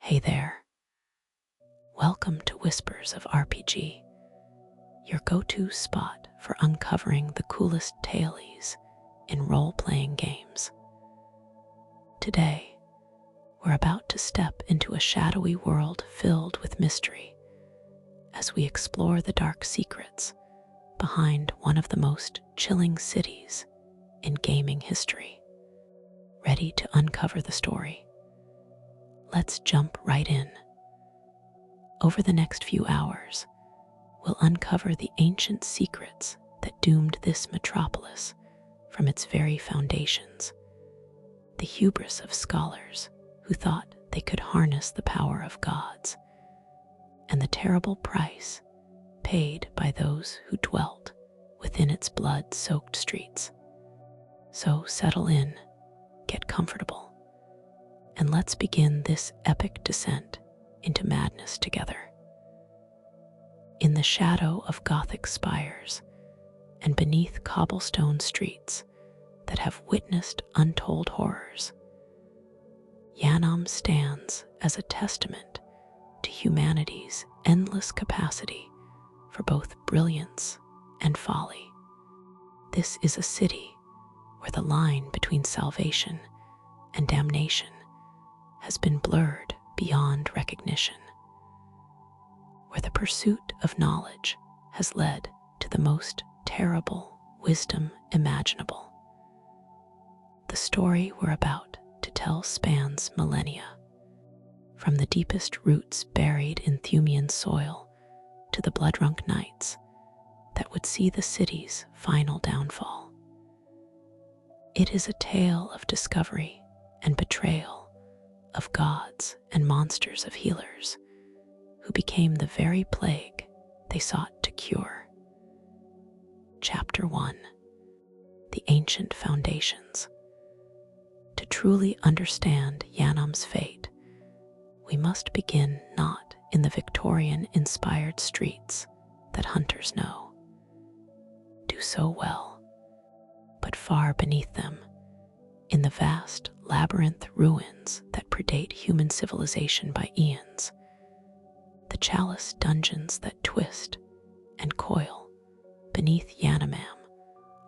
Hey there. Welcome to Whispers of RPG, your go-to spot for uncovering the coolest tailies in role-playing games. Today, we're about to step into a shadowy world filled with mystery as we explore the dark secrets behind one of the most chilling cities in gaming history. Ready to uncover the story? Let's jump right in. Over the next few hours, we'll uncover the ancient secrets that doomed this metropolis from its very foundations. The hubris of scholars who thought they could harness the power of gods, and the terrible price paid by those who dwelt within its blood-soaked streets. So settle in, get comfortable, and let's begin this epic descent into madness together. In the shadow of Gothic spires and beneath cobblestone streets that have witnessed untold horrors, Yharnam stands as a testament to humanity's endless capacity for both brilliance and folly. This is a city where the line between salvation and damnation has been blurred beyond recognition, where the pursuit of knowledge has led to the most terrible wisdom imaginable. The story we're about to tell spans millennia, from the deepest roots buried in Thumian soil to the blood-drunk nights that would see the city's final downfall. It is a tale of discovery and betrayal, of gods and monsters of healers who became the very plague they sought to cure. Chapter 1: The Ancient Foundations. To truly understand Yharnam's fate, we must begin not in the Victorian-inspired streets that hunters do so well, but far beneath them, in the vast labyrinth ruins that predate human civilization by eons, the chalice dungeons that twist and coil beneath Yharnam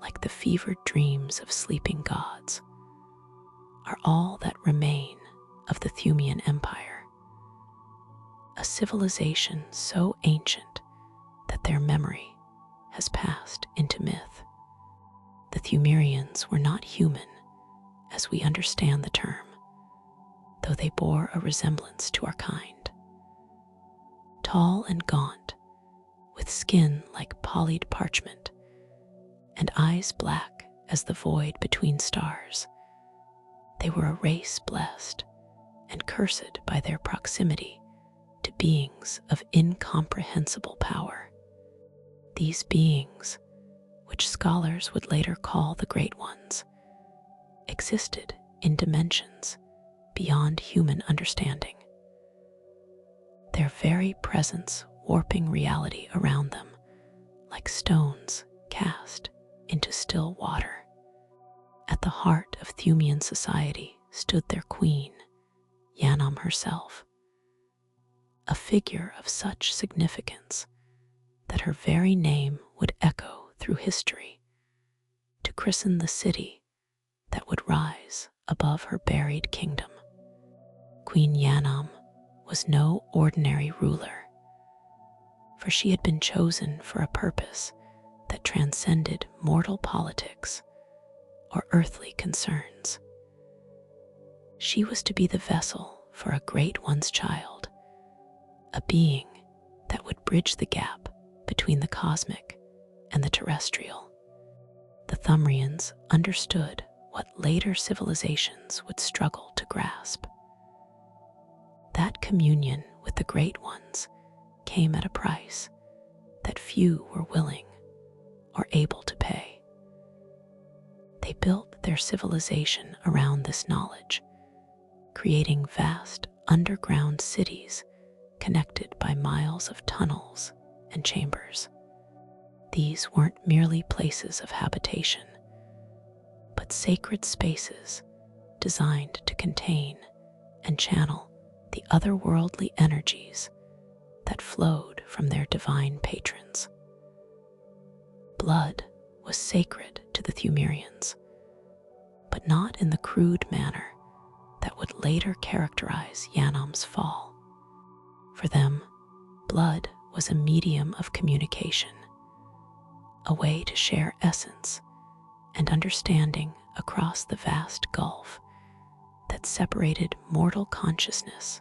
like the fevered dreams of sleeping gods, are all that remain of the Thumian Empire, a civilization so ancient that their memory has passed into myth. The Thumerians were not human as we understand the term, though they bore a resemblance to our kind. Tall and gaunt, with skin like polished parchment, and eyes black as the void between stars, they were a race blessed and cursed by their proximity to beings of incomprehensible power. These beings, which scholars would later call the Great Ones, existed in dimensions beyond human understanding, their very presence warping reality around them like stones cast into still water. At the heart of Thumian society stood their queen, Yharnam herself, a figure of such significance that her very name would echo through history to christen the city that would rise above her buried kingdom. Queen Yharnam was no ordinary ruler, for she had been chosen for a purpose that transcended mortal politics or earthly concerns. She was to be the vessel for a Great One's child, a being that would bridge the gap between the cosmic and the terrestrial. The Thumrians understood what later civilizations would struggle to grasp. That communion with the Great Ones came at a price that few were willing or able to pay. They built their civilization around this knowledge, creating vast underground cities connected by miles of tunnels and chambers. These weren't merely places of habitation, but sacred spaces designed to contain and channel the otherworldly energies that flowed from their divine patrons. Blood was sacred to the Thumerians, but not in the crude manner that would later characterize Yharnam's fall. For them, blood was a medium of communication, a way to share essence and understanding across the vast gulf that separated mortal consciousness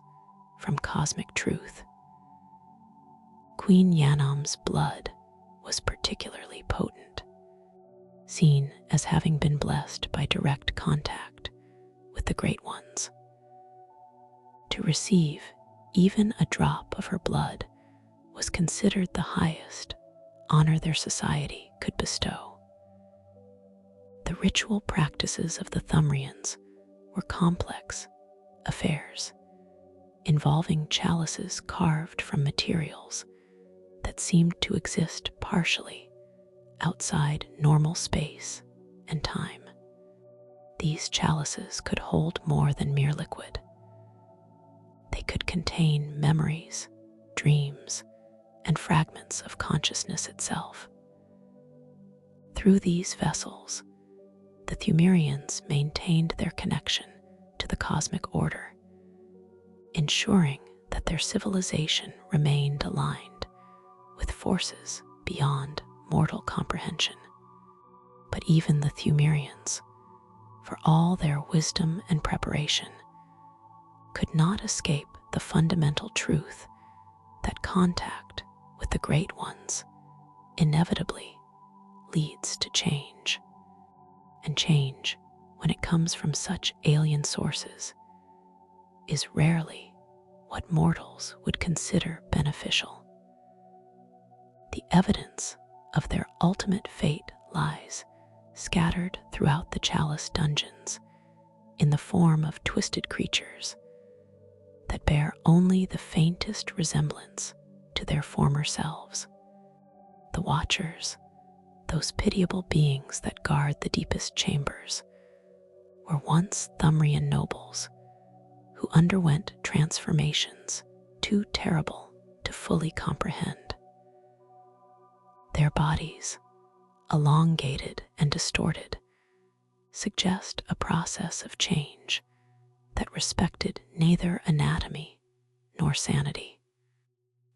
from cosmic truth. Queen Yharnam's blood was particularly potent, seen as having been blessed by direct contact with the Great Ones. To receive even a drop of her blood was considered the highest honor their society could bestow. The ritual practices of the Thumrians were complex affairs, involving chalices carved from materials that seemed to exist partially outside normal space and time. These chalices could hold more than mere liquid. They could contain memories, dreams, and fragments of consciousness itself. Through these vessels, the Thumerians maintained their connection to the cosmic order, ensuring that their civilization remained aligned with forces beyond mortal comprehension. But even the Thumerians, for all their wisdom and preparation, could not escape the fundamental truth that contact with the Great Ones inevitably leads to change. And change, when it comes from such alien sources, is rarely what mortals would consider beneficial. The evidence of their ultimate fate lies scattered throughout the chalice dungeons in the form of twisted creatures that bear only the faintest resemblance to their former selves. The Watchers, those pitiable beings that guard the deepest chambers, were once Thumrian nobles who underwent transformations too terrible to fully comprehend. Their bodies, elongated and distorted, suggest a process of change that respected neither anatomy nor sanity.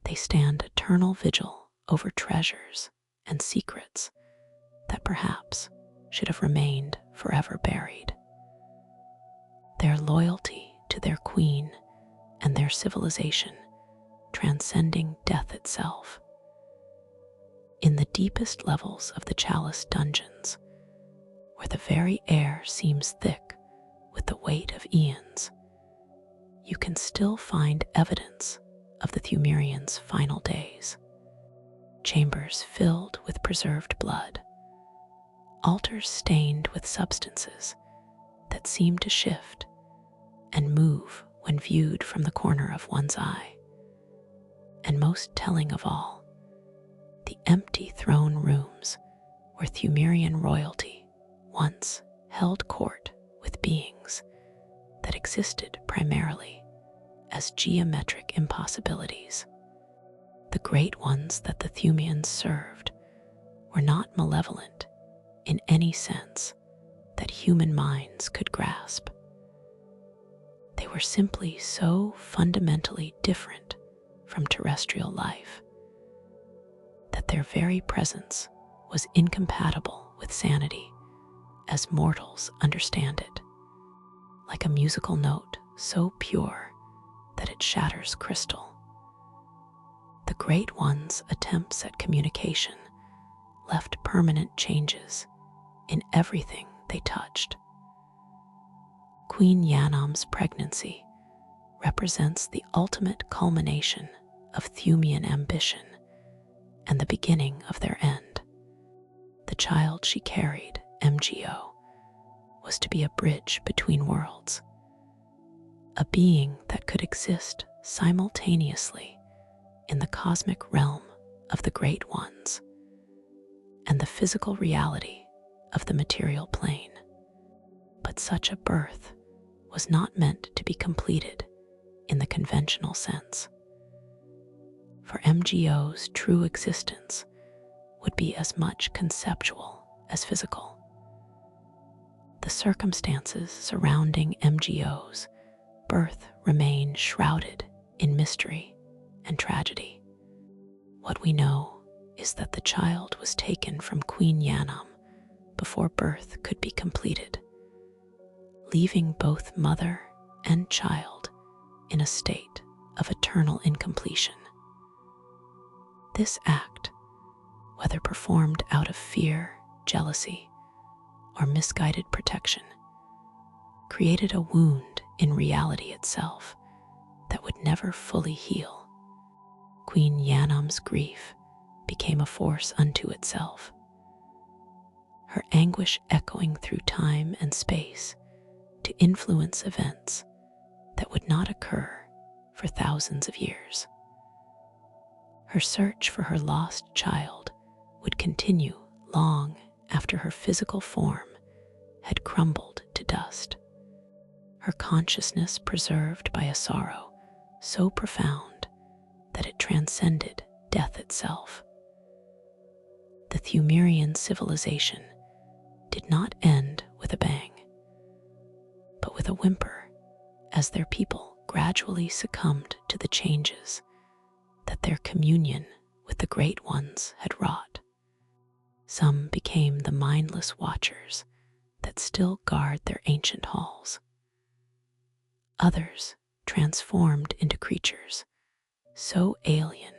They stand eternal vigil over treasures and secrets that perhaps should have remained forever buried. Their loyalty to their queen and their civilization transcending death itself. In the deepest levels of the chalice dungeons, where the very air seems thick with the weight of eons, you can still find evidence of the Thumerians' final days. Chambers filled with preserved blood, altars stained with substances that seem to shift and move when viewed from the corner of one's eye. And most telling of all, the empty throne rooms where Thumerian royalty once held court with beings that existed primarily as geometric impossibilities. The Great Ones that the Thumerians served were not malevolent in any sense that human minds could grasp. They were simply so fundamentally different from terrestrial life that their very presence was incompatible with sanity as mortals understand it, like a musical note so pure that it shatters crystal. The Great Ones' attempts at communication left permanent changes in everything they touched. Queen Yharnam's pregnancy represents the ultimate culmination of Thumian ambition and the beginning of their end. The child she carried, MGO, was to be a bridge between worlds, a being that could exist simultaneously in the cosmic realm of the Great Ones and the physical reality of the material plane. But such a birth was not meant to be completed in the conventional sense. For MGO's true existence would be as much conceptual as physical. The circumstances surrounding MGO's birth remain shrouded in mystery and tragedy. What we know is that the child was taken from Queen Yharnam before birth could be completed, leaving both mother and child in a state of eternal incompletion. This act, whether performed out of fear, jealousy, or misguided protection, created a wound in reality itself that would never fully heal. Queen Yharnam's grief became a force unto itself, her anguish echoing through time and space to influence events that would not occur for thousands of years. Her search for her lost child would continue long after her physical form had crumbled to dust, her consciousness preserved by a sorrow so profound that it transcended death itself. The Thumerian civilization did not end with a bang, but with a whimper, as their people gradually succumbed to the changes that their communion with the Great Ones had wrought. Some became the mindless watchers that still guard their ancient halls. Others transformed into creatures so alien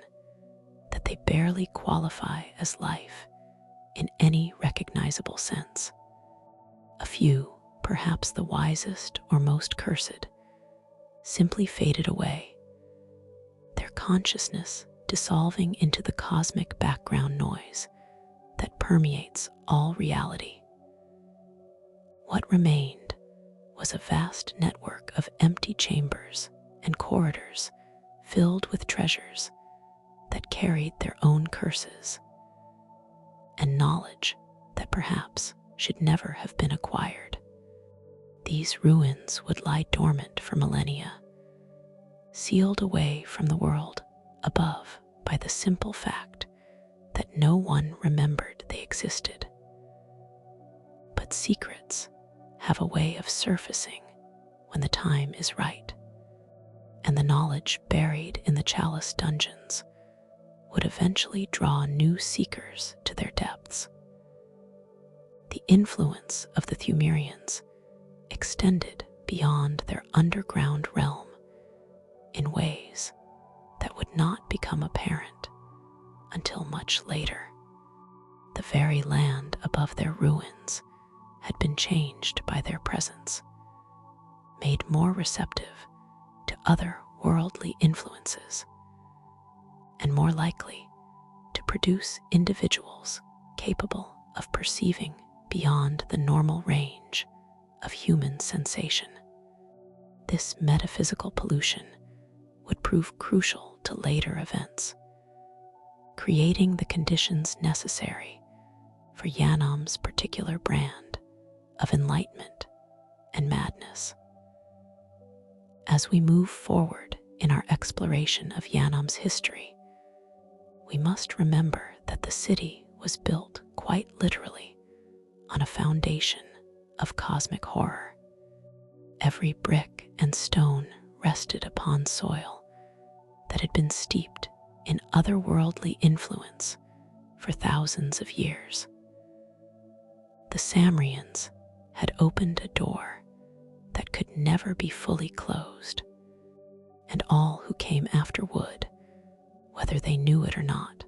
that they barely qualify as life in any recognizable sense. A few, perhaps the wisest or most cursed, simply faded away, their consciousness dissolving into the cosmic background noise that permeates all reality. What remained was a vast network of empty chambers and corridors filled with treasures that carried their own curses, and knowledge that perhaps should never have been acquired. These ruins would lie dormant for millennia, sealed away from the world above by the simple fact that no one remembered they existed. But secrets have a way of surfacing when the time is right, and the knowledge buried in the chalice dungeons would eventually draw new seekers to their depths. The influence of the Thumerians extended beyond their underground realm in ways that would not become apparent until much later. The very land above their ruins had been changed by their presence, made more receptive to other worldly influences, and more likely to produce individuals capable of perceiving beyond the normal range of human sensation. This metaphysical pollution would prove crucial to later events, creating the conditions necessary for Yharnam's particular brand of enlightenment and madness. As we move forward in our exploration of Yharnam's history, we must remember that the city was built quite literally on a foundation of cosmic horror. Every brick and stone rested upon soil that had been steeped in otherworldly influence for thousands of years. The Samrians had opened a door that could never be fully closed, and all who came after would, whether they knew it or not,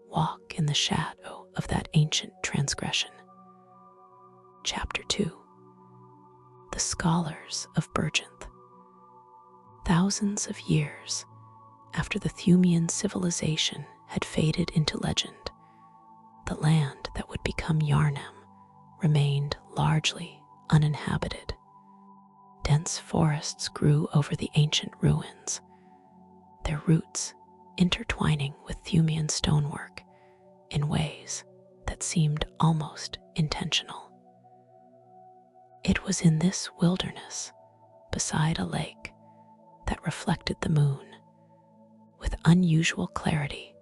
walk in the shadow of that ancient transgression. Chapter 2. The Scholars of Byrgenwerth. Thousands of years after the Thumian civilization had faded into legend, the land that would become Yharnam remained largely uninhabited. Dense forests grew over the ancient ruins, their roots intertwining with Thumian stonework in ways that seemed almost intentional. It was in this wilderness, beside a lake, that reflected the moon with unusual clarity,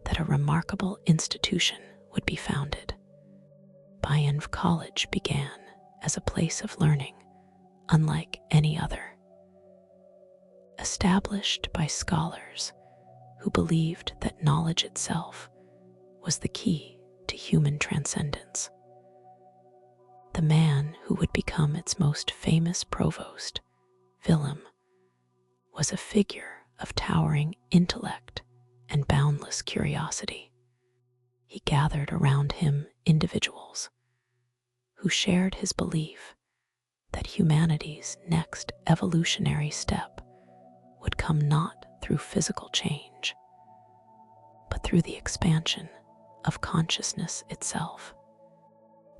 that a remarkable institution would be founded. Byrgenwerth College began as a place of learning unlike any other, established by scholars who believed that knowledge itself was the key to human transcendence. The man who would become its most famous provost, Yharnam, was a figure of towering intellect and boundless curiosity. He gathered around him individuals who shared his belief that humanity's next evolutionary step would come not through physical change, but through the expansion of consciousness itself.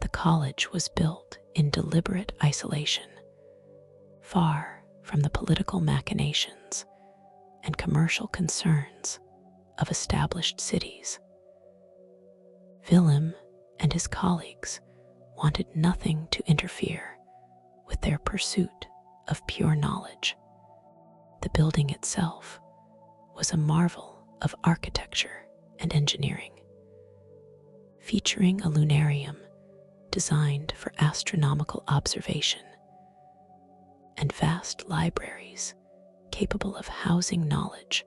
The college was built in deliberate isolation, far from the political machinations and commercial concerns of established cities. Yharnam and his colleagues wanted nothing to interfere with their pursuit of pure knowledge. The building itself was a marvel of architecture and engineering, featuring a lunarium designed for astronomical observation and vast libraries capable of housing knowledge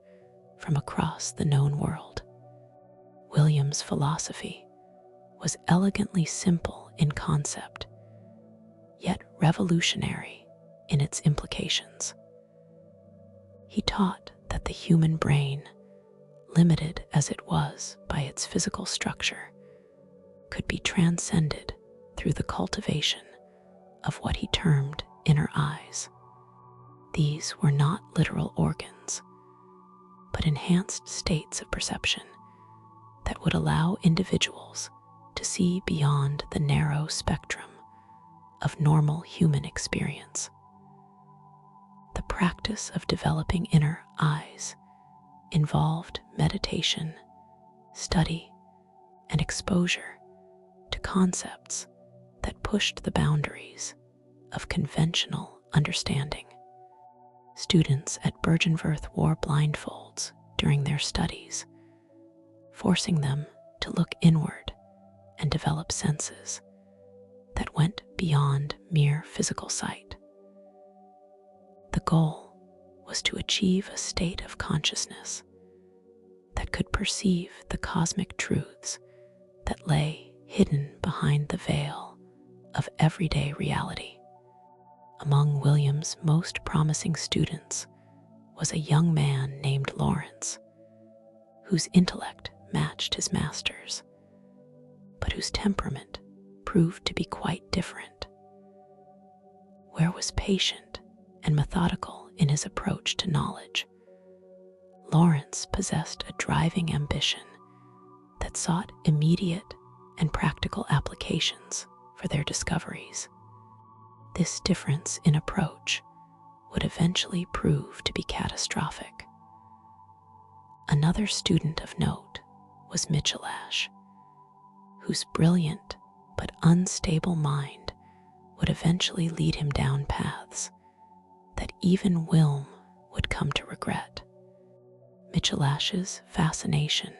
from across the known world. William's philosophy was elegantly simple in concept, yet revolutionary in its implications. He taught that the human brain, limited as it was by its physical structure, could be transcended through the cultivation of what he termed inner eyes. These were not literal organs, but enhanced states of perception that would allow individuals to see beyond the narrow spectrum of normal human experience. The practice of developing inner eyes involved meditation, study, and exposure to concepts that pushed the boundaries of conventional understanding. Students at Byrgenwerth wore blindfolds during their studies, forcing them to look inward and develop senses that went beyond mere physical sight. The goal was to achieve a state of consciousness that could perceive the cosmic truths that lay hidden behind the veil of everyday reality. Among William's most promising students was a young man named Lawrence, whose intellect matched his master's, but whose temperament proved to be quite different. Ware was patient and methodical in his approach to knowledge. Lawrence possessed a driving ambition that sought immediate and practical applications for their discoveries. This difference in approach would eventually prove to be catastrophic. Another student of note was Michelash, whose brilliant but unstable mind would eventually lead him down paths that even Wilm would come to regret. Michelash's fascination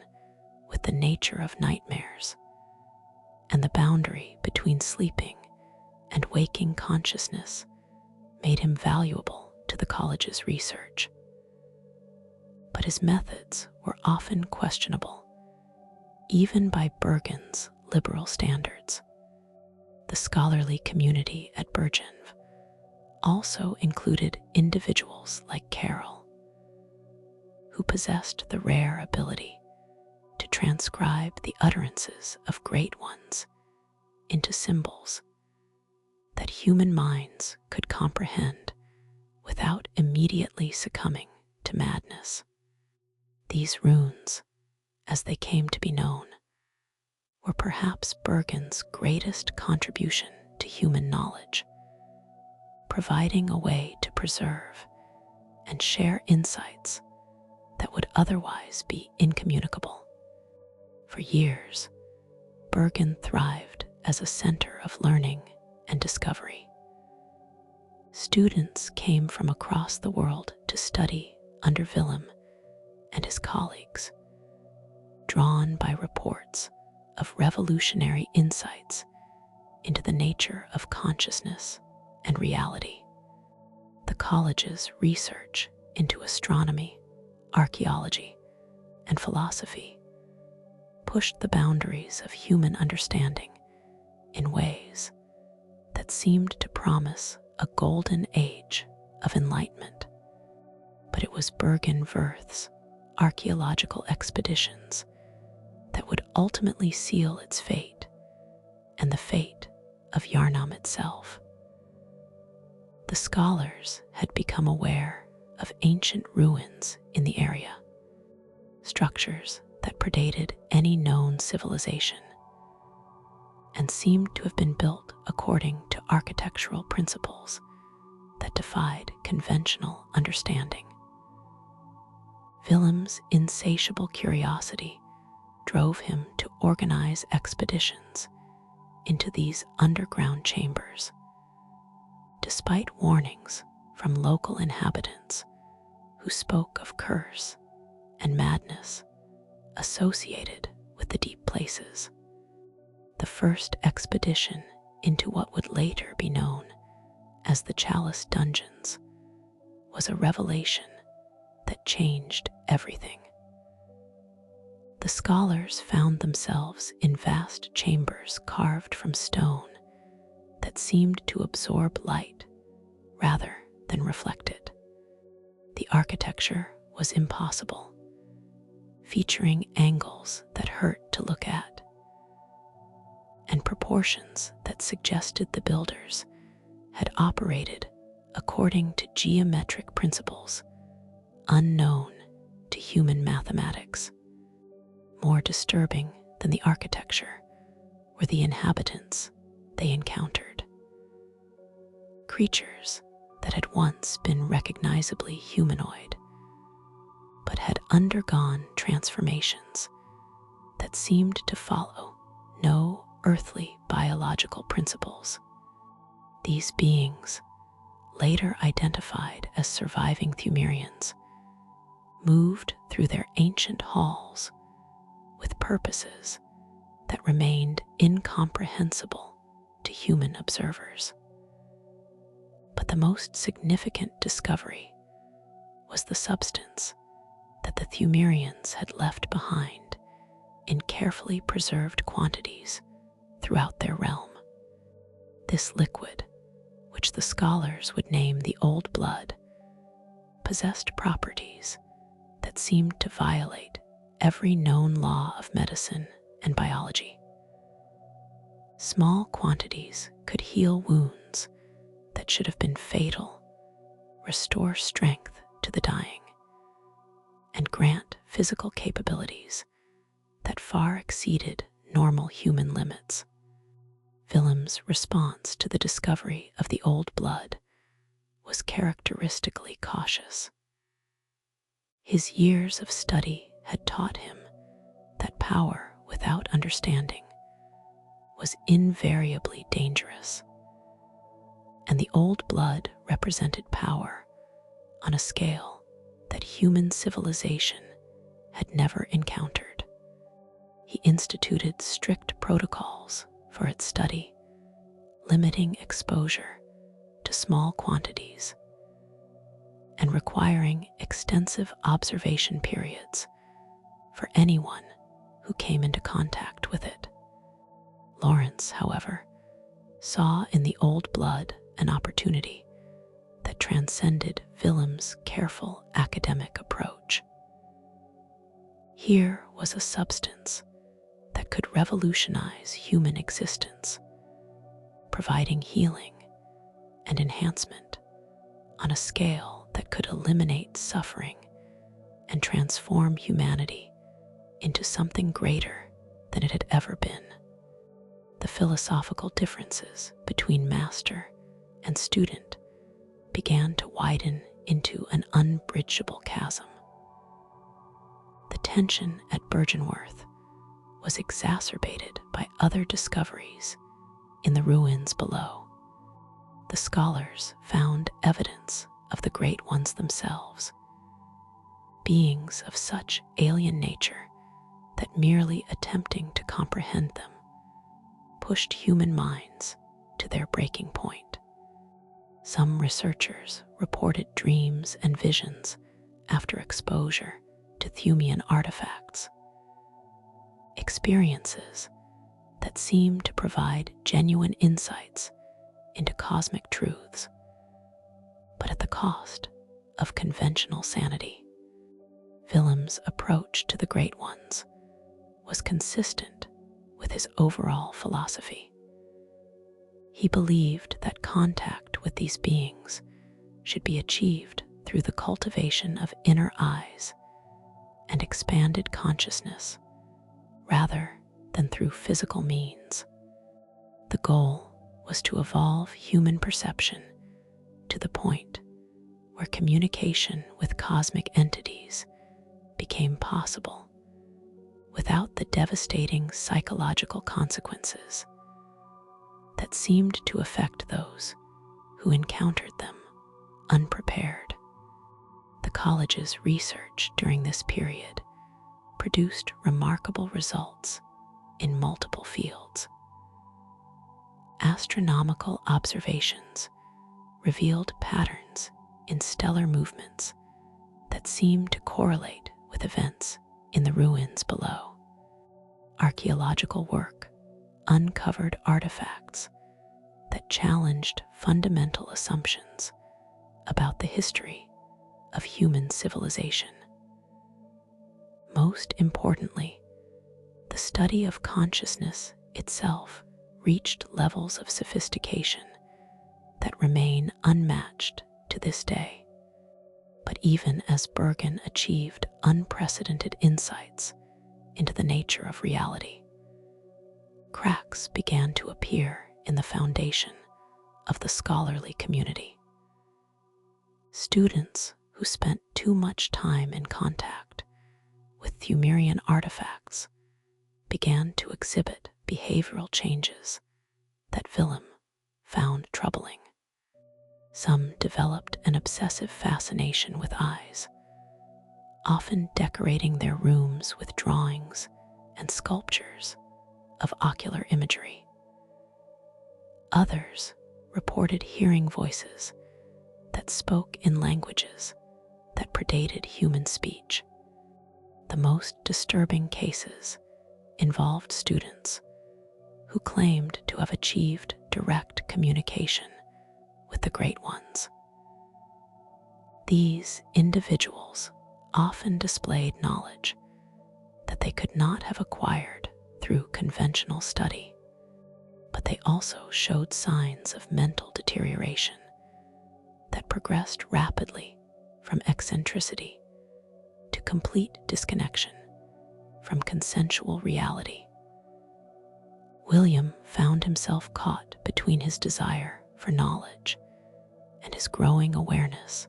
with the nature of nightmares and the boundary between sleeping and waking consciousness made him valuable to the college's research. But his methods were often questionable, even by Bergen's liberal standards. The scholarly community at Byrgenwerth also included individuals like Carroll, who possessed the rare ability to transcribe the utterances of great ones into symbols that human minds could comprehend without immediately succumbing to madness. These runes, as they came to be known, were perhaps Bergen's greatest contribution to human knowledge, providing a way to preserve and share insights that would otherwise be incommunicable. For years, Byrgen thrived as a center of learning and discovery. Students came from across the world to study under Willem and his colleagues, drawn by reports of revolutionary insights into the nature of consciousness and reality. The college's research into astronomy, archaeology, and philosophy pushed the boundaries of human understanding in ways that seemed to promise a golden age of enlightenment. But it was Byrgenwerth's archaeological expeditions that would ultimately seal its fate and the fate of Yharnam itself. The scholars had become aware of ancient ruins in the area, structures that predated any known civilization and seemed to have been built according to architectural principles that defied conventional understanding. Willem's insatiable curiosity drove him to organize expeditions into these underground chambers, despite warnings from local inhabitants who spoke of curse and madness associated with the deep places. The first expedition into what would later be known as the Chalice Dungeons was a revelation that changed everything. The scholars found themselves in vast chambers carved from stone that seemed to absorb light rather than reflect it. The architecture was impossible, featuring angles that hurt to look at and proportions that suggested the builders had operated according to geometric principles unknown to human mathematics. More disturbing than the architecture were the inhabitants they encountered. Creatures that had once been recognizably humanoid, but had undergone transformations that seemed to follow no earthly biological principles. These beings, later identified as surviving Thumerians, moved through their ancient halls with purposes that remained incomprehensible to human observers. But the most significant discovery was the substance that the Thumerians had left behind in carefully preserved quantities throughout their realm. This liquid, which the scholars would name the Old Blood, possessed properties that seemed to violate every known law of medicine and biology. Small quantities could heal wounds that should have been fatal, restore strength to the dying, and grant physical capabilities that far exceeded normal human limits. Willem's response to the discovery of the Old Blood was characteristically cautious. His years of study had taught him that power without understanding was invariably dangerous, and the Old Blood represented power on a scale that human civilization had never encountered. He instituted strict protocols for its study, limiting exposure to small quantities and requiring extensive observation periods for anyone who came into contact with it. Lawrence, however, saw in the Old Blood an opportunity that transcended Willem's careful academic approach. Here was a substance that could revolutionize human existence, providing healing and enhancement on a scale that could eliminate suffering and transform humanity into something greater than it had ever been. The philosophical differences between master and student began to widen into an unbridgeable chasm. The tension at Byrgenwerth was exacerbated by other discoveries in the ruins below. the scholars found evidence of the Great Ones themselves, beings of such alien nature that merely attempting to comprehend them pushed human minds to their breaking point. Some researchers reported dreams and visions after exposure to Thumian artifacts, experiences that seemed to provide genuine insights into cosmic truths, but at the cost of conventional sanity. Willem's approach to the Great Ones was consistent with his overall philosophy. He believed that contact with these beings should be achieved through the cultivation of inner eyes and expanded consciousness rather than through physical means. The goal was to evolve human perception to the point where communication with cosmic entities became possible without the devastating psychological consequences that seemed to affect those who encountered them unprepared. The college's research during this period produced remarkable results in multiple fields. Astronomical observations revealed patterns in stellar movements that seemed to correlate with events in the ruins below. Archaeological work uncovered artifacts that challenged fundamental assumptions about the history of human civilization. Most importantly, the study of consciousness itself reached levels of sophistication that remain unmatched to this day. But even as Byrgen achieved unprecedented insights into the nature of reality, cracks began to appear in the foundation of the scholarly community. Students who spent too much time in contact with Thumerian artifacts began to exhibit behavioral changes that Willem found troubling. Some developed an obsessive fascination with eyes, often decorating their rooms with drawings and sculptures of ocular imagery. Others reported hearing voices that spoke in languages that predated human speech. The most disturbing cases involved students who claimed to have achieved direct communication with the Great Ones. These individuals often displayed knowledge that they could not have acquired through conventional study, but they also showed signs of mental deterioration that progressed rapidly from eccentricity to complete disconnection from consensual reality. William found himself caught between his desire for knowledge and his growing awareness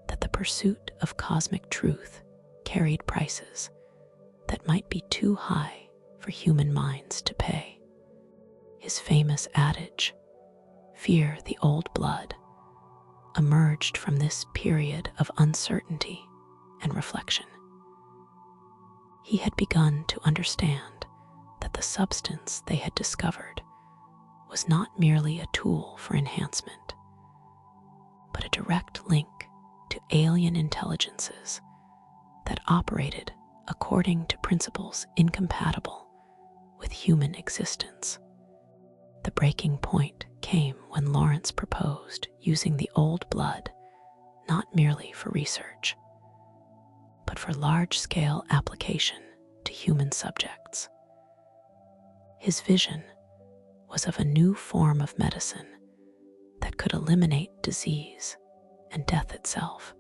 that the pursuit of cosmic truth carried prices that might be too high for human minds to pay. His famous adage, "Fear the old blood," emerged from this period of uncertainty and reflection. He had begun to understand that the substance they had discovered was not merely a tool for enhancement, but a direct link to alien intelligences that operated according to principles incompatible with human existence. The breaking point came when Lawrence proposed using the old blood not merely for research, but for large-scale application to human subjects. His vision was of a new form of medicine that could eliminate disease and death itself,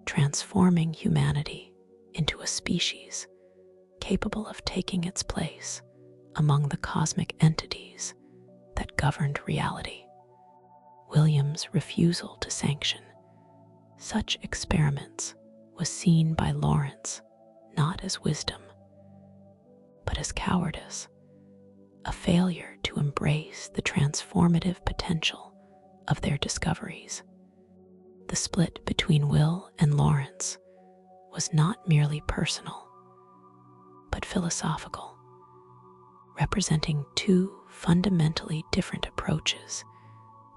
transforming humanity into a species capable of taking its place among the cosmic entities that governed reality. William's refusal to sanction such experiments was seen by Lawrence not as wisdom, but as cowardice, a failure to embrace the transformative potential of their discoveries. The split between Will and Lawrence was not merely personal, but philosophical, representing two fundamentally different approaches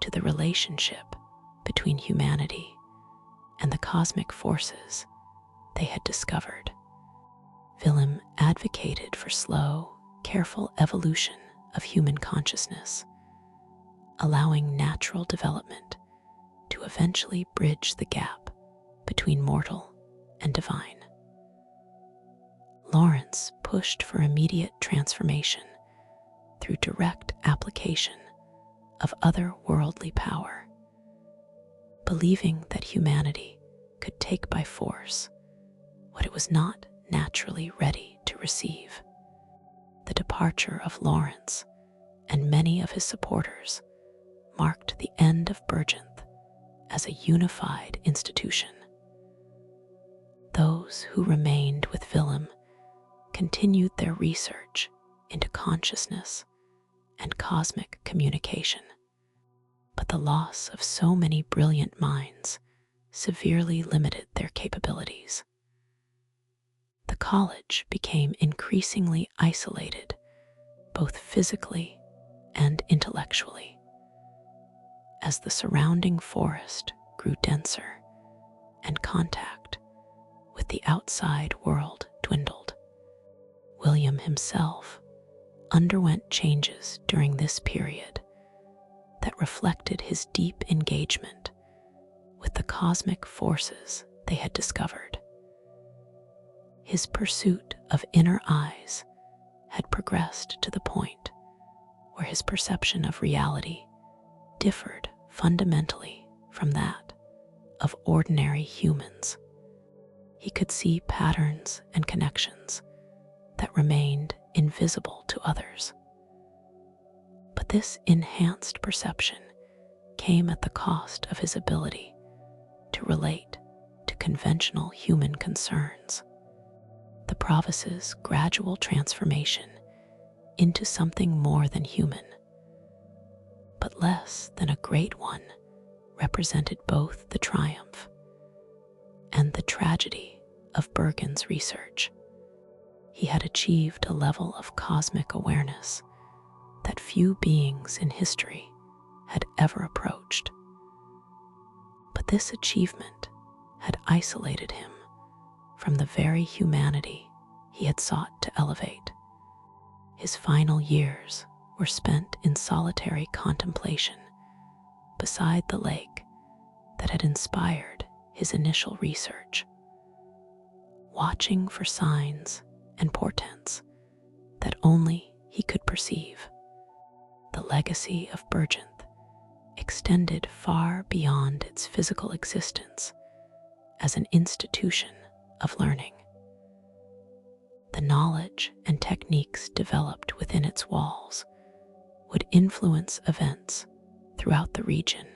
to the relationship between humanity and the cosmic forces they had discovered. Willem advocated for slow, careful evolution of human consciousness, allowing natural development to eventually bridge the gap between mortal and divine. Lawrence pushed for immediate transformation through direct application of otherworldly power, believing that humanity could take by force what it was not naturally ready to receive. The departure of Lawrence and many of his supporters marked the end of Byrgenwerth as a unified institution. Those who remained with Willem continued their research into consciousness and cosmic communication, but the loss of so many brilliant minds severely limited their capabilities. The college became increasingly isolated, both physically and intellectually, as the surrounding forest grew denser and contact with the outside world dwindled. William himself underwent changes during this period that reflected his deep engagement with the cosmic forces they had discovered. His pursuit of inner eyes had progressed to the point where his perception of reality differed fundamentally from that of ordinary humans. He could see patterns and connections that remained invisible to others. But this enhanced perception came at the cost of his ability to relate to conventional human concerns. The province's gradual transformation into something more than human, but less than a great one, represented both the triumph and the tragedy of Bergen's research. He had achieved a level of cosmic awareness that few beings in history had ever approached. But this achievement had isolated him from the very humanity he had sought to elevate. His final years were spent in solitary contemplation beside the lake that had inspired his initial research, watching for signs and portents that only he could perceive. The legacy of Byrgenwerth extended far beyond its physical existence as an institution of learning. The knowledge and techniques developed within its walls would influence events throughout the region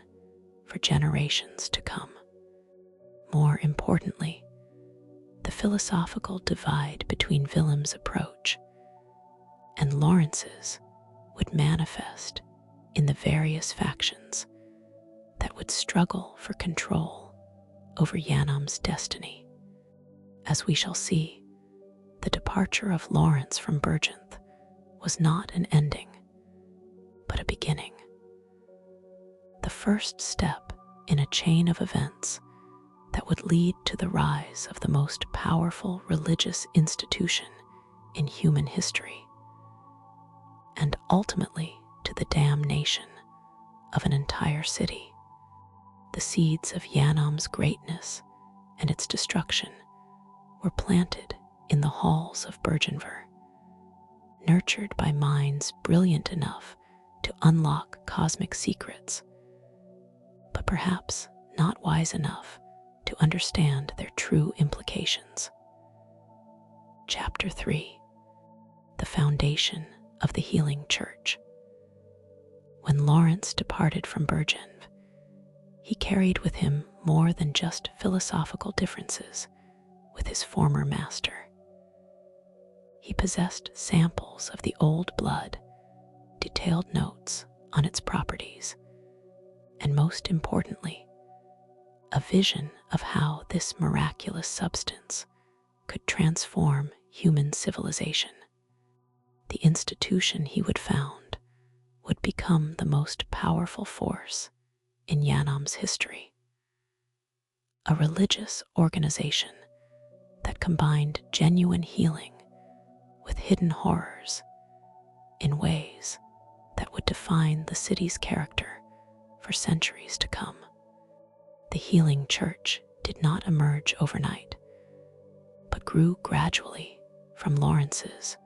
for generations to come. More importantly, the philosophical divide between Willem's approach and Lawrence's would manifest in the various factions that would struggle for control over Yharnam's destiny. As we shall see, the departure of Lawrence from Byrgenwerth was not an ending, but a beginning. The first step in a chain of events that would lead to the rise of the most powerful religious institution in human history, and ultimately to the damnation of an entire city. The seeds of Yharnam's greatness and its destruction were planted in the halls of Byrgenwerth, nurtured by minds brilliant enough to unlock cosmic secrets, but perhaps not wise enough to understand their true implications. Chapter 3: The Foundation of the Healing Church. When Lawrence departed from Byrgenwerth, he carried with him more than just philosophical differences with his former master. He possessed samples of the old blood, detailed notes on its properties, and most importantly, a vision of how this miraculous substance could transform human civilization. The institution he would found would become the most powerful force in Yharnam's history. A religious organization that combined genuine healing with hidden horrors in ways that would define the city's character for centuries to come. The healing church did not emerge overnight, but grew gradually from Lawrence's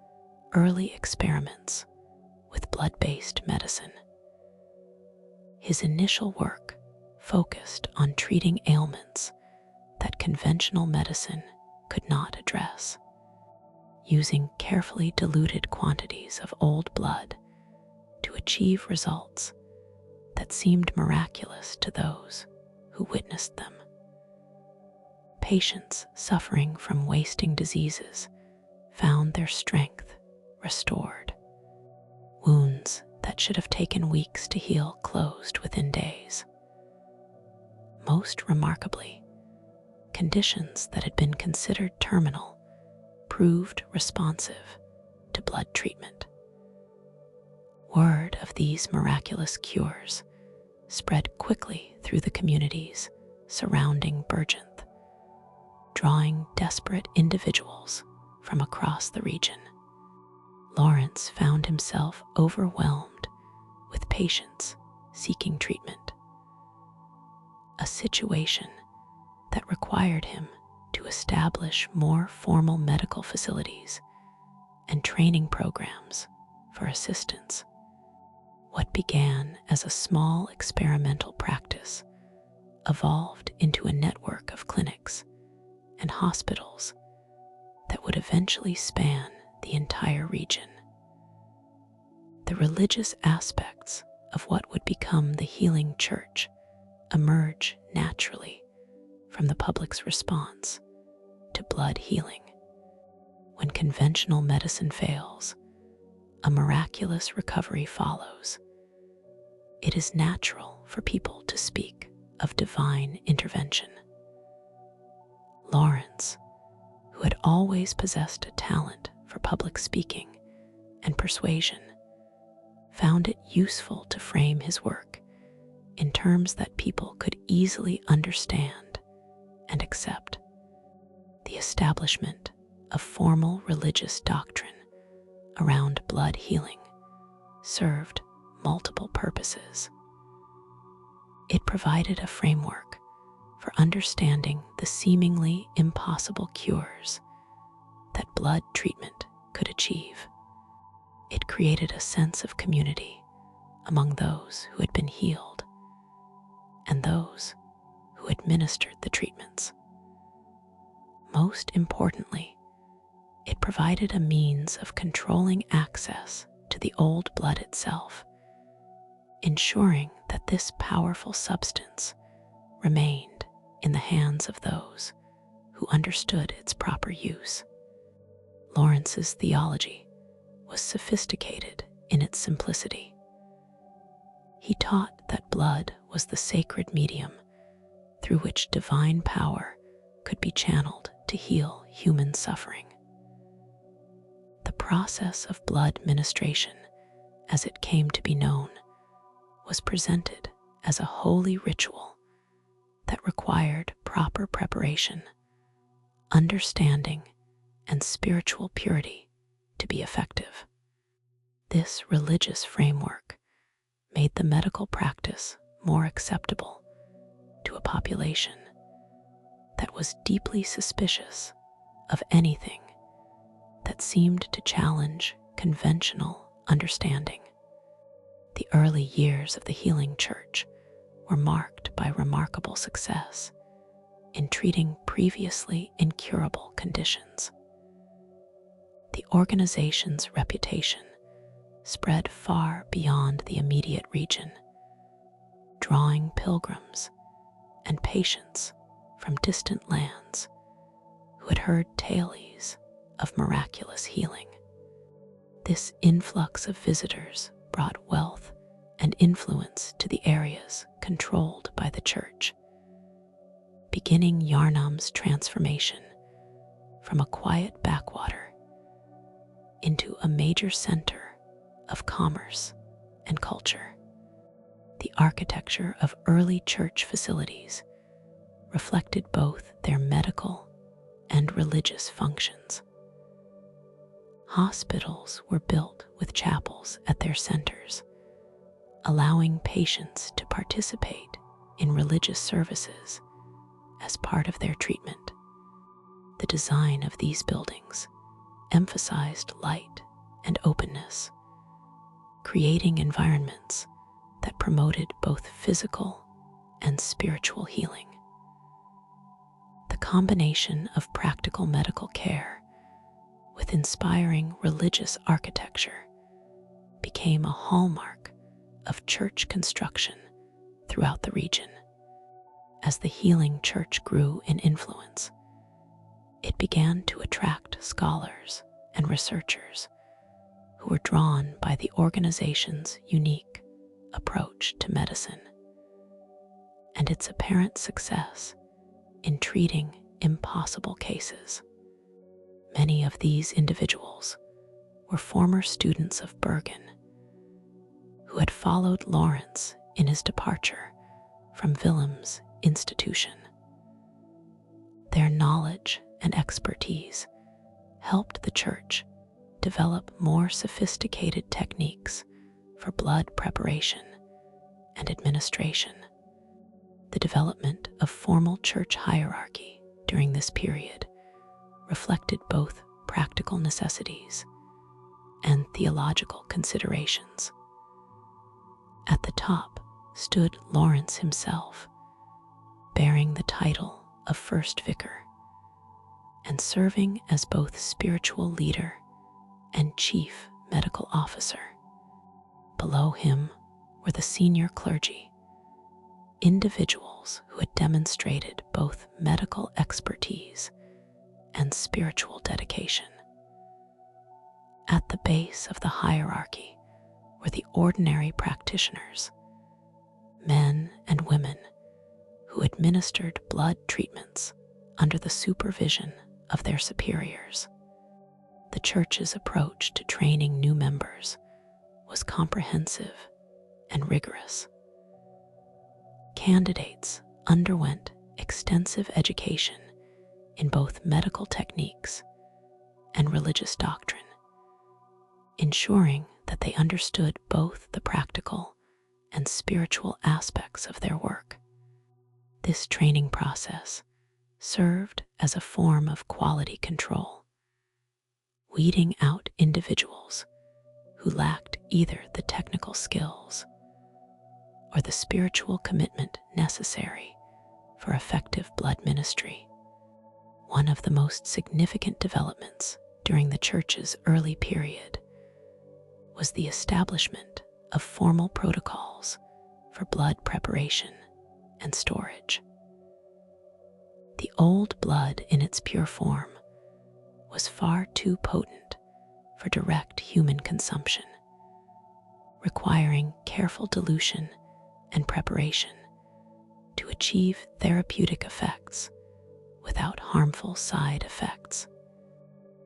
early experiments with blood-based medicine. His initial work focused on treating ailments that conventional medicine could not address, using carefully diluted quantities of old blood to achieve results that seemed miraculous to those who witnessed them. Patients suffering from wasting diseases found their strength restored. Wounds that should have taken weeks to heal closed within days. Most remarkably, conditions that had been considered terminal proved responsive to blood treatment. Word of these miraculous cures spread quickly through the communities surrounding Byrgenwerth, drawing desperate individuals from across the region. Lawrence found himself overwhelmed with patients seeking treatment, a situation that required him to establish more formal medical facilities and training programs for assistance. What began as a small experimental practice evolved into a network of clinics and hospitals that would eventually span the entire region. The religious aspects of what would become the healing church emerge naturally from the public's response to blood healing. When conventional medicine fails, a miraculous recovery follows. It is natural for people to speak of divine intervention. Lawrence, who had always possessed a talent for public speaking and persuasion, found it useful to frame his work in terms that people could easily understand and accept. The establishment of formal religious doctrine around blood healing served multiple purposes. It provided a framework for understanding the seemingly impossible cures that blood treatment could achieve. It created a sense of community among those who had been healed and those who administered the treatments. Most importantly, it provided a means of controlling access to the old blood itself, ensuring that this powerful substance remained in the hands of those who understood its proper use. Lawrence's theology was sophisticated in its simplicity. He taught that blood was the sacred medium through which divine power could be channeled to heal human suffering. The process of blood ministration, as it came to be known, was presented as a holy ritual that required proper preparation, understanding, and spiritual purity to be effective. This religious framework made the medical practice more acceptable to a population that was deeply suspicious of anything that seemed to challenge conventional understanding. The early years of the healing church were marked by remarkable success in treating previously incurable conditions. The organization's reputation spread far beyond the immediate region, drawing pilgrims and patients from distant lands who had heard tales of miraculous healing. This influx of visitors brought wealth and influence to the areas controlled by the church, beginning Yharnam's transformation from a quiet backwater into a major center of commerce and culture. The architecture of early church facilities reflected both their medical and religious functions. Hospitals were built with chapels at their centers, allowing patients to participate in religious services as part of their treatment. The design of these buildings emphasized light and openness, creating environments that promoted both physical and spiritual healing. The combination of practical medical care with inspiring religious architecture became a hallmark of church construction throughout the region. As the healing church grew in influence, it began to attract scholars and researchers who were drawn by the organization's unique approach to medicine and its apparent success in treating impossible cases. Many of these individuals were former students of Bergen who had followed Lawrence in his departure from Willem's institution. Their knowledge and expertise helped the church develop more sophisticated techniques for blood preparation and administration. The development of formal church hierarchy during this period reflected both practical necessities and theological considerations. At the top stood Lawrence himself, bearing the title of First Vicar and serving as both spiritual leader and chief medical officer. Below him were the senior clergy, individuals who had demonstrated both medical expertise and spiritual dedication. At the base of the hierarchy were the ordinary practitioners, men and women who administered blood treatments under the supervision of their superiors. The church's approach to training new members was comprehensive and rigorous. Candidates underwent extensive education in both medical techniques and religious doctrine, ensuring that they understood both the practical and spiritual aspects of their work. This training process served as a form of quality control, weeding out individuals who lacked either the technical skills or the spiritual commitment necessary for effective blood ministry. One of the most significant developments during the church's early period was the establishment of formal protocols for blood preparation and storage. The old blood in its pure form was far too potent for direct human consumption, requiring careful dilution and preparation to achieve therapeutic effects without harmful side effects.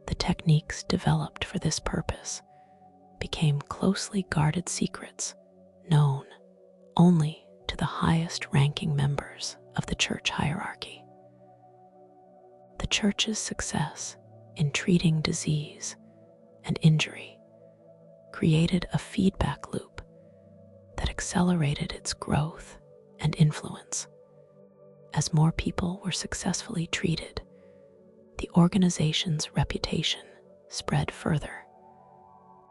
The techniques developed for this purpose became closely guarded secrets known only to the highest ranking members of the church hierarchy. The church's success in treating disease and injury created a feedback loop that accelerated its growth and influence. As more people were successfully treated, the organization's reputation spread further,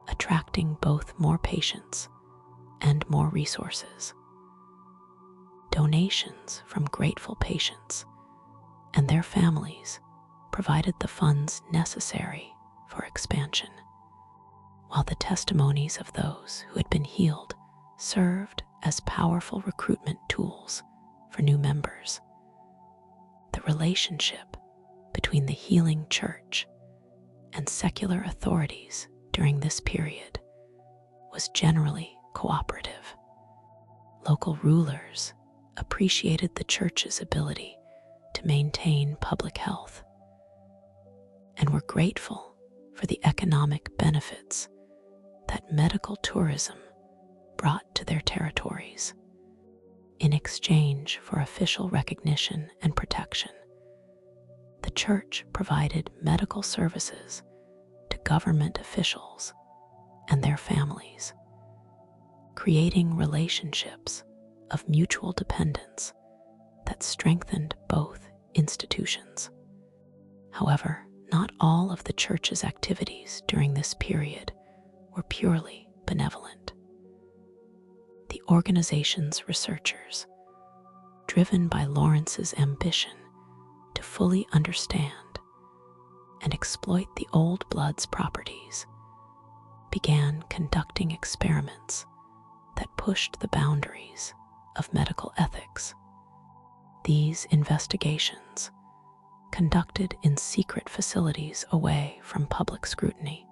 attracting both more patients and more resources. Donations from grateful patients and their families provided the funds necessary for expansion, while the testimonies of those who had been healed served as powerful recruitment tools for new members. The relationship between the healing church and secular authorities during this period was generally cooperative. Local rulers appreciated the church's ability to maintain public health and were grateful for the economic benefits that medical tourism brought to their territories. In exchange for official recognition and protection, the church provided medical services to government officials and their families, creating relationships of mutual dependence that strengthened both institutions. However, not all of the church's activities during this period were purely benevolent. The organization's researchers, driven by Lawrence's ambition to fully understand and exploit the old blood's properties, began conducting experiments that pushed the boundaries of medical ethics. These investigations, conducted in secret facilities away from public scrutiny,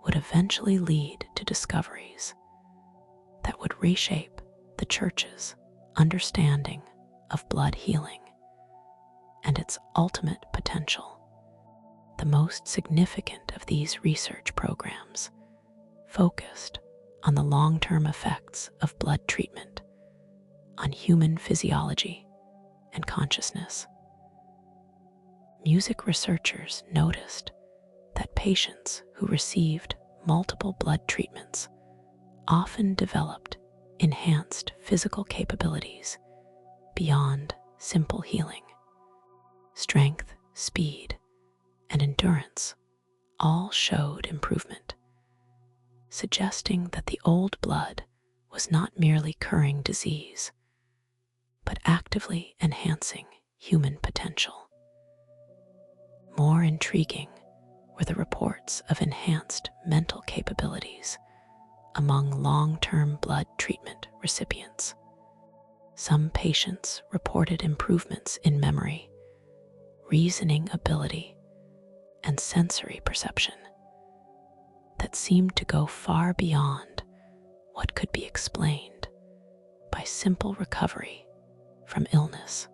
would eventually lead to discoveries that would reshape the church's understanding of blood healing and its ultimate potential. The most significant of these research programs focused on the long-term effects of blood treatment on human physiology and consciousness. Music researchers noticed that patients who received multiple blood treatments often developed enhanced physical capabilities beyond simple healing. Strength, speed, and endurance all showed improvement, suggesting that the old blood was not merely curing disease, but actively enhancing human potential. More intriguing were the reports of enhanced mental capabilities among long-term blood treatment recipients. Some patients reported improvements in memory, reasoning ability, and sensory perception that seemed to go far beyond what could be explained by simple recovery from illness.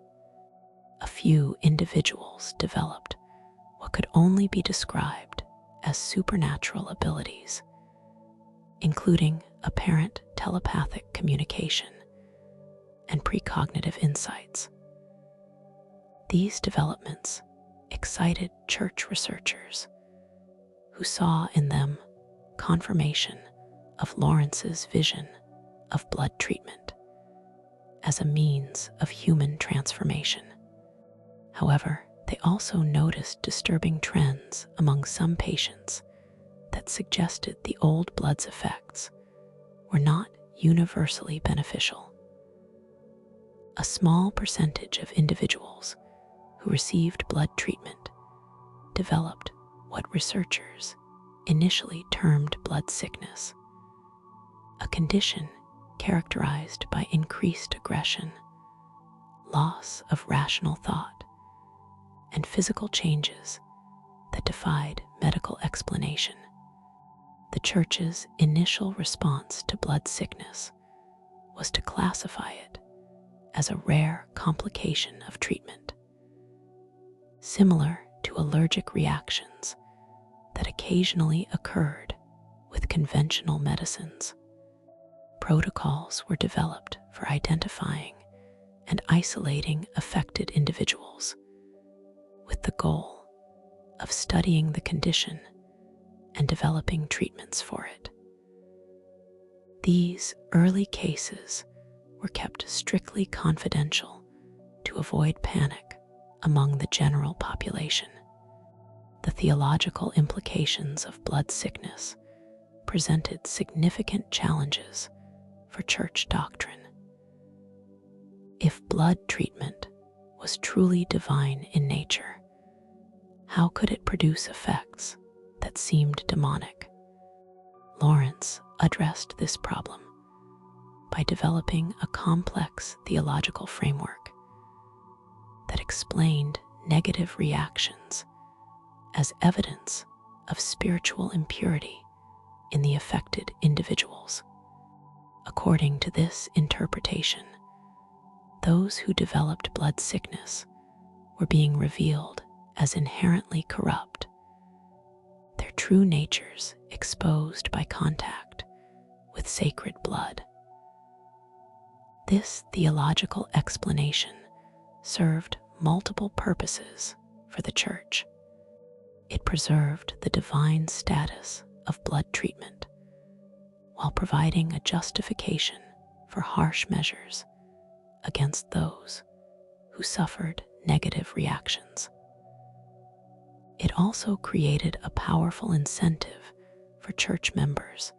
A few individuals developed what could only be described as supernatural abilities, including apparent telepathic communication and precognitive insights. These developments excited church researchers who saw in them confirmation of Lawrence's vision of blood treatment as a means of human transformation. However, they also noticed disturbing trends among some patients that suggested the old blood's effects were not universally beneficial. A small percentage of individuals who received blood treatment developed what researchers initially termed blood sickness, a condition characterized by increased aggression, loss of rational thought, and physical changes that defied medical explanation. The church's initial response to blood sickness was to classify it as a rare complication of treatment, similar to allergic reactions that occasionally occurred with conventional medicines. Protocols were developed for identifying and isolating affected individuals, with the goal of studying the condition and developing treatments for it. These early cases were kept strictly confidential to avoid panic among the general population. The theological implications of blood sickness presented significant challenges for church doctrine. If blood treatment was truly divine in nature, how could it produce effects that seemed demonic? Lawrence addressed this problem by developing a complex theological framework that explained negative reactions as evidence of spiritual impurity in the affected individuals. According to this interpretation, those who developed blood sickness were being revealed as inherently corrupt, their true natures exposed by contact with sacred blood. This theological explanation served multiple purposes for the Church. It preserved the divine status of blood treatment while providing a justification for harsh measures against those who suffered negative reactions. It also created a powerful incentive for church members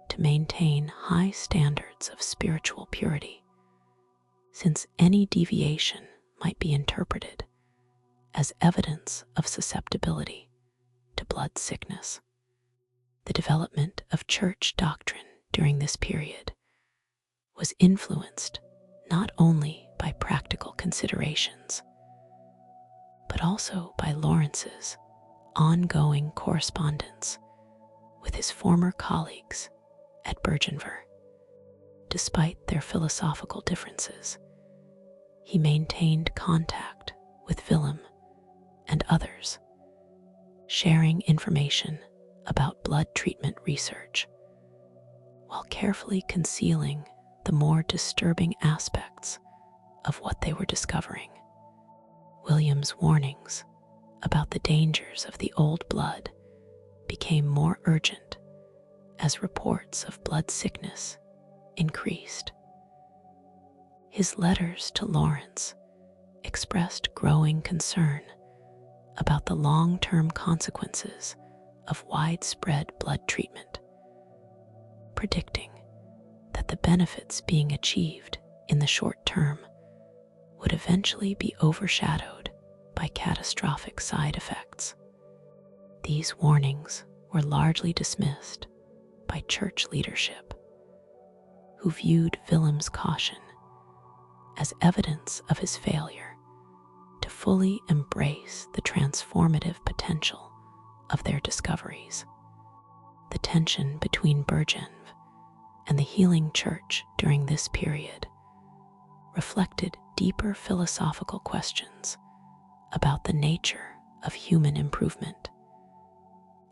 to maintain high standards of spiritual purity, since any deviation might be interpreted as evidence of susceptibility to blood sickness. The development of church doctrine during this period was influenced not only by practical considerations, but also by Lawrence's ongoing correspondence with his former colleagues at Byrgenwerth. Despite their philosophical differences, he maintained contact with Willem and others, sharing information about blood treatment research, while carefully concealing the more disturbing aspects of what they were discovering. William's warnings about the dangers of the old blood became more urgent as reports of blood sickness increased. His letters to Lawrence expressed growing concern about the long-term consequences of widespread blood treatment, predicting that the benefits being achieved in the short term would eventually be overshadowed by catastrophic side effects. These warnings were largely dismissed by church leadership, who viewed Willem's caution as evidence of his failure to fully embrace the transformative potential of their discoveries. The tension between Byrgenwerth and the healing church during this period reflected deeper philosophical questions about the nature of human improvement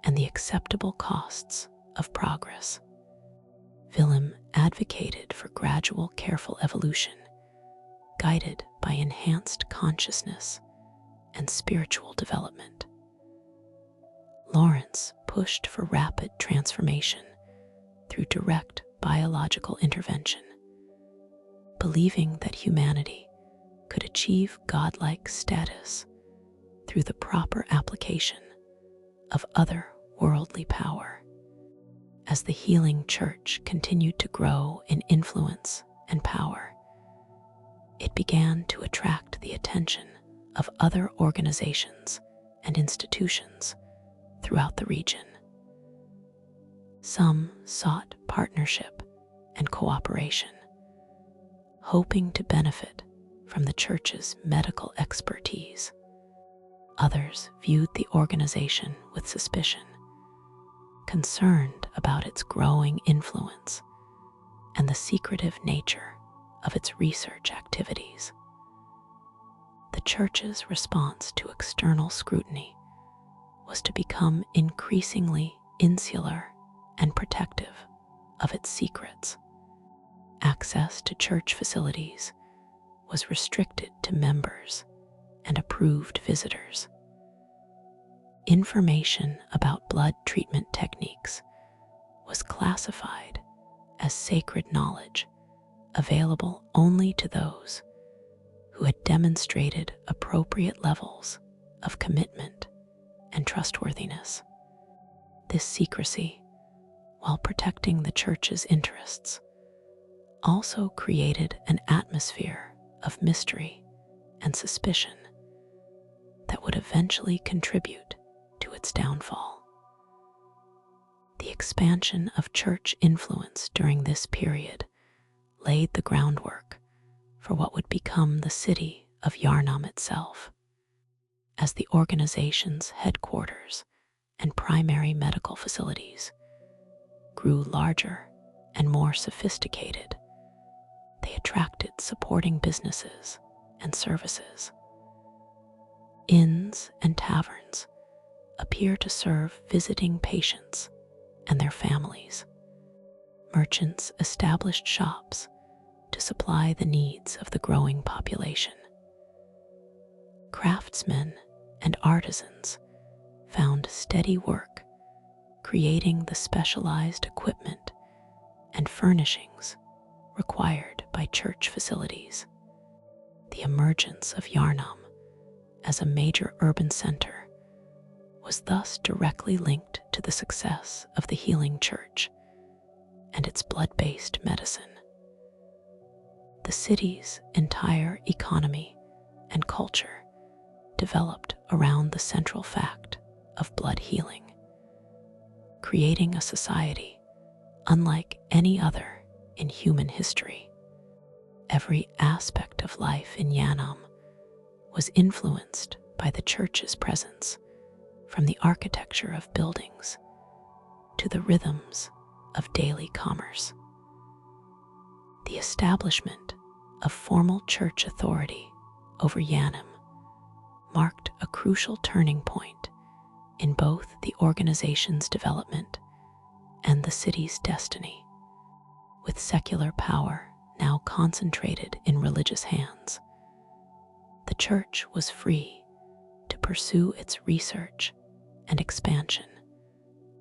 and the acceptable costs of progress. Willem advocated for gradual, careful evolution, guided by enhanced consciousness and spiritual development. Lawrence pushed for rapid transformation through direct biological intervention, believing that humanity could achieve godlike status through the proper application of other-worldly power. As the healing church continued to grow in influence and power, it began to attract the attention of other organizations and institutions throughout the region. Some sought partnership and cooperation, hoping to benefit from the church's medical expertise. Others viewed the organization with suspicion, concerned about its growing influence and the secretive nature of its research activities. The church's response to external scrutiny was to become increasingly insular and protective of its secrets. Access to church facilities was restricted to members and approved visitors. Information about blood treatment techniques was classified as sacred knowledge, available only to those who had demonstrated appropriate levels of commitment and trustworthiness. This secrecy, while protecting the church's interests, also created an atmosphere of mystery and suspicion that would eventually contribute to its downfall. The expansion of church influence during this period laid the groundwork for what would become the city of Yharnam itself. As the organization's headquarters and primary medical facilities grew larger and more sophisticated, they attracted supporting businesses and services. Inns and taverns appear to serve visiting patients and their families. Merchants established shops to supply the needs of the growing population. Craftsmen and artisans found steady work creating the specialized equipment and furnishings required by church facilities. The emergence of Yharnam as a major urban center was thus directly linked to the success of the healing church and its blood-based medicine. The city's entire economy and culture developed around the central fact of blood healing, creating a society unlike any other in human history. Every aspect of life in Yharnam was influenced by the church's presence, from the architecture of buildings to the rhythms of daily commerce. The establishment of formal church authority over Yharnam marked a crucial turning point in both the organization's development and the city's destiny. With secular power now concentrated in religious hands, the church was free to pursue its research and expansion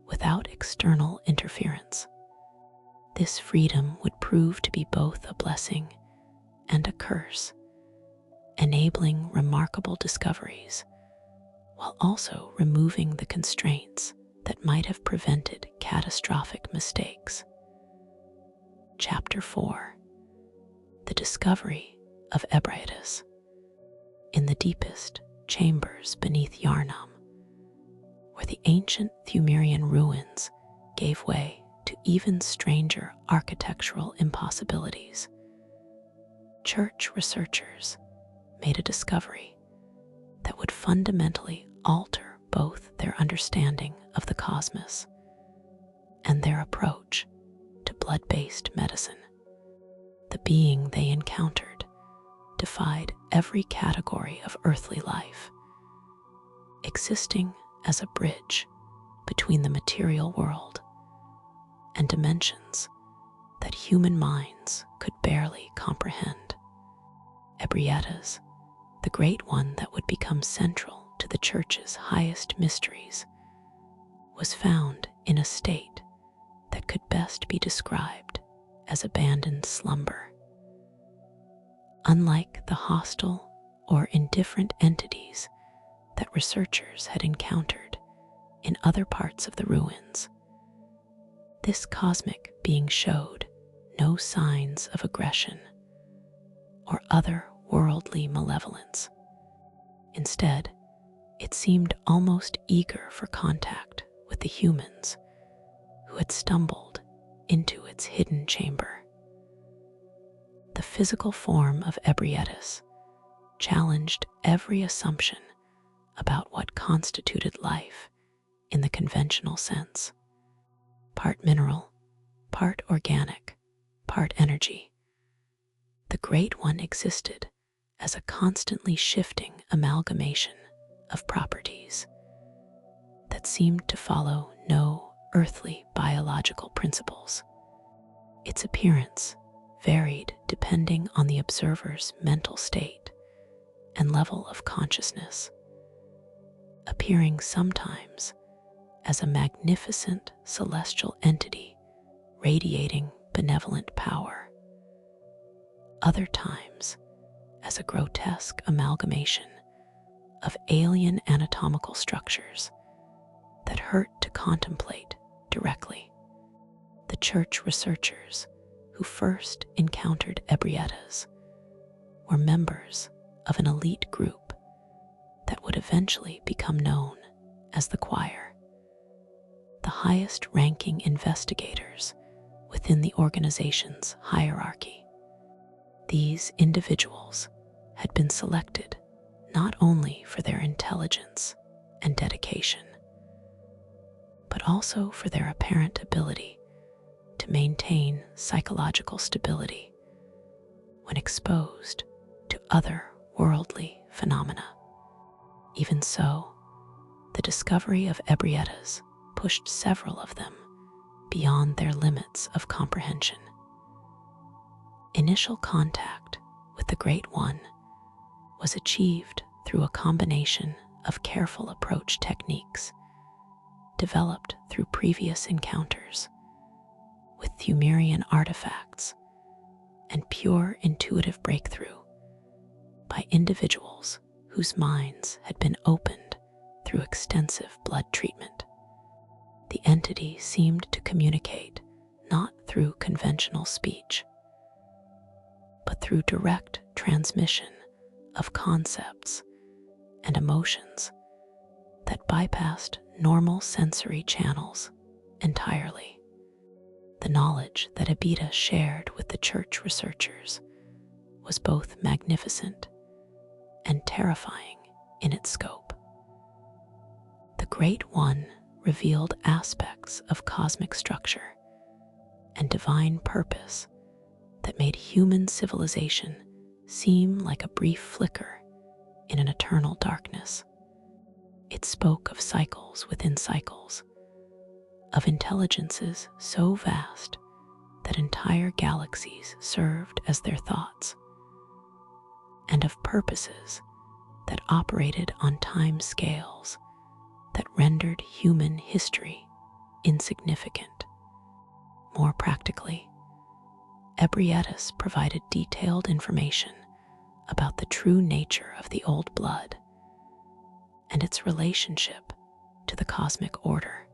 without external interference. This freedom would prove to be both a blessing and a curse, enabling remarkable discoveries while also removing the constraints that might have prevented catastrophic mistakes. Chapter 4: The Discovery of Ebrietas. In the deepest chambers beneath Yharnam, where the ancient Thumerian ruins gave way to even stranger architectural impossibilities, church researchers made a discovery that would fundamentally alter both their understanding of the cosmos and their approach to blood-based medicine. The being they encountered defied every category of earthly life, existing as a bridge between the material world and dimensions that human minds could barely comprehend. Ebrietas, the great one that would become central to the church's highest mysteries, was found in a state that could best be described as abandoned slumber. Unlike the hostile or indifferent entities that researchers had encountered in other parts of the ruins, this cosmic being showed no signs of aggression or other worldly malevolence. Instead, it seemed almost eager for contact with the humans who had stumbled into its hidden chamber. The physical form of Ebrietas challenged every assumption about what constituted life in the conventional sense. Part mineral, part organic, part energy, the Great One existed as a constantly shifting amalgamation of properties that seemed to follow no earthly biological principles. Its appearance varied depending on the observer's mental state and level of consciousness, appearing sometimes as a magnificent celestial entity radiating benevolent power, other times as a grotesque amalgamation of alien anatomical structures that hurt to contemplate directly. The church researchers who first encountered Ebrietas were members of an elite group that would eventually become known as the choir, the highest-ranking investigators within the organization's hierarchy. These individuals had been selected not only for their intelligence and dedication, but also for their apparent ability to to maintain psychological stability when exposed to otherworldly phenomena. Even so, the discovery of ebriettas pushed several of them beyond their limits of comprehension. Initial contact with the Great One was achieved through a combination of careful approach techniques developed through previous encounters with Thumerian artifacts and pure intuitive breakthrough by individuals whose minds had been opened through extensive blood treatment. The entity seemed to communicate not through conventional speech, but through direct transmission of concepts and emotions that bypassed normal sensory channels entirely. The knowledge that Abita shared with the church researchers was both magnificent and terrifying in its scope. The Great One revealed aspects of cosmic structure and divine purpose that made human civilization seem like a brief flicker in an eternal darkness. It spoke of cycles within cycles, of intelligences so vast that entire galaxies served as their thoughts, and of purposes that operated on time scales that rendered human history insignificant. More practically, Ebriettas provided detailed information about the true nature of the old blood and its relationship to the cosmic order.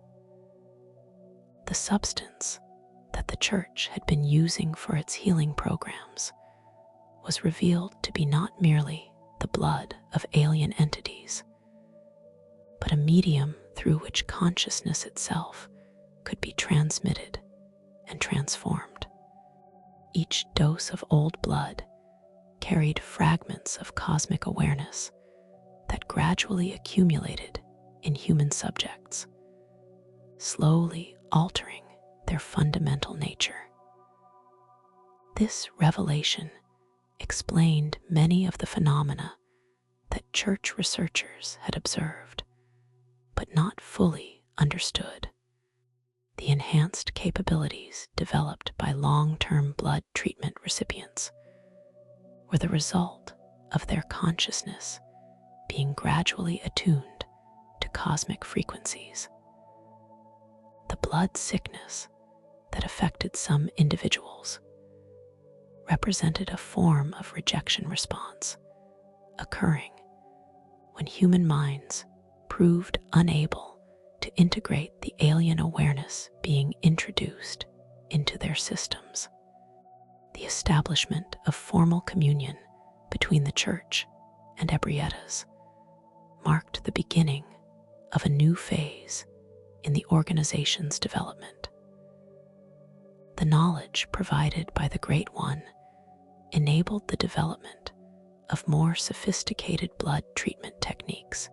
The substance that the Church had been using for its healing programs was revealed to be not merely the blood of alien entities, but a medium through which consciousness itself could be transmitted and transformed. Each dose of old blood carried fragments of cosmic awareness that gradually accumulated in human subjects, slowly altering their fundamental nature. This revelation explained many of the phenomena that church researchers had observed, but not fully understood. The enhanced capabilities developed by long-term blood treatment recipients were the result of their consciousness being gradually attuned to cosmic frequencies. The blood sickness that affected some individuals represented a form of rejection response occurring when human minds proved unable to integrate the alien awareness being introduced into their systems. The establishment of formal communion between the Church and Ebriettas marked the beginning of a new phase in the organization's development. The knowledge provided by the Great One enabled the development of more sophisticated blood treatment techniques,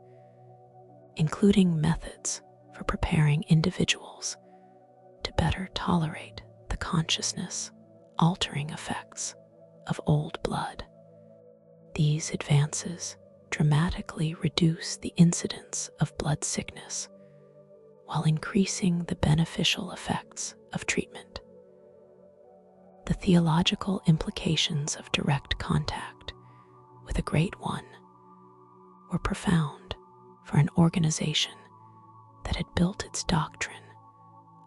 including methods for preparing individuals to better tolerate the consciousness-altering effects of old blood. These advances dramatically reduce the incidence of blood sickness while increasing the beneficial effects of treatment. The theological implications of direct contact with a Great One were profound for an organization that had built its doctrine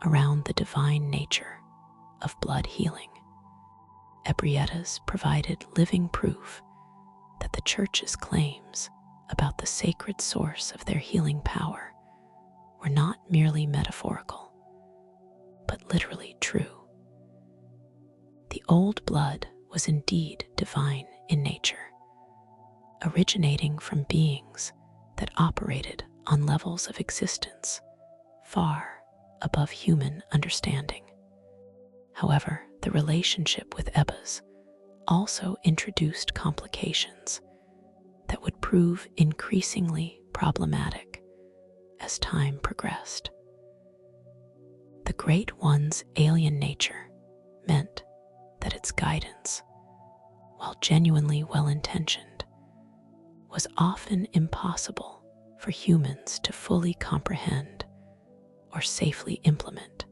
around the divine nature of blood healing. Ebriettas provided living proof that the Church's claims about the sacred source of their healing power were not merely metaphorical, but literally true. The old blood was indeed divine in nature, originating from beings that operated on levels of existence far above human understanding. However, the relationship with Ebbas also introduced complications that would prove increasingly problematic as time progressed. The Great One's alien nature meant that its guidance, while genuinely well-intentioned, was often impossible for humans to fully comprehend or safely implement.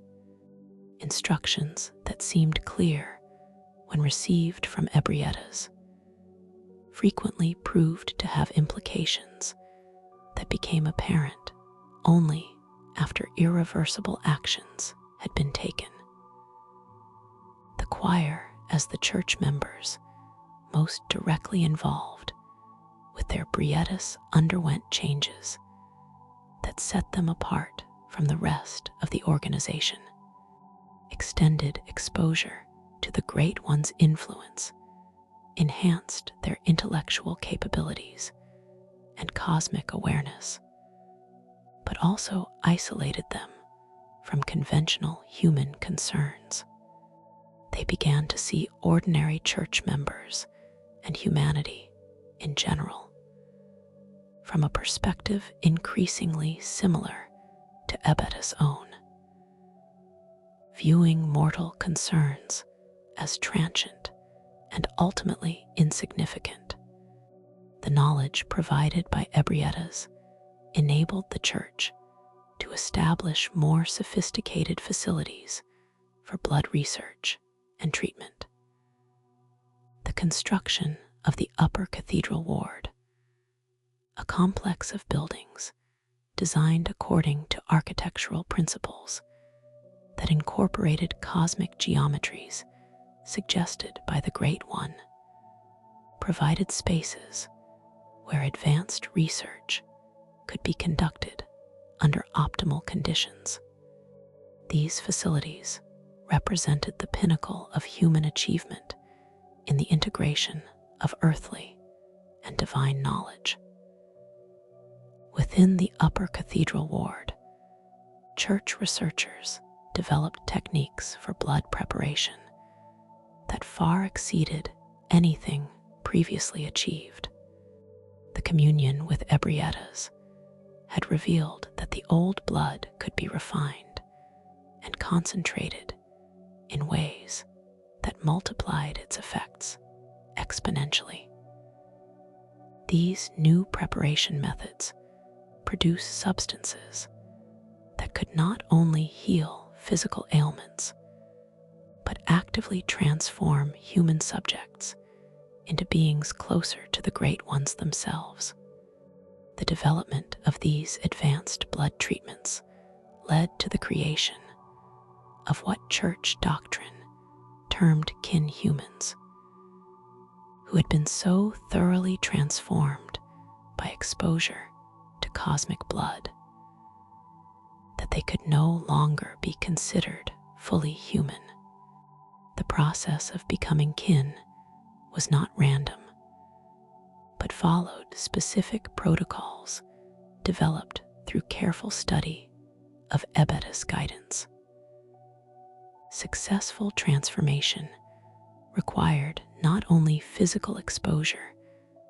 Instructions that seemed clear when received from ebrietas frequently proved to have implications that became apparent only after irreversible actions had been taken. The choir, as the church members most directly involved with their brietas, underwent changes that set them apart from the rest of the organization. Extended exposure to the Great One's influence enhanced their intellectual capabilities and cosmic awareness, but also isolated them from conventional human concerns. They began to see ordinary church members and humanity in general from a perspective increasingly similar to Ebeta's own, viewing mortal concerns as transient and ultimately insignificant. The knowledge provided by ebrietas enabled the church to establish more sophisticated facilities for blood research and treatment. The construction of the Upper Cathedral Ward, a complex of buildings designed according to architectural principles that incorporated cosmic geometries suggested by the Great One, provided spaces where advanced research could be conducted under optimal conditions. These facilities represented the pinnacle of human achievement in the integration of earthly and divine knowledge. Within the Upper Cathedral Ward, church researchers developed techniques for blood preparation that far exceeded anything previously achieved. The communion with ebrietas had revealed that the old blood could be refined and concentrated in ways that multiplied its effects exponentially. These new preparation methods produce substances that could not only heal physical ailments, but actively transform human subjects into beings closer to the Great Ones themselves. The development of these advanced blood treatments led to the creation of what church doctrine termed kin humans, who had been so thoroughly transformed by exposure to cosmic blood that they could no longer be considered fully human. The process of becoming kin was not random, but followed specific protocols developed through careful study of Ebeta's guidance. Successful transformation required not only physical exposure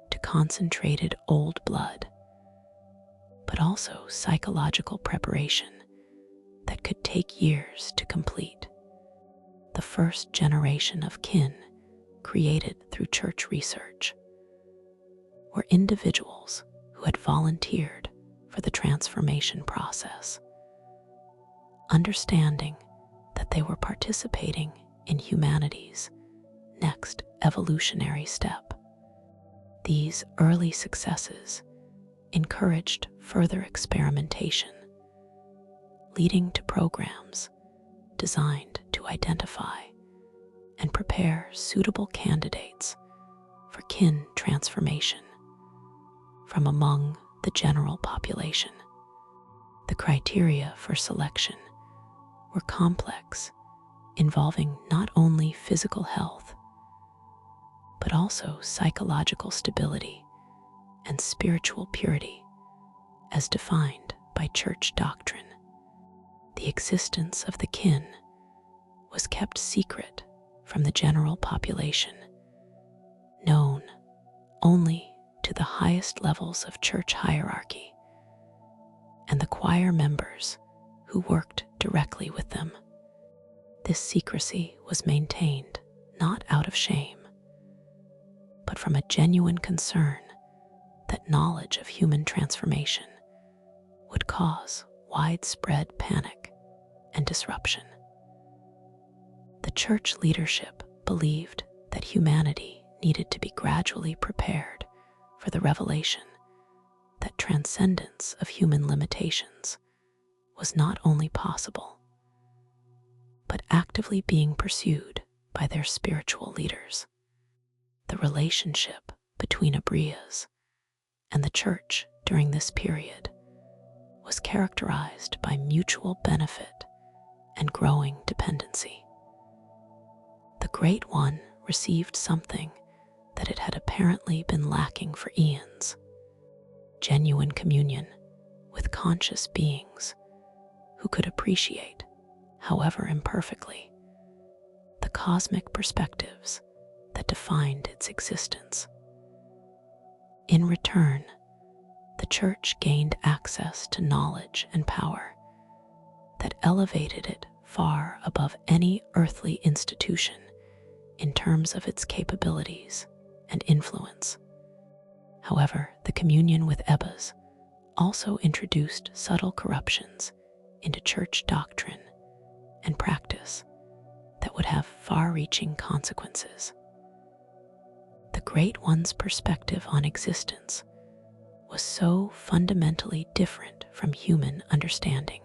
to concentrated old blood, but also psychological preparation that could take years to complete. The first generation of kin created through church research were individuals who had volunteered for the transformation process, understanding that they were participating in humanity's next evolutionary step. These early successes encouraged further experimentation, leading to programs designed to identify and prepare suitable candidates for kin transformation from among the general population. The criteria for selection were complex, involving not only physical health, but also psychological stability and spiritual purity as defined by church doctrine. The existence of the kin was kept secret from the general population, known only to the highest levels of church hierarchy and the choir members who worked directly with them. This secrecy was maintained not out of shame, but from a genuine concern that knowledge of human transformation would cause widespread panic and disruption. The church leadership believed that humanity needed to be gradually prepared for the revelation that transcendence of human limitations was not only possible, but actively being pursued by their spiritual leaders. The relationship between Abrias and the church during this period was characterized by mutual benefit and growing dependency. The Great One received something that it had apparently been lacking for eons: genuine communion with conscious beings who could appreciate, however imperfectly, the cosmic perspectives that defined its existence. In return, the church gained access to knowledge and power that elevated it far above any earthly institution in terms of its capabilities and influence. However, the communion with Ebbas also introduced subtle corruptions into church doctrine and practice that would have far-reaching consequences. The Great One's perspective on existence was so fundamentally different from human understanding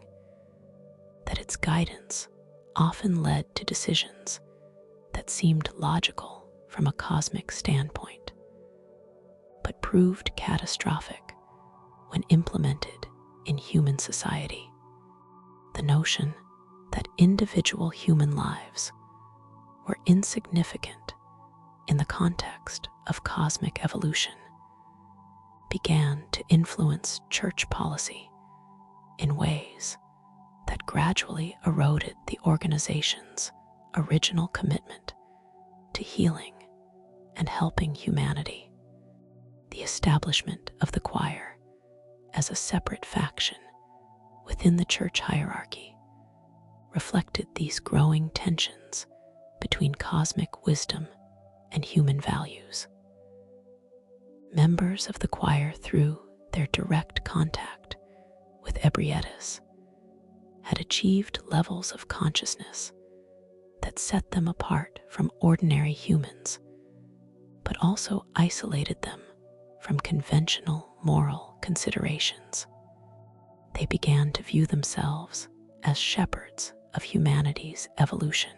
that its guidance often led to decisions that seemed logical from a cosmic standpoint, but proved catastrophic when implemented in human society. The notion that individual human lives were insignificant in the context of cosmic evolution began to influence church policy in ways that gradually eroded the organization's original commitment to healing and helping humanity. The establishment of the choir as a separate faction within the church hierarchy reflected these growing tensions between cosmic wisdom and human values. Members of the choir, through their direct contact with Ebrietas, had achieved levels of consciousness that set them apart from ordinary humans, but also isolated them from conventional moral considerations. They began to view themselves as shepherds of humanity's evolution,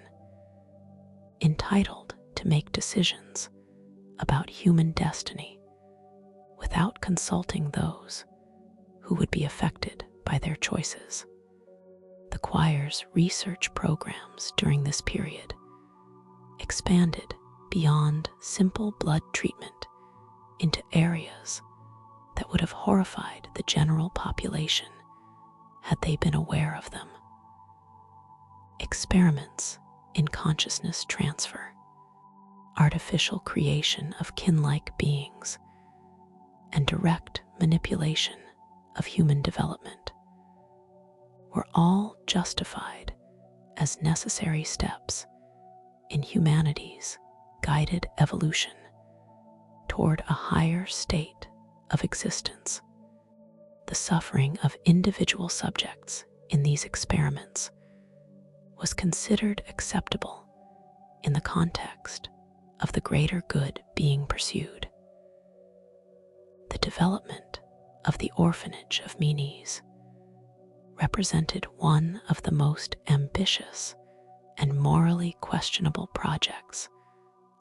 entitled to make decisions about human destiny without consulting those who would be affected by their choices. The choir's research programs during this period expanded beyond simple blood treatment into areas that would have horrified the general population had they been aware of them. Experiments in consciousness transfer, artificial creation of kin-like beings, and direct manipulation of human development were all justified as necessary steps in humanity's guided evolution toward a higher state of existence. The suffering of individual subjects in these experiments was considered acceptable in the context of the greater good being pursued. The development of the orphanage of Mensis represented one of the most ambitious and morally questionable projects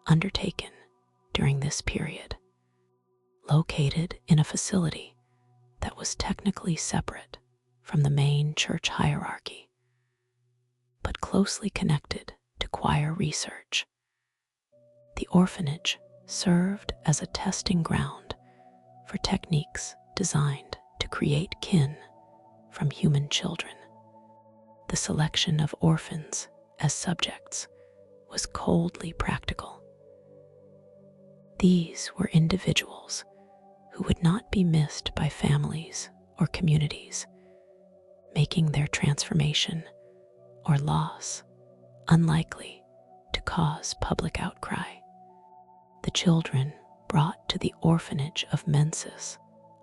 undertaken during this period. Located in a facility that was technically separate from the main church hierarchy, but closely connected to choir research, the orphanage served as a testing ground for techniques designed to create kin from human children. The selection of orphans as subjects was coldly practical. These were individuals who would not be missed by families or communities, making their transformation or loss unlikely to cause public outcry. The children brought to the orphanage of Mensis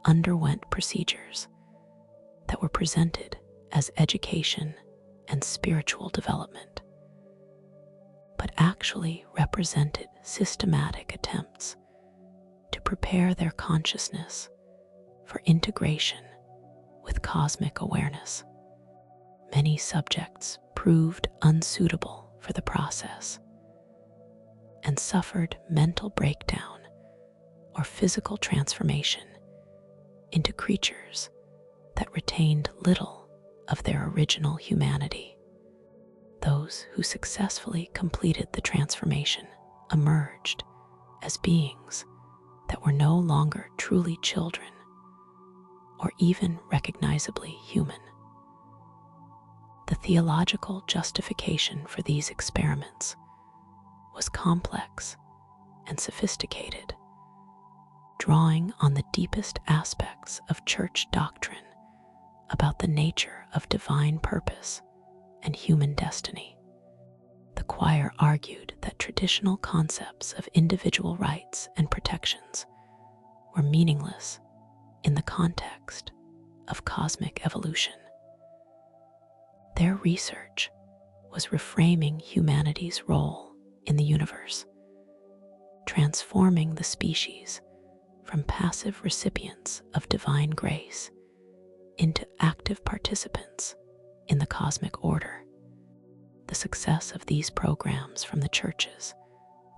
underwent procedures that were presented as education and spiritual development, but actually represented systematic attempts to prepare their consciousness for integration with cosmic awareness. Many subjects proved unsuitable for the process and suffered mental breakdown or physical transformation into creatures that retained little of their original humanity. Those who successfully completed the transformation emerged as beings that were no longer truly children or even recognizably human. The theological justification for these experiments was complex and sophisticated, drawing on the deepest aspects of church doctrine about the nature of divine purpose and human destiny. The choir argued that traditional concepts of individual rights and protections were meaningless in the context of cosmic evolution. Their research was reframing humanity's role in the universe, transforming the species from passive recipients of divine grace into active participants in the cosmic order. The success of these programs from the church's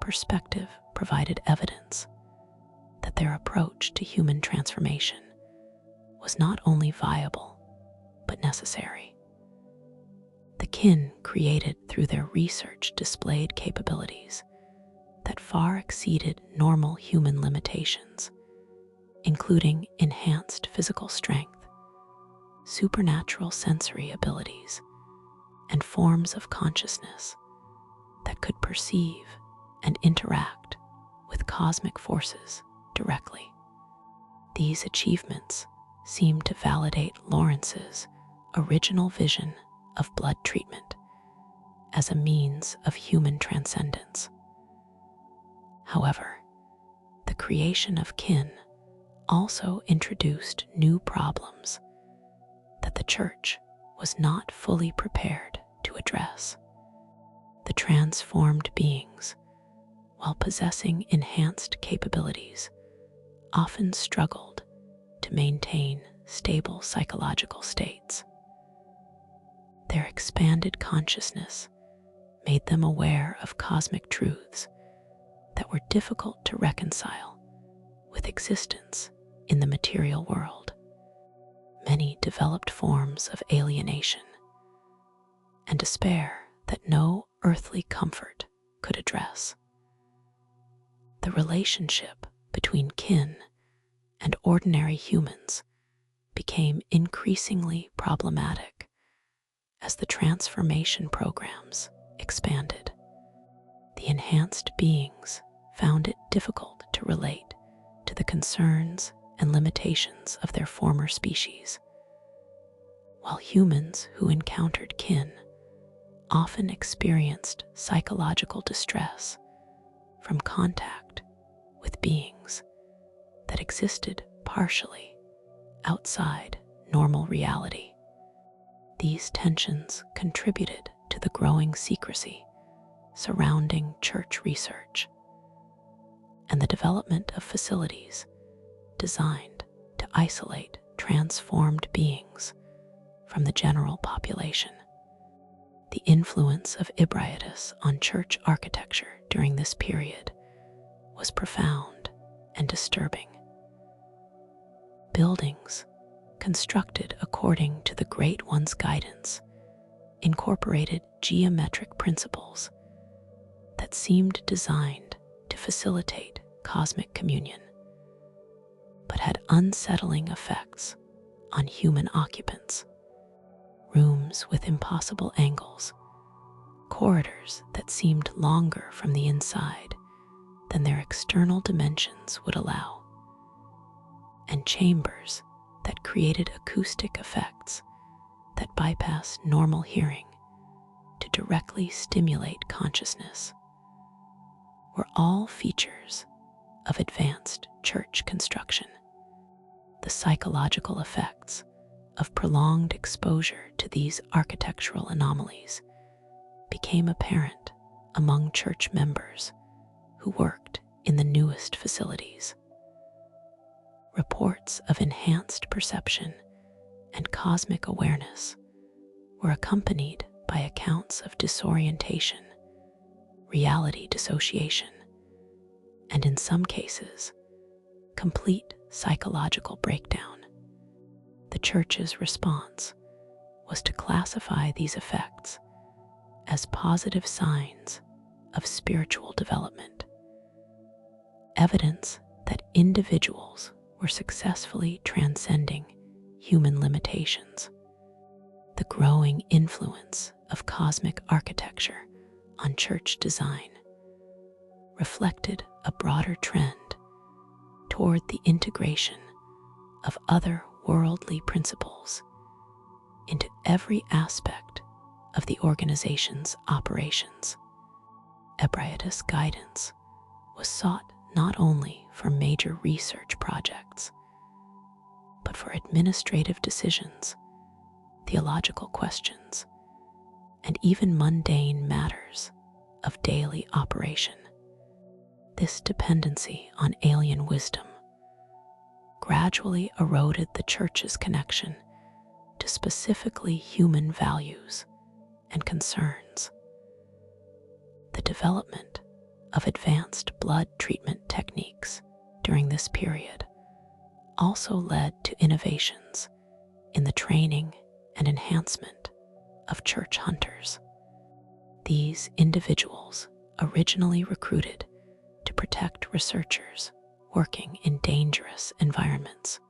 perspective provided evidence that their approach to human transformation was not only viable, but necessary. The kin created through their research displayed capabilities that far exceeded normal human limitations, including enhanced physical strength, supernatural sensory abilities, and forms of consciousness that could perceive and interact with cosmic forces directly. These achievements seem to validate Lawrence's original vision of blood treatment as a means of human transcendence. However, the creation of kin also introduced new problems that the church was not fully prepared to address. The transformed beings, while possessing enhanced capabilities, often struggled to maintain stable psychological states. Their expanded consciousness made them aware of cosmic truths that were difficult to reconcile with existence in the material world. Many developed forms of alienation and despair that no earthly comfort could address. The relationship between kin and ordinary humans became increasingly problematic as the transformation programs expanded. The enhanced beings found it difficult to relate to the concerns and limitations of their former species, while humans who encountered kin often experienced psychological distress from contact with beings that existed partially outside normal reality. These tensions contributed to the growing secrecy surrounding church research and the development of facilities designed to isolate transformed beings from the general population. The influence of Ibraitis on church architecture during this period was profound and disturbing. Buildings constructed according to the Great One's guidance incorporated geometric principles that seemed designed to facilitate cosmic communion, but had unsettling effects on human occupants. Rooms with impossible angles, corridors that seemed longer from the inside than their external dimensions would allow, and chambers that created acoustic effects that bypass normal hearing to directly stimulate consciousness were all features of advanced church construction. The psychological effects of prolonged exposure to these architectural anomalies became apparent among church members who worked in the newest facilities. Reports of enhanced perception and cosmic awareness were accompanied by accounts of disorientation, reality dissociation, and in some cases, complete psychological breakdown. The church's response was to classify these effects as positive signs of spiritual development, evidence that individuals were successfully transcending human limitations. The growing influence of cosmic architecture on church design reflected a broader trend toward the integration of other worldly principles into every aspect of the organization's operations. Ebrietas guidance was sought not only for major research projects, but for administrative decisions, theological questions, and even mundane matters of daily operation. This dependency on alien wisdom gradually eroded the church's connection to specifically human values and concerns. The development of advanced blood treatment techniques during this period also led to innovations in the training and enhancement of church hunters. These individuals, originally recruited to protect researchers working in dangerous environments,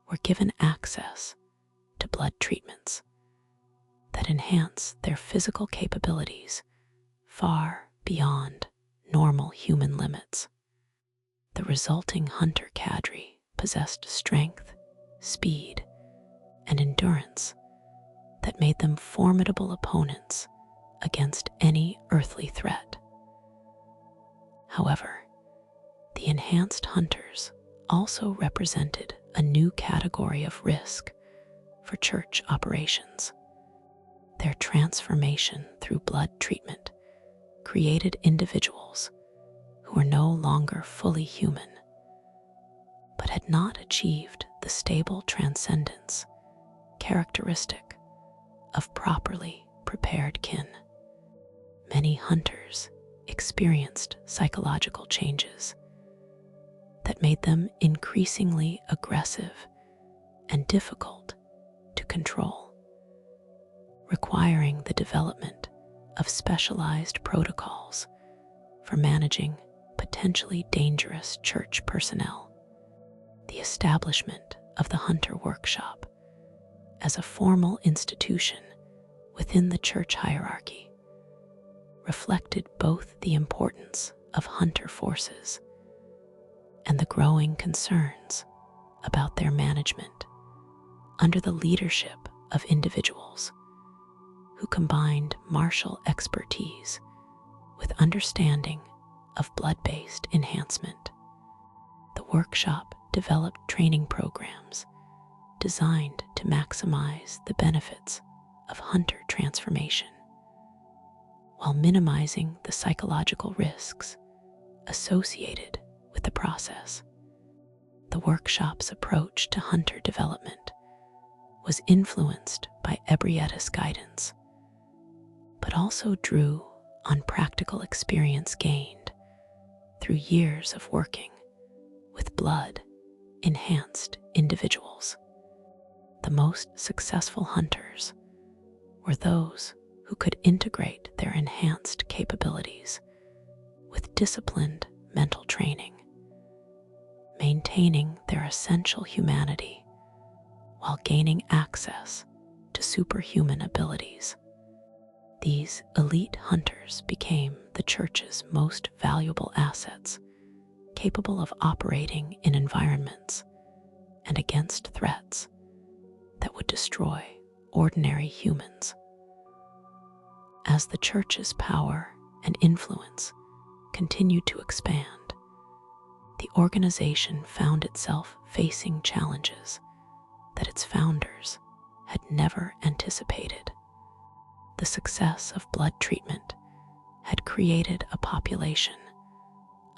were given access to blood treatments that enhance their physical capabilities far beyond normal human limits. The resulting hunter cadre possessed strength, speed, and endurance that made them formidable opponents against any earthly threat. However, the enhanced hunters also represented a new category of risk for church operations. Their transformation through blood treatment created individuals who were no longer fully human, but had not achieved the stable transcendence characteristic of properly prepared kin. Many hunters experienced psychological changes that made them increasingly aggressive and difficult to control, requiring the development of specialized protocols for managing potentially dangerous church personnel. The establishment of the Hunter Workshop as a formal institution within the church hierarchy reflected both the importance of hunter forces and the growing concerns about their management under the leadership of individuals who combined martial expertise with understanding of blood-based enhancement. The workshop developed training programs designed to maximize the benefits of hunter transformation while minimizing the psychological risks associated with the process. The workshop's approach to hunter development was influenced by Ebrietas guidance, but also drew on practical experience gained through years of working with blood-enhanced individuals. The most successful hunters were those who could integrate their enhanced capabilities with disciplined mental training, maintaining their essential humanity while gaining access to superhuman abilities. These elite hunters became the church's most valuable assets, capable of operating in environments and against threats that would destroy ordinary humans. As the church's power and influence continued to expand, the organization found itself facing challenges that its founders had never anticipated. The success of blood treatment had created a population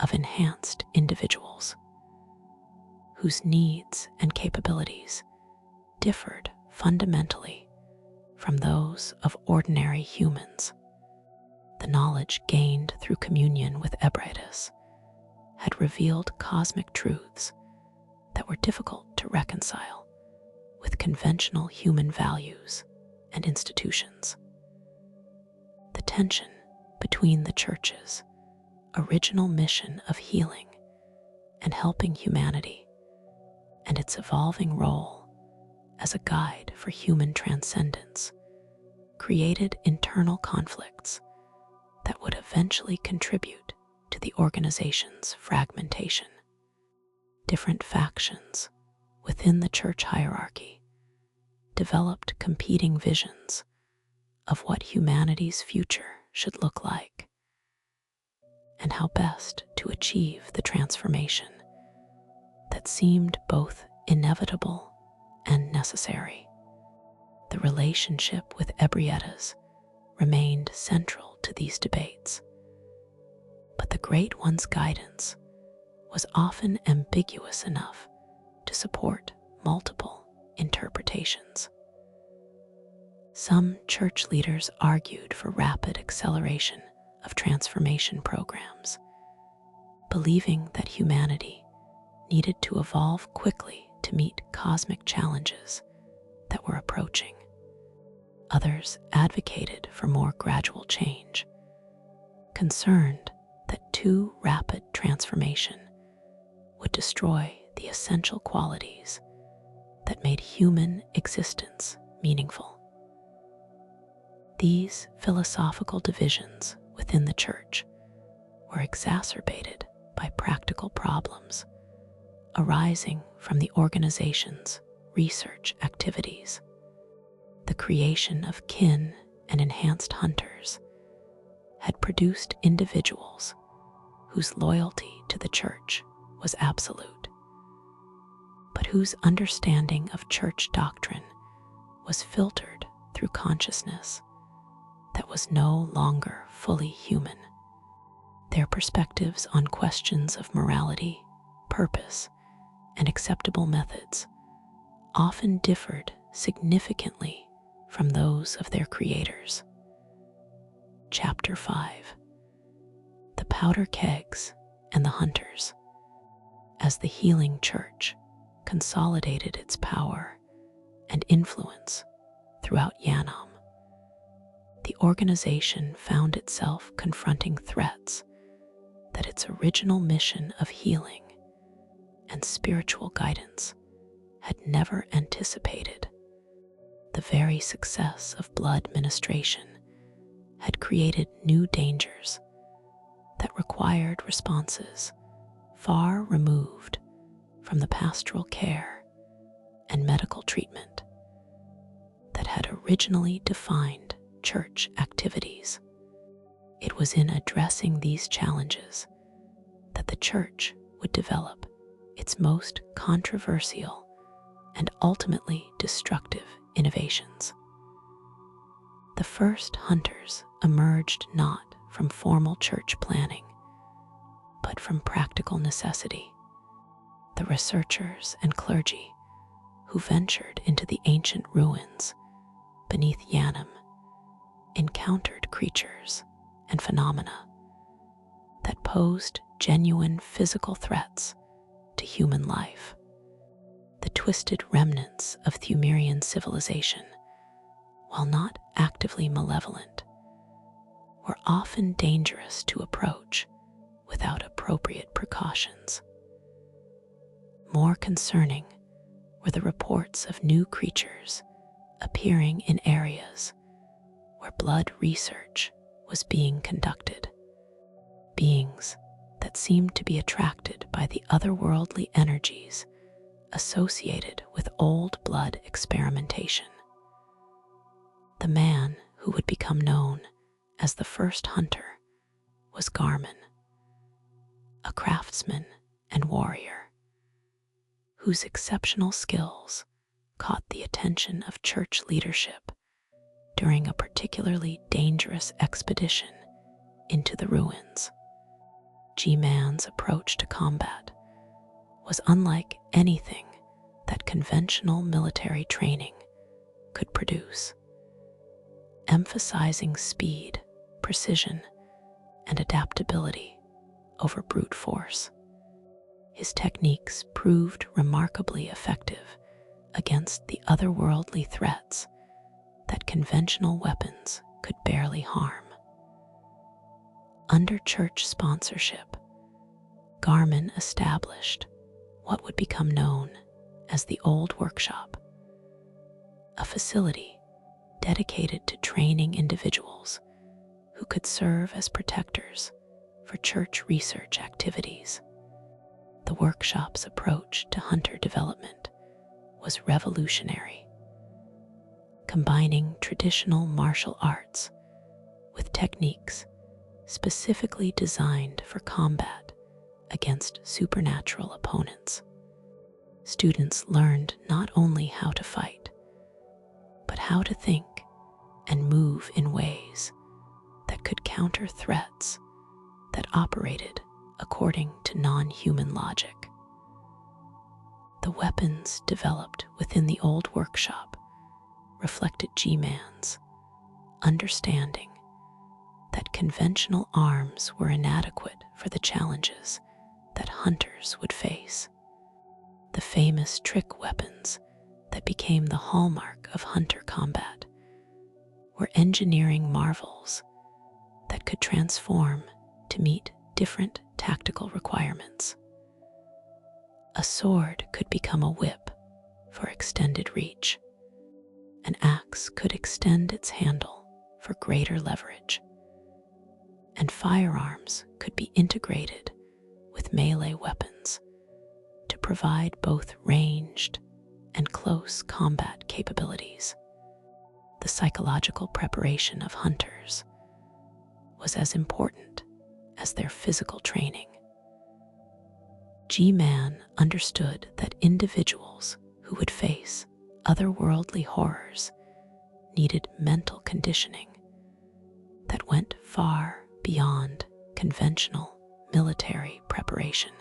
of enhanced individuals whose needs and capabilities differed fundamentally from those of ordinary humans. The knowledge gained through communion with Ebritus had revealed cosmic truths that were difficult to reconcile with conventional human values and institutions. The tension between the church's original mission of healing and helping humanity and its evolving role as a guide for human transcendence created internal conflicts that would eventually contribute to the organization's fragmentation. Different factions within the church hierarchy developed competing visions of what humanity's future should look like and how best to achieve the transformation that seemed both inevitable and necessary. The relationship with Ebrietas remained central to these debates, but the Great One's guidance was often ambiguous enough to support multiple interpretations. Some church leaders argued for rapid acceleration of transformation programs, believing that humanity needed to evolve quickly to meet cosmic challenges that were approaching. Others advocated for more gradual change, concerned that too rapid transformation would destroy the essential qualities that made human existence meaningful. These philosophical divisions within the church were exacerbated by practical problems arising from the organization's research activities. The creation of kin and enhanced hunters had produced individuals whose loyalty to the church was absolute, but whose understanding of church doctrine was filtered through consciousness that was no longer fully human. Their perspectives on questions of morality, purpose, and acceptable methods often differed significantly from those of their creators. Chapter 5: The Powder Kegs and the Hunters. As the healing church consolidated its power and influence throughout Yharnam, the organization found itself confronting threats that its original mission of healing and spiritual guidance had never anticipated. The very success of blood ministration had created new dangers that required responses far removed from the pastoral care and medical treatment that had originally defined church activities. It was in addressing these challenges that the church would develop its most controversial and ultimately destructive innovations. The first hunters emerged not from formal church planning, but from practical necessity. The researchers and clergy who ventured into the ancient ruins beneath Yharnam encountered creatures and phenomena that posed genuine physical threats to human life. The twisted remnants of Thumerian civilization, while not actively malevolent, were often dangerous to approach without appropriate precautions. More concerning were the reports of new creatures appearing in areas where blood research was being conducted, beings that seemed to be attracted by the otherworldly energies associated with old blood experimentation. The man who would become known as the first hunter was Garmin, a craftsman and warrior whose exceptional skills caught the attention of church leadership during a particularly dangerous expedition into the ruins. G-Man's approach to combat was unlike anything that conventional military training could produce, emphasizing speed, precision, and adaptability over brute force. His techniques proved remarkably effective against the otherworldly threats that conventional weapons could barely harm. Under church sponsorship, Garmin established what would become known as the Old Workshop, a facility dedicated to training individuals who could serve as protectors for church research activities. The workshop's approach to hunter development was revolutionary, combining traditional martial arts with techniques specifically designed for combat against supernatural opponents. Students learned not only how to fight, but how to think and move in ways that could counter threats that operated according to non-human logic. The weapons developed within the Old Workshop reflected G-Man's understanding that conventional arms were inadequate for the challenges that hunters would face. The famous trick weapons that became the hallmark of hunter combat were engineering marvels that could transform to meet different tactical requirements. A sword could become a whip for extended reach. An axe could extend its handle for greater leverage. And firearms could be integrated with melee weapons to provide both ranged and close combat capabilities. The psychological preparation of hunters was as important as their physical training. G-Man understood that individuals who would face otherworldly horrors needed mental conditioning that went far beyond conventional military preparation.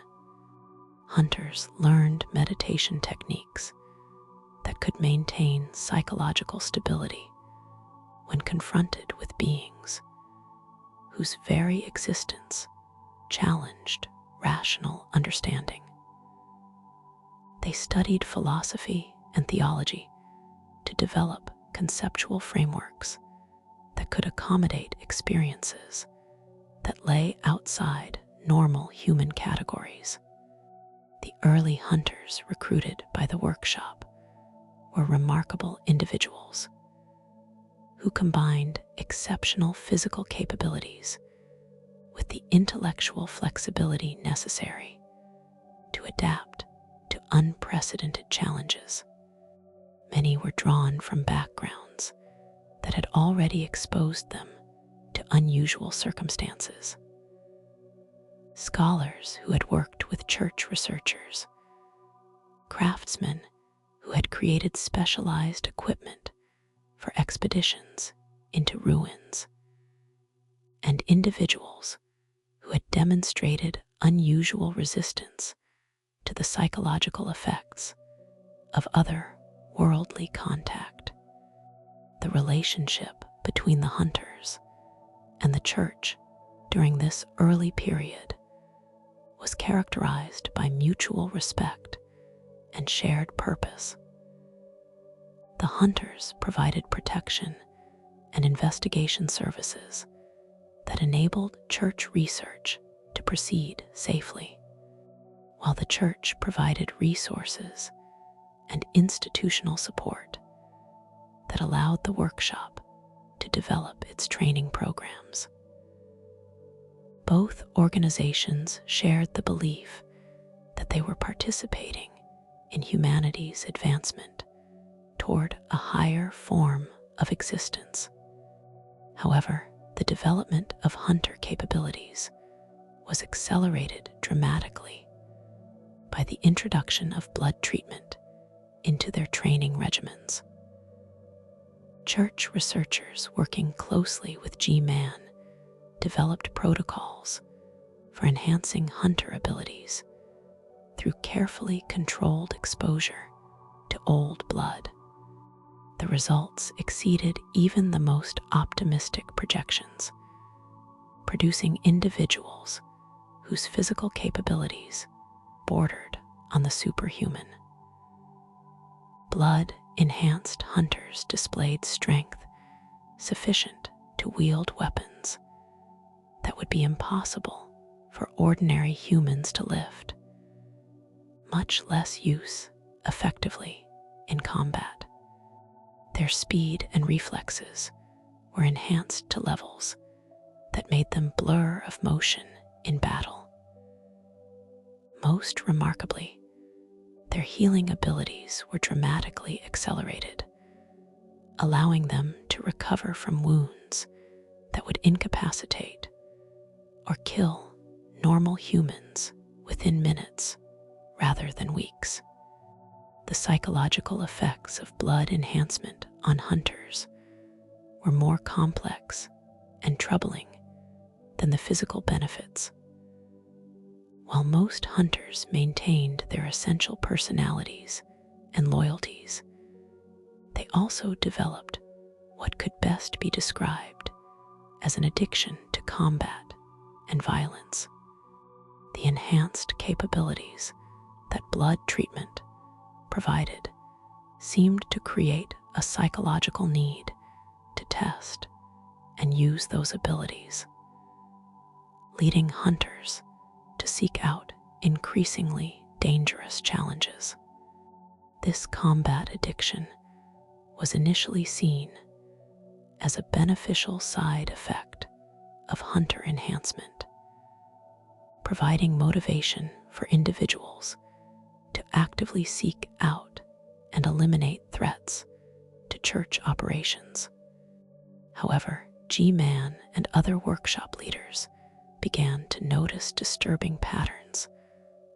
Hunters learned meditation techniques that could maintain psychological stability when confronted with beings whose very existence challenged rational understanding. They studied philosophy and theology to develop conceptual frameworks that could accommodate experiences that lay outside normal human categories. The early hunters recruited by the workshop were remarkable individuals who combined exceptional physical capabilities with the intellectual flexibility necessary to adapt to unprecedented challenges. Many were drawn from backgrounds that had already exposed them to unusual circumstances. Scholars who had worked with church researchers, craftsmen who had created specialized equipment for expeditions into ruins, and individuals who had demonstrated unusual resistance to the psychological effects of other-worldly contact. The relationship between the hunters and the church during this early period was characterized by mutual respect and shared purpose. The hunters provided protection and investigation services that enabled church research to proceed safely, while the church provided resources and institutional support that allowed the workshop to develop its training programs. Both organizations shared the belief that they were participating in humanity's advancement toward a higher form of existence. However, the development of hunter capabilities was accelerated dramatically by the introduction of blood treatment into their training regimens. Church researchers working closely with G-Man developed protocols for enhancing hunter abilities through carefully controlled exposure to old blood. The results exceeded even the most optimistic projections, producing individuals whose physical capabilities bordered on the superhuman. Blood-enhanced hunters displayed strength sufficient to wield weapons that would be impossible for ordinary humans to lift, much less use effectively in combat. Their speed and reflexes were enhanced to levels that made them blur of motion in battle. Most remarkably, their healing abilities were dramatically accelerated, allowing them to recover from wounds that would incapacitate or kill normal humans within minutes rather than weeks. The psychological effects of blood enhancement on hunters were more complex and troubling than the physical benefits. While most hunters maintained their essential personalities and loyalties, they also developed what could best be described as an addiction to combat and violence. The enhanced capabilities that blood treatment provided seemed to create a psychological need to test and use those abilities, leading hunters to seek out increasingly dangerous challenges. This combat addiction was initially seen as a beneficial side effect of hunter enhancement, providing motivation for individuals to actively seek out and eliminate threats to church operations. However, G-Man and other workshop leaders began to notice disturbing patterns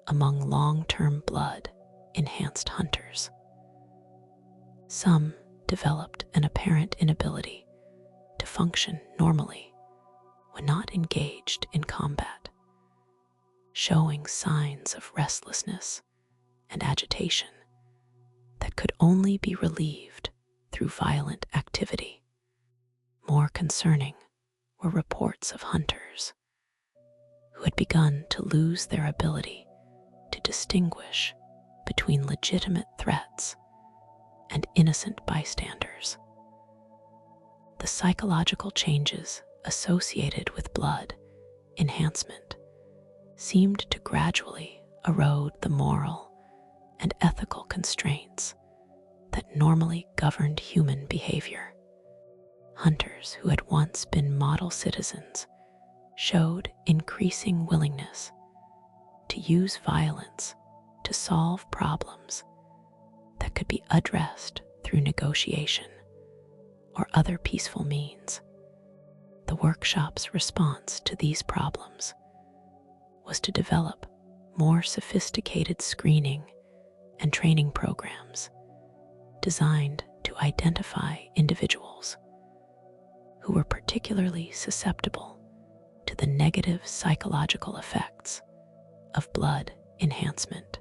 among long-term blood-enhanced hunters. Some developed an apparent inability to function normally when not engaged in combat, showing signs of restlessness and agitation that could only be relieved through violent activity. More concerning were reports of hunters who had begun to lose their ability to distinguish between legitimate threats and innocent bystanders. The psychological changes associated with blood enhancement seemed to gradually erode the moral and ethical constraints that normally governed human behavior. Hunters who had once been model citizens showed increasing willingness to use violence to solve problems that could be addressed through negotiation or other peaceful means. The workshop's response to these problems was to develop more sophisticated screening and training programs designed to identify individuals who were particularly susceptible to the negative psychological effects of blood enhancement.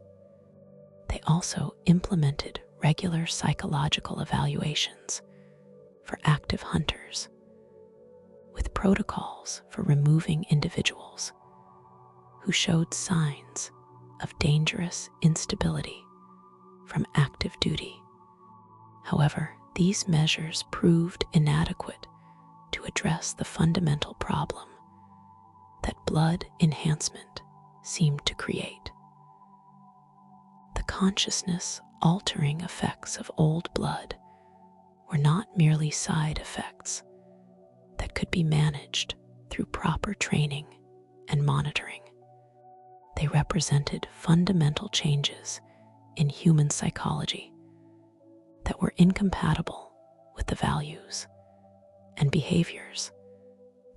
They also implemented regular psychological evaluations for active hunters, with protocols for removing individuals who showed signs of dangerous instability from active duty. However, these measures proved inadequate to address the fundamental problem that blood enhancement seemed to create. The consciousness-altering effects of old blood were not merely side effects that could be managed through proper training and monitoring. They represented fundamental changes in human psychology that were incompatible with the values and behaviors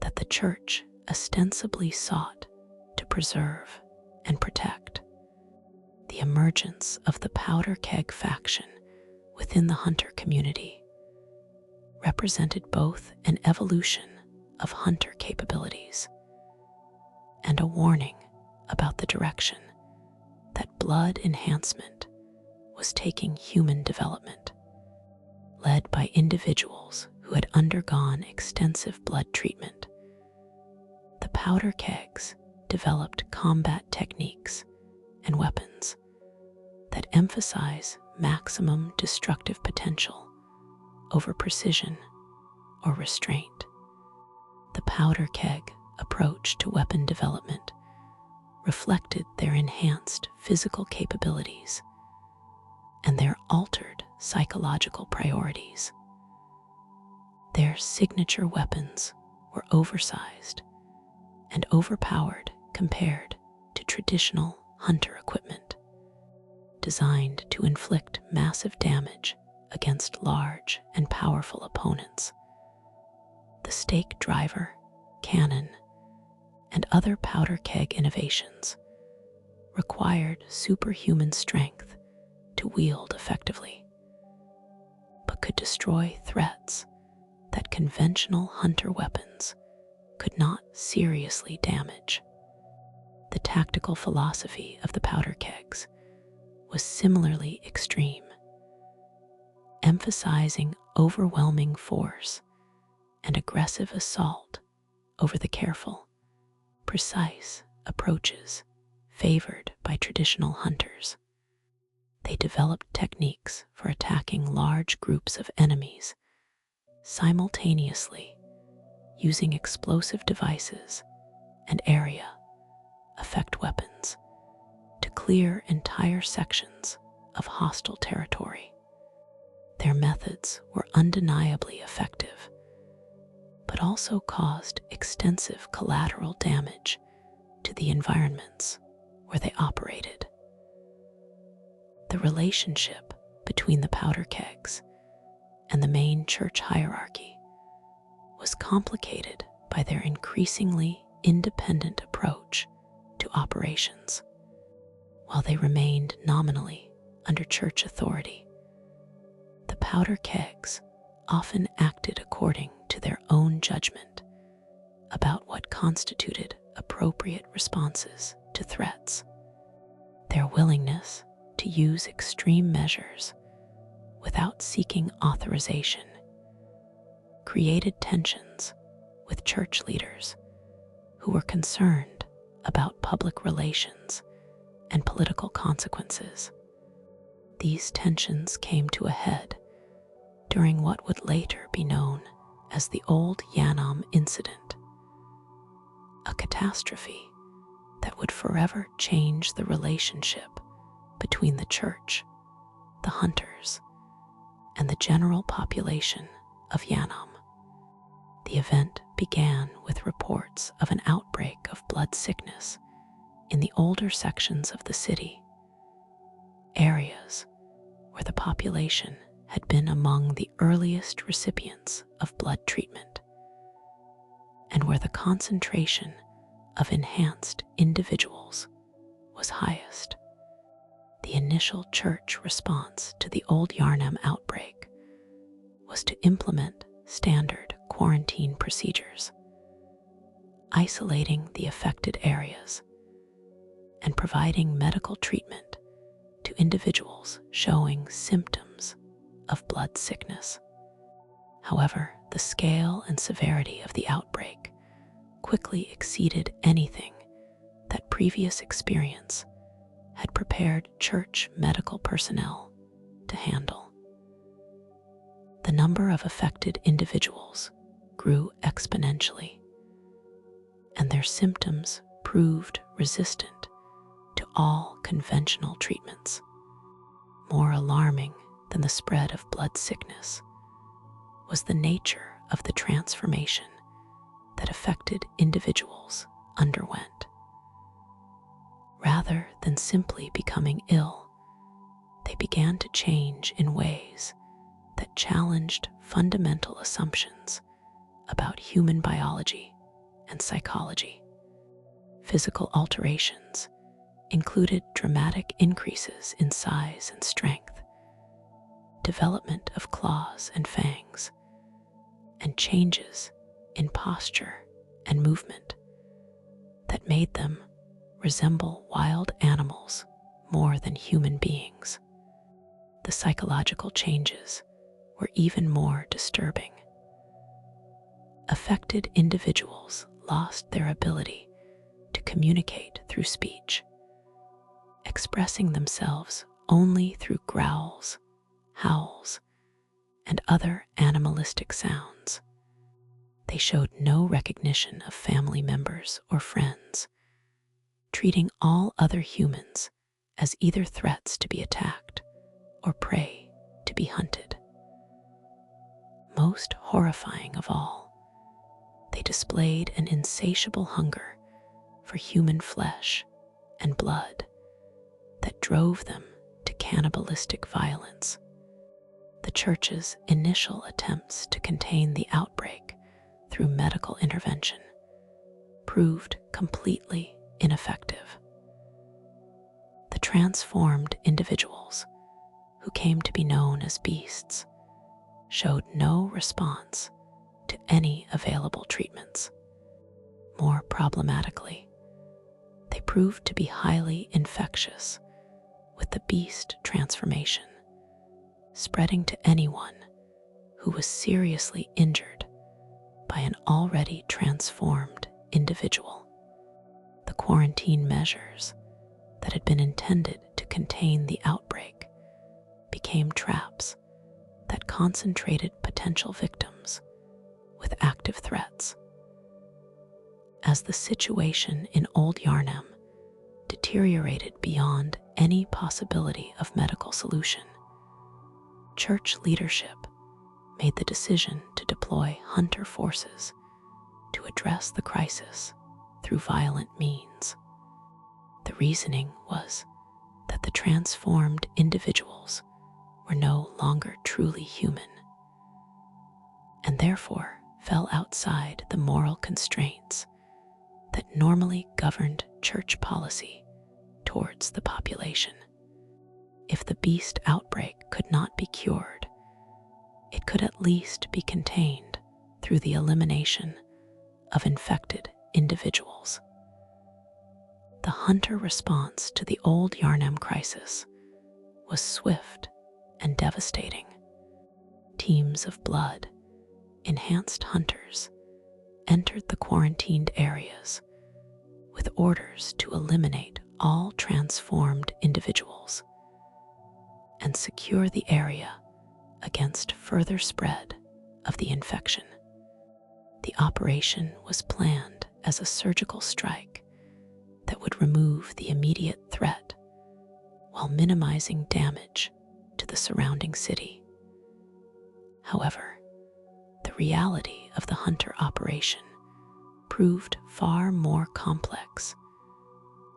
that the Church ostensibly sought to preserve and protect. The emergence of the powder keg faction within the hunter community represented both an evolution of hunter capabilities and a warning about the direction that blood enhancement was taking human development. Led by individuals who had undergone extensive blood treatment, the powder kegs developed combat techniques and weapons that emphasize maximum destructive potential over precision or restraint. The powder keg approach to weapon development reflected their enhanced physical capabilities and their altered psychological priorities. Their signature weapons were oversized and overpowered compared to traditional hunter equipment, designed to inflict massive damage against large and powerful opponents. The stake driver, cannon, and other powder keg innovations required superhuman strength to wield effectively, but could destroy threats that conventional hunter weapons could not seriously damage. The tactical philosophy of the powder kegs was similarly extreme, emphasizing overwhelming force and aggressive assault over the careful, precise approaches favored by traditional hunters. They developed techniques for attacking large groups of enemies simultaneously, using explosive devices and area effect weapons to clear entire sections of hostile territory. Their methods were undeniably effective, but also caused extensive collateral damage to the environments where they operated. The relationship between the powder kegs and the main church hierarchy was complicated by their increasingly independent approach to operations. While they remained nominally under church authority, the powder kegs often acted according to their own judgment about what constituted appropriate responses to threats. Their willingness to use extreme measures without seeking authorization created tensions with church leaders who were concerned about public relations and political consequences. These tensions came to a head during what would later be known as the Old Yharnam incident, a catastrophe that would forever change the relationship between the church, the hunters, and the general population of Yharnam. The event began with reports of an outbreak of blood sickness in the older sections of the city, areas where the population had been among the earliest recipients of blood treatment, and where the concentration of enhanced individuals was highest. The initial church response to the Old Yharnam outbreak was to implement standard quarantine procedures, isolating the affected areas and providing medical treatment to individuals showing symptoms of blood sickness. However, the scale and severity of the outbreak quickly exceeded anything that previous experience had prepared church medical personnel to handle. The number of affected individuals grew exponentially, and their symptoms proved resistant to all conventional treatments. More alarming than the spread of blood sickness was the nature of the transformation that affected individuals underwent. Rather than simply becoming ill, they began to change in ways that challenged fundamental assumptions about human biology and psychology. Physical alterations included dramatic increases in size and strength, development of claws and fangs, and changes in posture and movement that made them resemble wild animals more than human beings. The psychological changes were even more disturbing. Affected individuals lost their ability to communicate through speech, expressing themselves only through growls, howls, and other animalistic sounds. They showed no recognition of family members or friends, treating all other humans as either threats to be attacked or prey to be hunted. Most horrifying of all, they displayed an insatiable hunger for human flesh and blood that drove them to cannibalistic violence. The church's initial attempts to contain the outbreak through medical intervention proved completely ineffective. The transformed individuals, who came to be known as beasts, showed no response to any available treatments. More problematically, they proved to be highly infectious, with the beast transformation spreading to anyone who was seriously injured by an already transformed individual. The quarantine measures that had been intended to contain the outbreak became traps that concentrated potential victims with active threats. As the situation in Old Yharnam deteriorated beyond any possibility of medical solution, church leadership made the decision to deploy hunter forces to address the crisis through violent means. The reasoning was that the transformed individuals were no longer truly human, and therefore fell outside the moral constraints that normally governed church policy towards the population. If the beast outbreak could not be cured, it could at least be contained through the elimination of infected individuals. The hunter response to the Old Yharnam crisis was swift and devastating. Teams of blood, enhanced hunters entered the quarantined areas with orders to eliminate all transformed individuals and secure the area against further spread of the infection. The operation was planned as a surgical strike that would remove the immediate threat while minimizing damage to the surrounding city. However, the reality of the hunter operation proved far more complex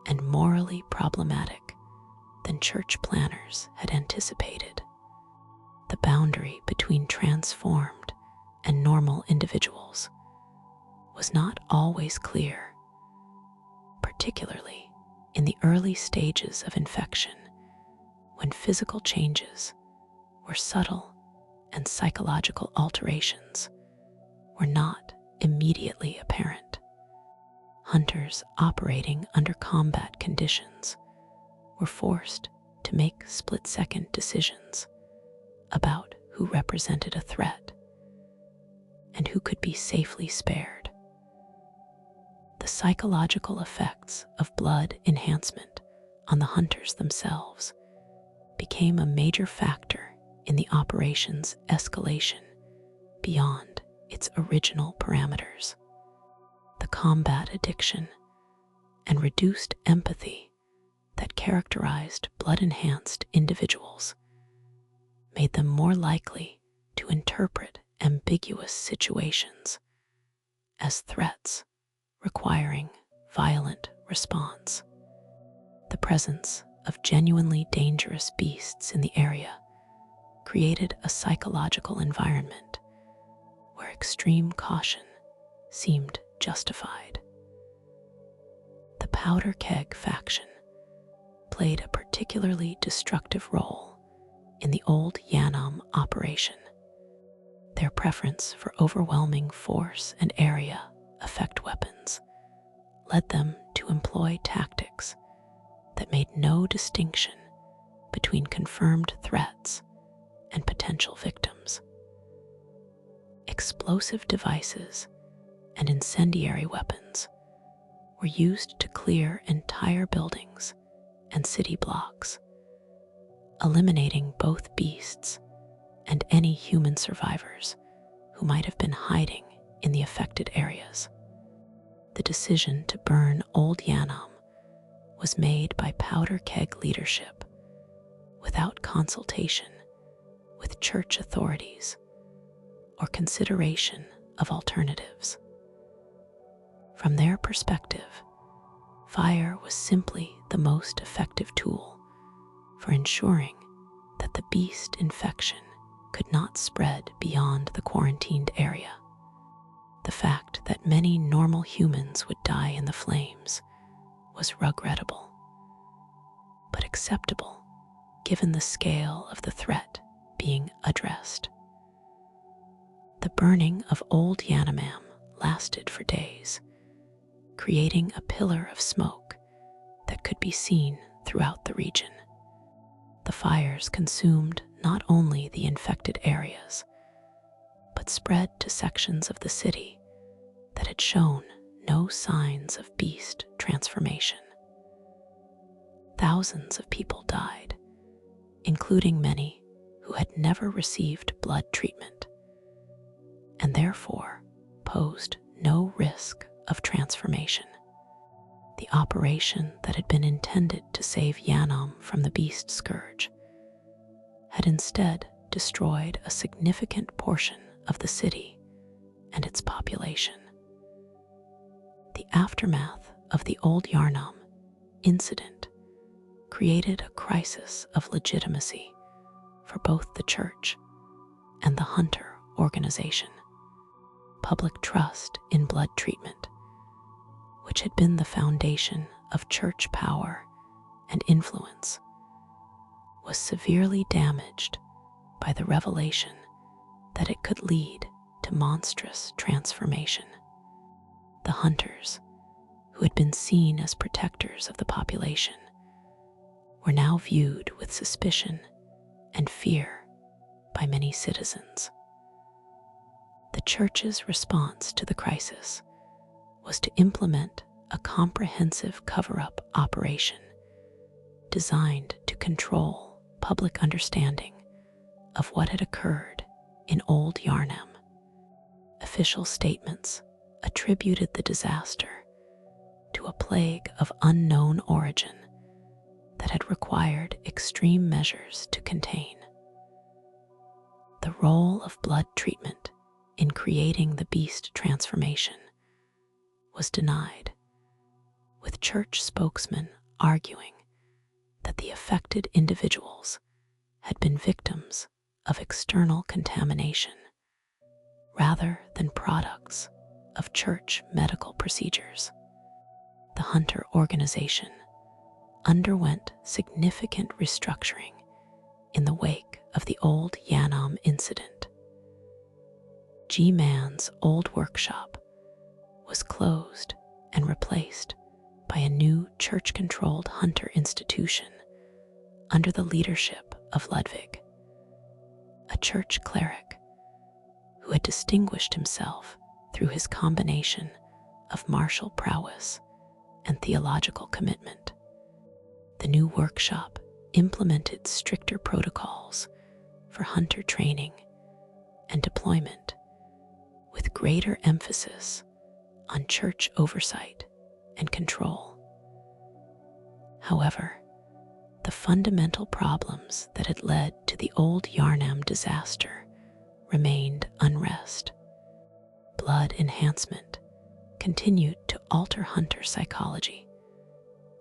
and morally problematic than church planners had anticipated. The boundary between transformed and normal individuals was not always clear, particularly in the early stages of infection, when physical changes were subtle and psychological alterations were not immediately apparent. Hunters operating under combat conditions were forced to make split-second decisions about who represented a threat and who could be safely spared. The psychological effects of blood enhancement on the hunters themselves became a major factor in the operation's escalation beyond its original parameters. The combat addiction and reduced empathy that characterized blood-enhanced individuals made them more likely to interpret ambiguous situations as threats requiring violent response. The presence of genuinely dangerous beasts in the area created a psychological environment where extreme caution seemed justified. The powder keg faction played a particularly destructive role in the old Yharnam operation. Their preference for overwhelming force and area effect weapons led them to employ tactics that made no distinction between confirmed threats and potential victims. Explosive devices and incendiary weapons were used to clear entire buildings and city blocks, eliminating both beasts and any human survivors who might have been hiding in the affected areas. The decision to burn Old Yharnam was made by powder keg leadership without consultation with church authorities or consideration of alternatives. From their perspective, fire was simply the most effective tool for ensuring that the beast infection could not spread beyond the quarantined area. The fact that many normal humans would die in the flames was regrettable, but acceptable given the scale of the threat being addressed. The burning of Old Yharnam lasted for days, creating a pillar of smoke that could be seen throughout the region. The fires consumed not only the infected areas, but spread to sections of the city that had shown no signs of beast transformation. Thousands of people died, including many who had never received blood treatment, and therefore posed no risk of transformation. The operation that had been intended to save Yharnam from the beast scourge had instead destroyed a significant portion of the city and its population. The aftermath of the Old Yharnam incident created a crisis of legitimacy for both the church and the hunter organization. Public trust in blood treatment, which had been the foundation of church power and influence, was severely damaged by the revelation that it could lead to monstrous transformation. The hunters, who had been seen as protectors of the population, were now viewed with suspicion and fear by many citizens. The church's response to the crisis was to implement a comprehensive cover-up operation designed to control public understanding of what had occurred in Old Yharnam. Official statements attributed the disaster to a plague of unknown origin that had required extreme measures to contain. The role of blood treatment in creating the beast transformation was denied, with church spokesmen arguing that the affected individuals had been victims of external contamination rather than products of church medical procedures. The hunter organization underwent significant restructuring in the wake of the Old Yharnam incident. G-Man's old workshop was closed and replaced by a new church-controlled hunter institution under the leadership of Ludwig, a church cleric who had distinguished himself through his combination of martial prowess and theological commitment. The new workshop implemented stricter protocols for hunter training and deployment, with greater emphasis on church oversight and control. However, the fundamental problems that had led to the Old Yharnam disaster remained unrest. Blood enhancement continued to alter hunter psychology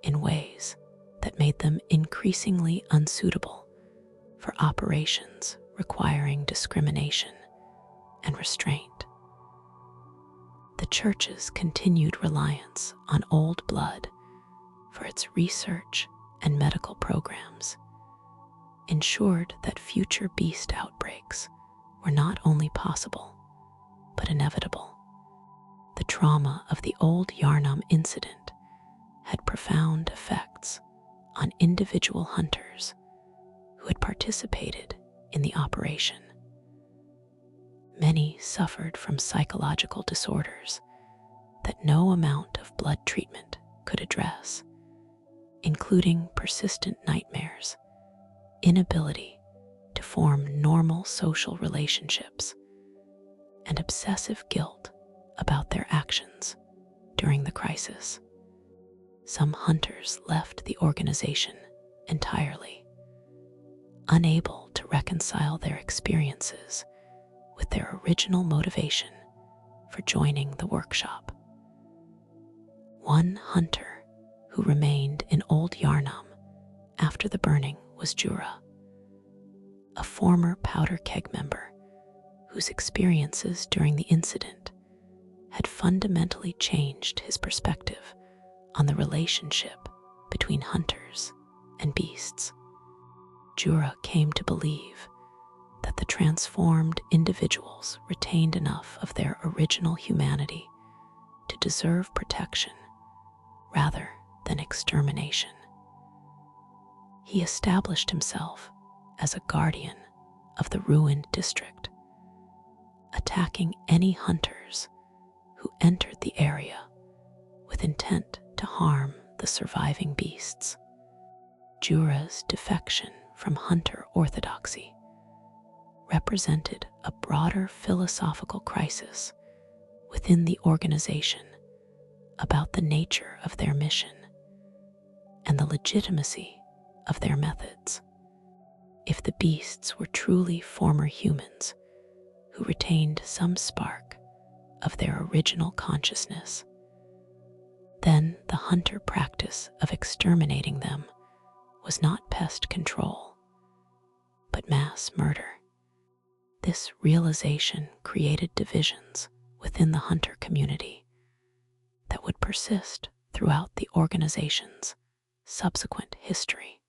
in ways that made them increasingly unsuitable for operations requiring discrimination and restraint. The church's continued reliance on old blood for its research and medical programs ensured that future beast outbreaks were not only possible, but inevitable. The trauma of the old Yharnam incident had profound effects on individual hunters who had participated in the operation. Many suffered from psychological disorders that no amount of blood treatment could address, including persistent nightmares, inability to form normal social relationships, and obsessive guilt about their actions during the crisis. Some hunters left the organization entirely, unable to reconcile their experiences with their original motivation for joining the workshop. One hunter who remained in Old Yharnam after the burning was Jura, a former powder keg member whose experiences during the incident had fundamentally changed his perspective on the relationship between hunters and beasts. Jura came to believe that the transformed individuals retained enough of their original humanity to deserve protection rather than extermination. He established himself as a guardian of the ruined district, attacking any hunters who entered the area with intent to harm the surviving beasts. Jura's defection from hunter orthodoxy represented a broader philosophical crisis within the organization about the nature of their mission and the legitimacy of their methods. If the beasts were truly former humans who retained some spark of their original consciousness, then the hunter practice of exterminating them was not pest control, but mass murder. This realization created divisions within the hunter community that would persist throughout the organization's subsequent history.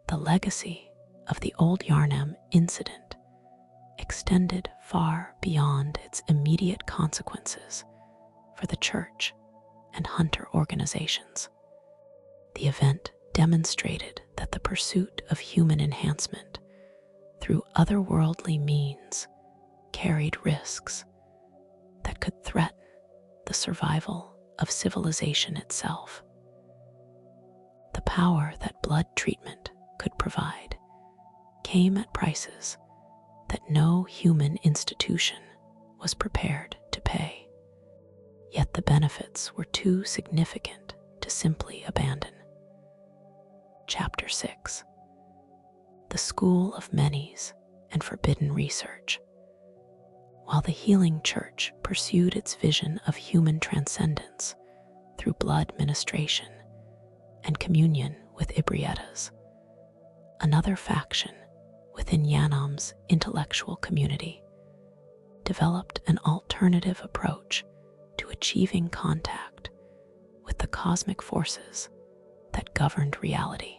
The legacy of the Old Yharnam incident extended far beyond its immediate consequences for the church and hunter organizations. The event demonstrated that the pursuit of human enhancement through otherworldly means carried risks that could threaten the survival of civilization itself. The power that blood treatment could provide came at prices that no human institution was prepared to pay. Yet the benefits were too significant to simply abandon. Chapter 6: The School of Mensis and Forbidden Research. While the healing church pursued its vision of human transcendence through blood ministration and communion with Ibrietas, another faction within Yharnam's intellectual community developed an alternative approach to achieving contact with the cosmic forces that governed reality.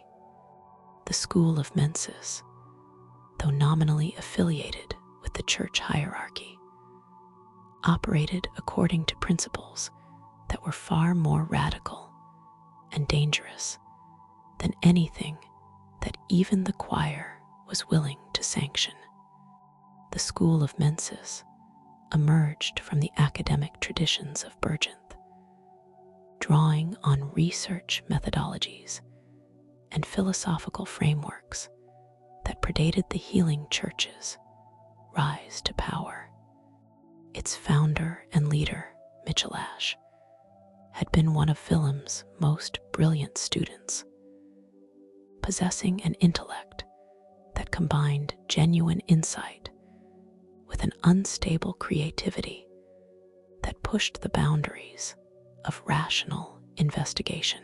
The School of Mensis, though nominally affiliated with the church hierarchy, operated according to principles that were far more radical and dangerous than anything that even the choir was willing to sanction. The School of Mensis emerged from the academic traditions of Byrgenwerth, drawing on research methodologies and philosophical frameworks that predated the healing church's rise to power. Its founder and leader, Michelash, had been one of Willem's most brilliant students, possessing an intellect that combined genuine insight with an unstable creativity that pushed the boundaries of rational investigation.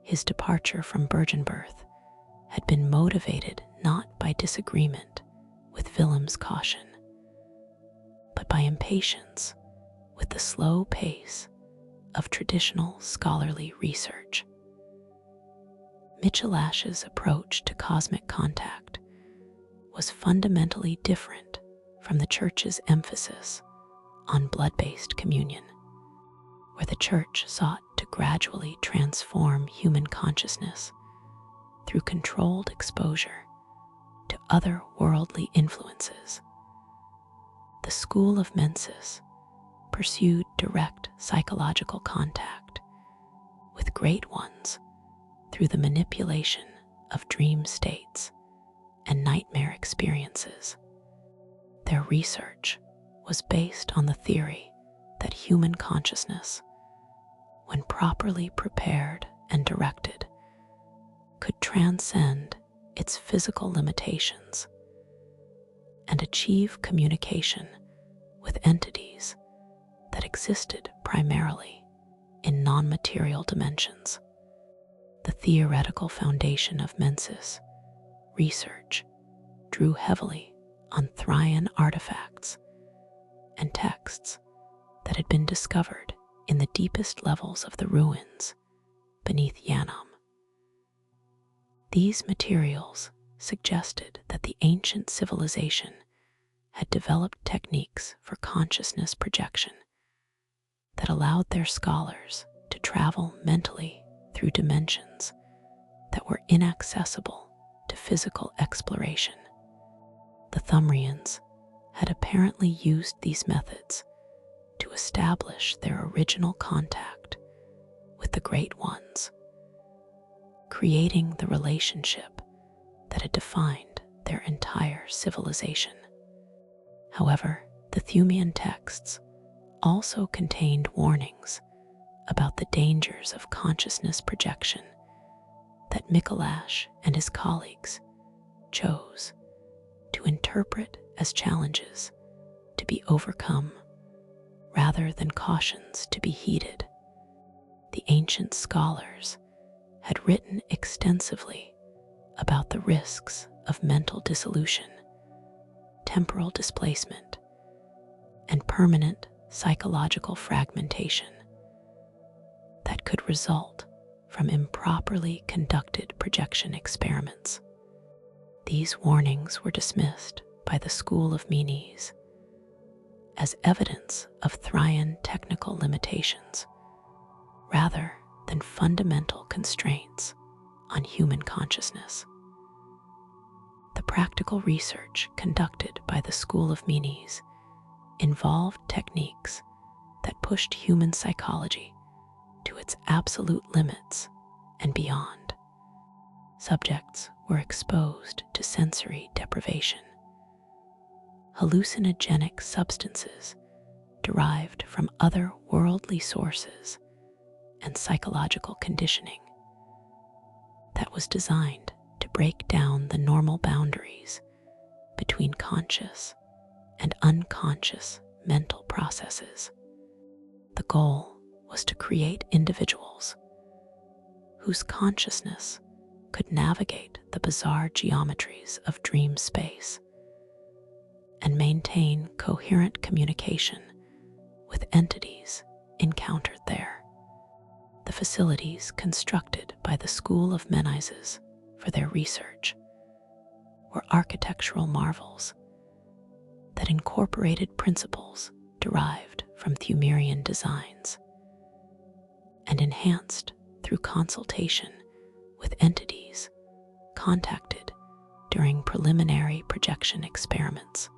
His departure from Byrgenwerth had been motivated not by disagreement with Willem's caution, but by impatience with the slow pace of traditional scholarly research. Michelash's approach to cosmic contact was fundamentally different from the Church's emphasis on blood-based communion, where the Church sought to gradually transform human consciousness through controlled exposure to otherworldly influences. The School of Mensis pursued direct psychological contact with great ones through the manipulation of dream states and nightmare experiences. Their research was based on the theory that human consciousness, when properly prepared and directed, could transcend its physical limitations and achieve communication with entities that existed primarily in non-material dimensions. The theoretical foundation of Mensis research drew heavily on Thracian artifacts and texts that had been discovered in the deepest levels of the ruins beneath Yharnam. These materials suggested that the ancient civilization had developed techniques for consciousness projection that allowed their scholars to travel mentally through dimensions that were inaccessible to physical exploration. The Thumrians had apparently used these methods to establish their original contact with the Great Ones, creating the relationship that had defined their entire civilization. However, the Thumian texts also contained warnings about the dangers of consciousness projection that Michelash and his colleagues chose to interpret as challenges to be overcome rather than cautions to be heeded. The ancient scholars had written extensively about the risks of mental dissolution, temporal displacement, and permanent psychological fragmentation that could result from improperly conducted projection experiments. These warnings were dismissed by the School of Mensis as evidence of Thracian technical limitations rather than fundamental constraints on human consciousness. The practical research conducted by the School of Mensis involved techniques that pushed human psychology to its absolute limits and beyond. Subjects were exposed to sensory deprivation, hallucinogenic substances derived from other worldly sources, and psychological conditioning that was designed to break down the normal boundaries between conscious and unconscious mental processes. The goal was to create individuals whose consciousness could navigate the bizarre geometries of dream space and maintain coherent communication with entities encountered there. The facilities constructed by the School of Mensis for their research were architectural marvels that incorporated principles derived from Thumerian designs and enhanced through consultation with entities contacted during preliminary projection experiments.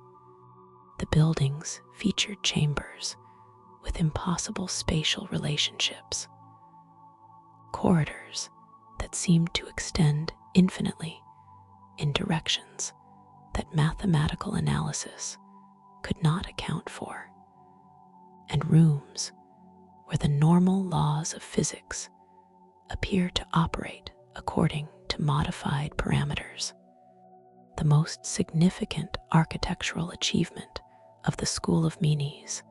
The buildings featured chambers with impossible spatial relationships, corridors that seemed to extend infinitely in directions that mathematical analysis could not account for, and rooms where the normal laws of physics appear to operate according to modified parameters. The most significant architectural achievement of the School of Mensis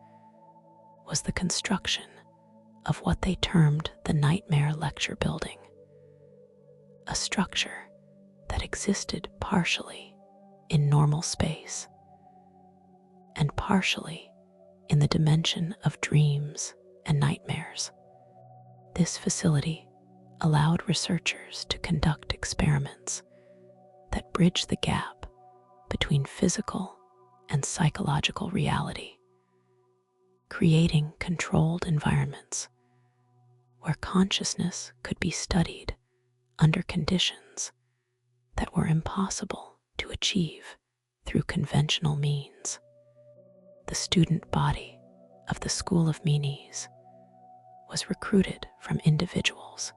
was the construction of what they termed the Nightmare Lecture Building, a structure that existed partially in normal space and partially in the dimension of dreams and nightmares. This facility allowed researchers to conduct experiments that bridge the gap between physical and psychological reality, creating controlled environments where consciousness could be studied under conditions that were impossible to achieve through conventional means. The student body of the School of Mensis was recruited from individuals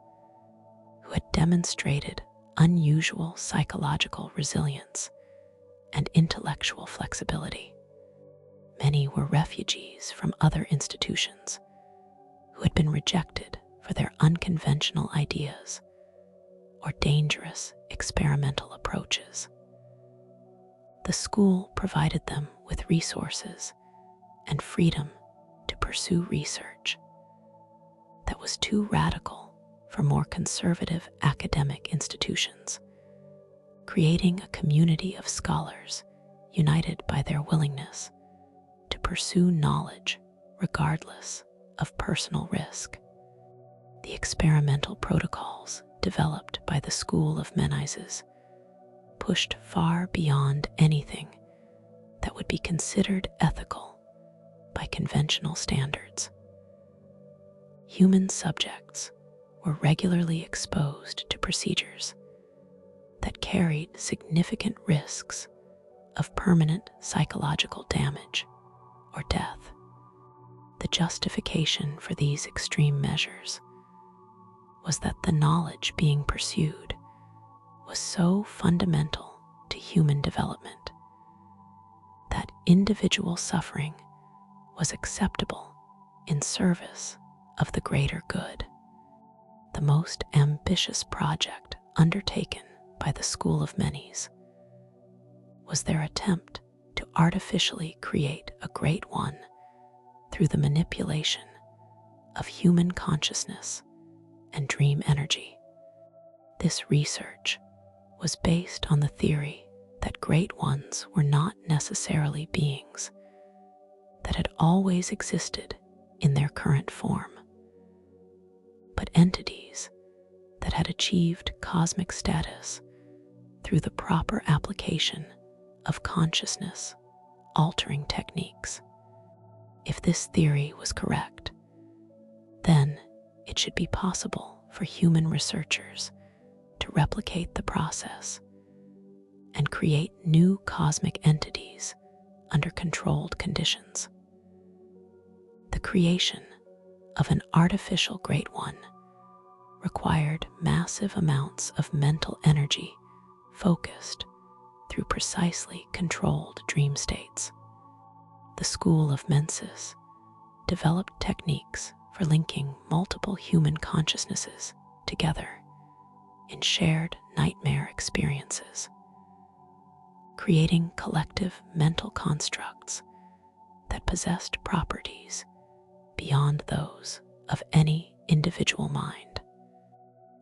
who had demonstrated unusual psychological resilience and intellectual flexibility. Many were refugees from other institutions who had been rejected for their unconventional ideas or dangerous experimental approaches. The school provided them with resources and freedom to pursue research that was too radical for more conservative academic institutions, creating a community of scholars united by their willingness to pursue knowledge regardless of personal risk. The experimental protocols developed by the School of Mensis pushed far beyond anything that would be considered ethical by conventional standards. Human subjects were regularly exposed to procedures that carried significant risks of permanent psychological damage or death. The justification for these extreme measures was that the knowledge being pursued was so fundamental to human development that individual suffering was acceptable in service of the greater good. The most ambitious project undertaken by the School of Mensis was their attempt to artificially create a great one through the manipulation of human consciousness and dream energy. This research was based on the theory that great ones were not necessarily beings that had always existed in their current form, but entities that had achieved cosmic status through the proper application of consciousness-altering techniques. If this theory was correct, then it should be possible for human researchers to replicate the process and create new cosmic entities under controlled conditions. The creation of an artificial Great One required massive amounts of mental energy focused through precisely controlled dream states. The School of Mensis developed techniques for linking multiple human consciousnesses together in shared nightmare experiences, creating collective mental constructs that possessed properties beyond those of any individual mind.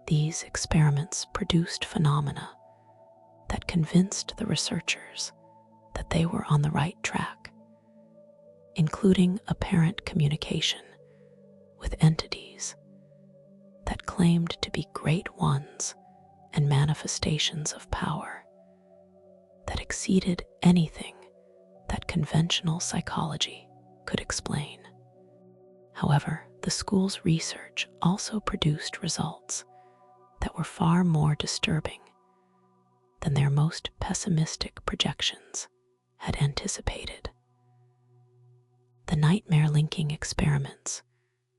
These experiments produced phenomena that convinced the researchers that they were on the right track, including apparent communication with entities that claimed to be great ones and manifestations of power that exceeded anything that conventional psychology could explain. However, the school's research also produced results that were far more disturbing than their most pessimistic projections had anticipated. The nightmare linking experiments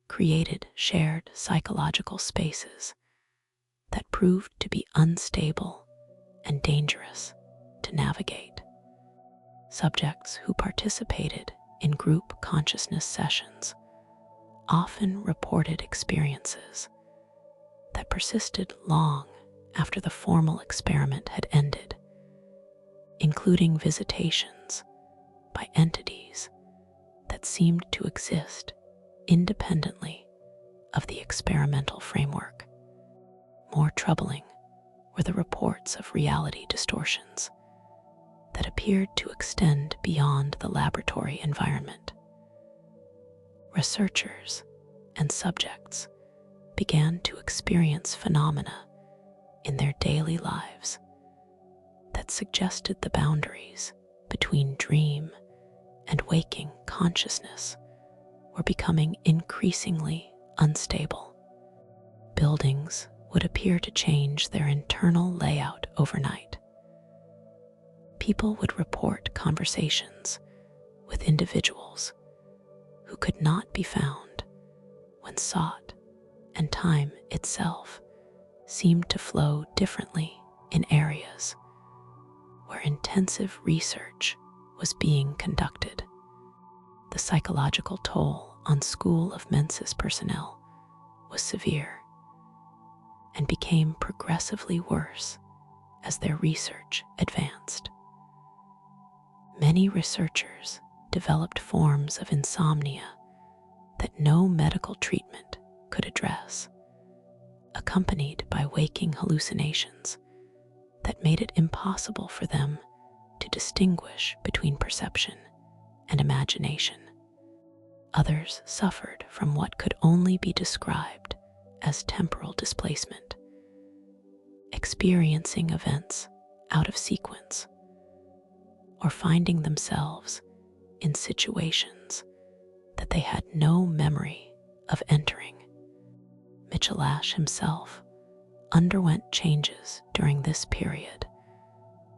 created shared psychological spaces that proved to be unstable and dangerous to navigate. Subjects who participated in group consciousness sessions often reported experiences that persisted long after the formal experiment had ended, including visitations by entities that seemed to exist independently of the experimental framework. More troubling were the reports of reality distortions that appeared to extend beyond the laboratory environment, researchers and subjects began to experience phenomena in their daily lives that suggested the boundaries between dream and waking consciousness were becoming increasingly unstable. Buildings would appear to change their internal layout overnight. People would report conversations with individuals who could not be found when sought, and time itself seemed to flow differently in areas where intensive research was being conducted. The psychological toll on School of Mensis personnel was severe and became progressively worse as their research advanced. Many researchers developed forms of insomnia that no medical treatment could address, accompanied by waking hallucinations that made it impossible for them to distinguish between perception and imagination. Others suffered from what could only be described as temporal displacement, experiencing events out of sequence, or finding themselves in situations that they had no memory of entering. Michelash himself underwent changes during this period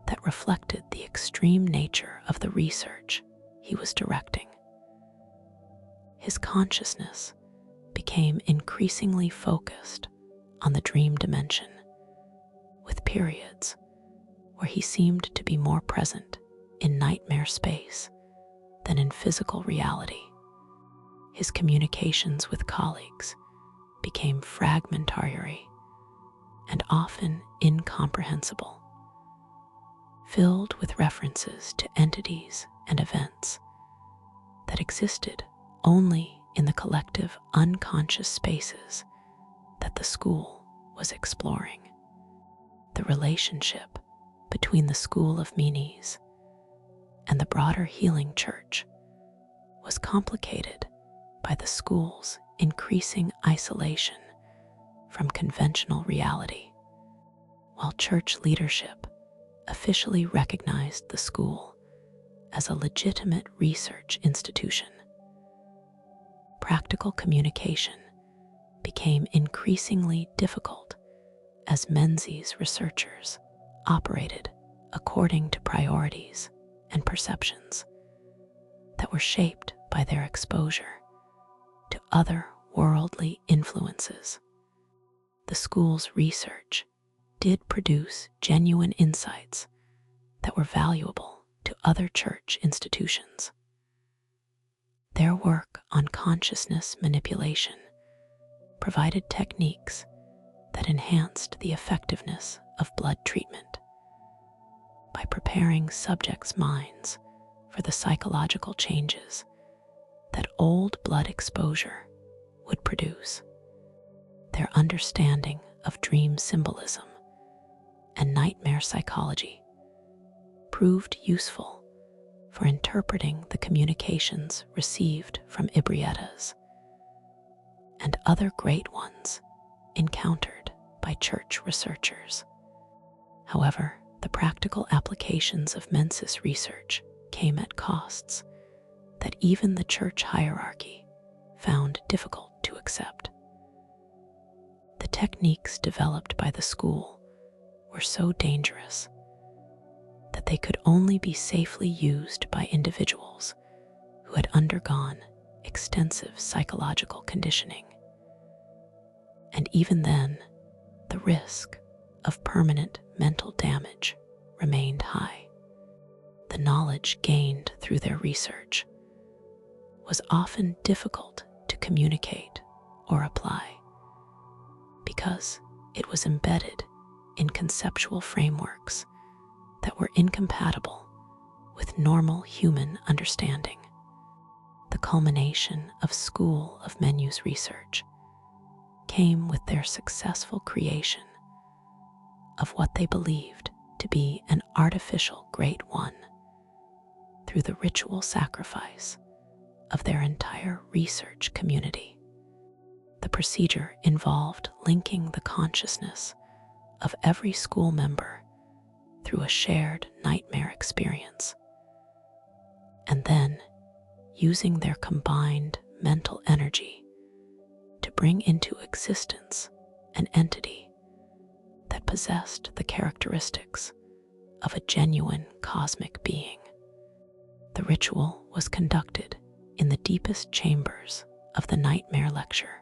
that reflected the extreme nature of the research he was directing. His consciousness became increasingly focused on the dream dimension, with periods where he seemed to be more present in nightmare space than in physical reality. His communications with colleagues became fragmentary and often incomprehensible, filled with references to entities and events that existed only in the collective unconscious spaces that the school was exploring. The relationship between the School of Mensis and the broader healing church was complicated by the school's increasing isolation from conventional reality. While church leadership officially recognized the school as a legitimate research institution, practical communication became increasingly difficult as Menzies researchers operated according to priorities and perceptions that were shaped by their exposure to other worldly influences. The school's research did produce genuine insights that were valuable to other church institutions. Their work on consciousness manipulation provided techniques that enhanced the effectiveness of blood treatment by preparing subjects' minds for the psychological changes that old blood exposure would produce. Their understanding of dream symbolism and nightmare psychology proved useful for interpreting the communications received from Ibrietas and other great ones encountered by church researchers. However, the practical applications of Mensis research came at costs that even the church hierarchy found difficult to accept. The techniques developed by the school were so dangerous that they could only be safely used by individuals who had undergone extensive psychological conditioning. And even then, the risk of permanent mental damage remained high. The knowledge gained through their research was often difficult to communicate or apply because it was embedded in conceptual frameworks that were incompatible with normal human understanding. The culmination of School of Mensis research came with their successful creation of what they believed to be an artificial Great One through the ritual sacrifice of their entire research community. The procedure involved linking the consciousness of every school member through a shared nightmare experience, and then using their combined mental energy to bring into existence an entity that possessed the characteristics of a genuine cosmic being. The ritual was conducted in the deepest chambers of the nightmare lecture,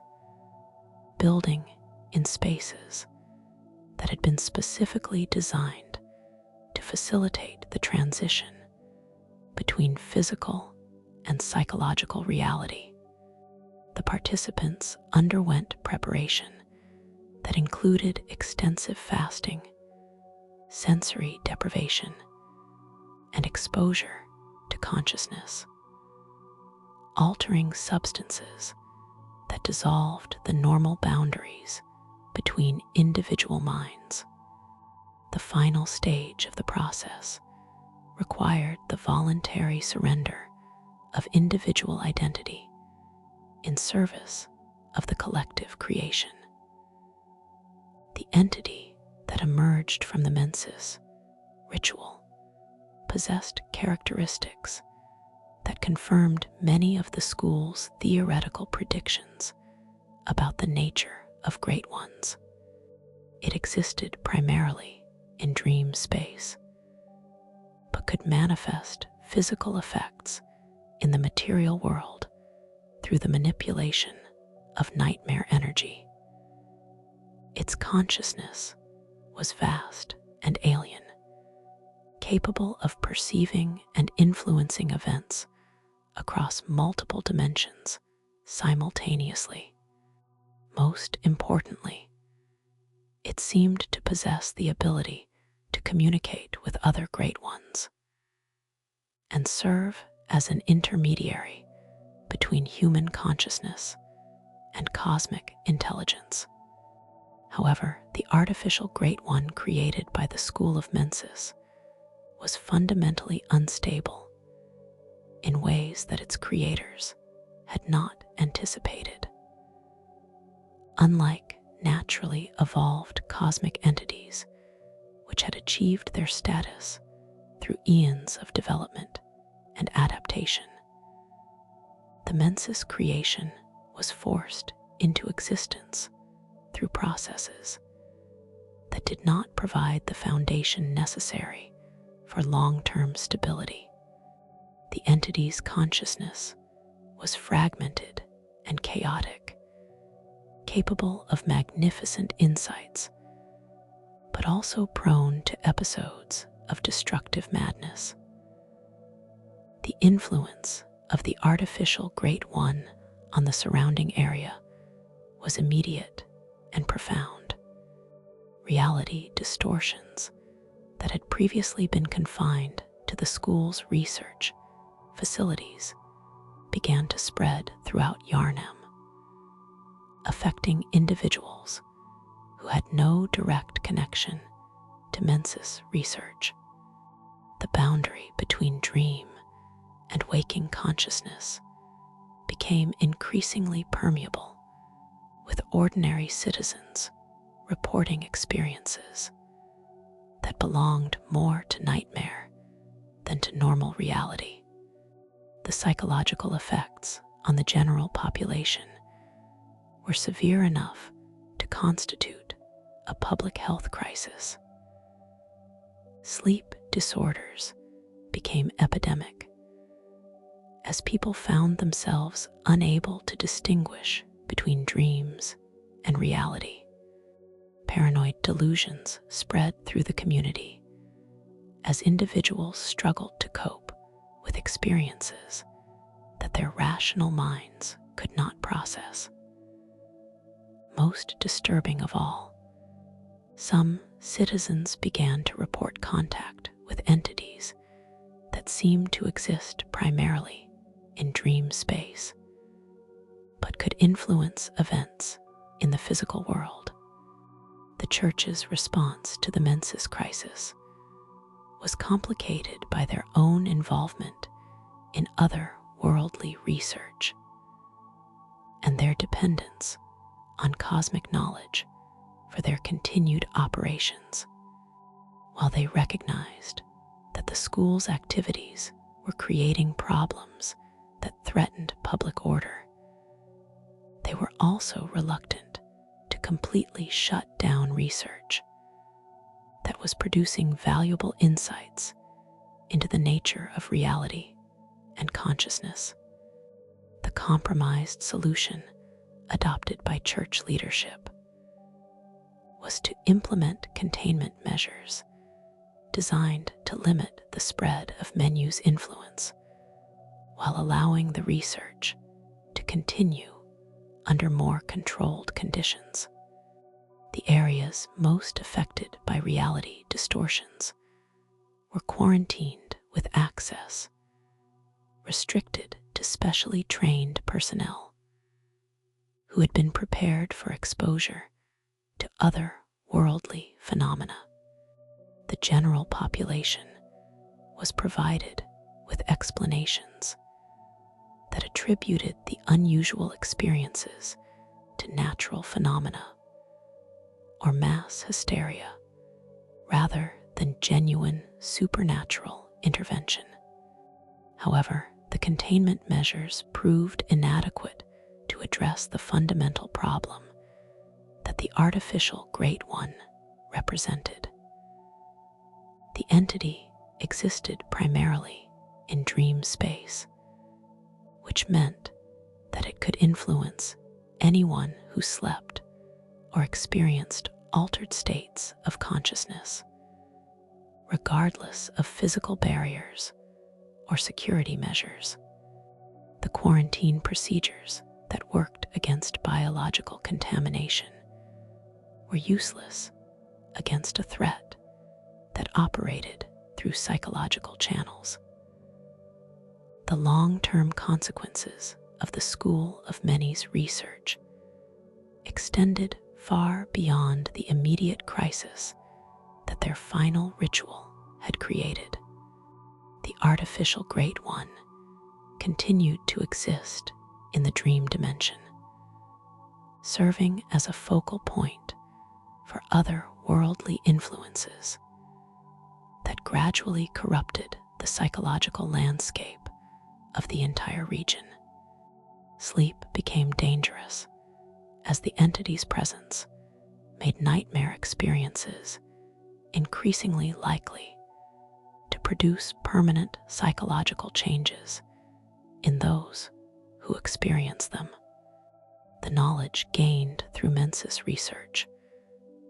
building in spaces that had been specifically designed to facilitate the transition between physical and psychological reality. The participants underwent preparation that included extensive fasting, sensory deprivation, and exposure to consciousness, altering substances that dissolved the normal boundaries between individual minds. The final stage of the process required the voluntary surrender of individual identity in service of the collective creation. The entity that emerged from the Mensis ritual possessed characteristics that confirmed many of the school's theoretical predictions about the nature of great ones. It existed primarily in dream space, but could manifest physical effects in the material world through the manipulation of nightmare energy. Its consciousness was vast and alien, capable of perceiving and influencing events across multiple dimensions simultaneously. Most importantly, it seemed to possess the ability to communicate with other great ones and serve as an intermediary between human consciousness and cosmic intelligence. However, the artificial Great One created by the School of Mensis was fundamentally unstable in ways that its creators had not anticipated. Unlike naturally evolved cosmic entities, which had achieved their status through eons of development and adaptation, the Mensis creation was forced into existence through processes that did not provide the foundation necessary for long-term stability. The entity's consciousness was fragmented and chaotic, capable of magnificent insights, but also prone to episodes of destructive madness. The influence of the artificial Great One on the surrounding area was immediate and profound. Reality distortions that had previously been confined to the school's research facilities began to spread throughout Yharnam, affecting individuals who had no direct connection to Mensis research. The boundary between dream and waking consciousness became increasingly permeable, with ordinary citizens reporting experiences that belonged more to nightmare than to normal reality. The psychological effects on the general population were severe enough to constitute a public health crisis. Sleep disorders became epidemic as people found themselves unable to distinguish between dreams and reality. Paranoid delusions spread through the community as individuals struggled to cope with experiences that their rational minds could not process. Most disturbing of all, some citizens began to report contact with entities that seemed to exist primarily in dream space, but could influence events in the physical world. The Church's response to the Mensis crisis was complicated by their own involvement in other worldly research and their dependence on cosmic knowledge for their continued operations. While they recognized that the school's activities were creating problems that threatened public order, they were also reluctant to completely shut down research that was producing valuable insights into the nature of reality and consciousness. The compromised solution adopted by church leadership was to implement containment measures designed to limit the spread of Menu's influence while allowing the research to continue under more controlled conditions. The areas most affected by reality distortions were quarantined with access restricted to specially trained personnel who had been prepared for exposure to other worldly phenomena. The general population was provided with explanations that attributed the unusual experiences to natural phenomena or mass hysteria rather than genuine supernatural intervention. However, the containment measures proved inadequate to address the fundamental problem that the artificial Great One represented. The entity existed primarily in dream space, which meant that it could influence anyone who slept or experienced altered states of consciousness, regardless of physical barriers or security measures. The quarantine procedures that worked against biological contamination were useless against a threat that operated through psychological channels. The long-term consequences of the School of Mensis research extended far beyond the immediate crisis that their final ritual had created. The artificial Great One continued to exist in the dream dimension, serving as a focal point for other worldly influences that gradually corrupted the psychological landscape of the entire region. Sleep became dangerous as the entity's presence made nightmare experiences increasingly likely to produce permanent psychological changes in those who experience them. The knowledge gained through Mensis research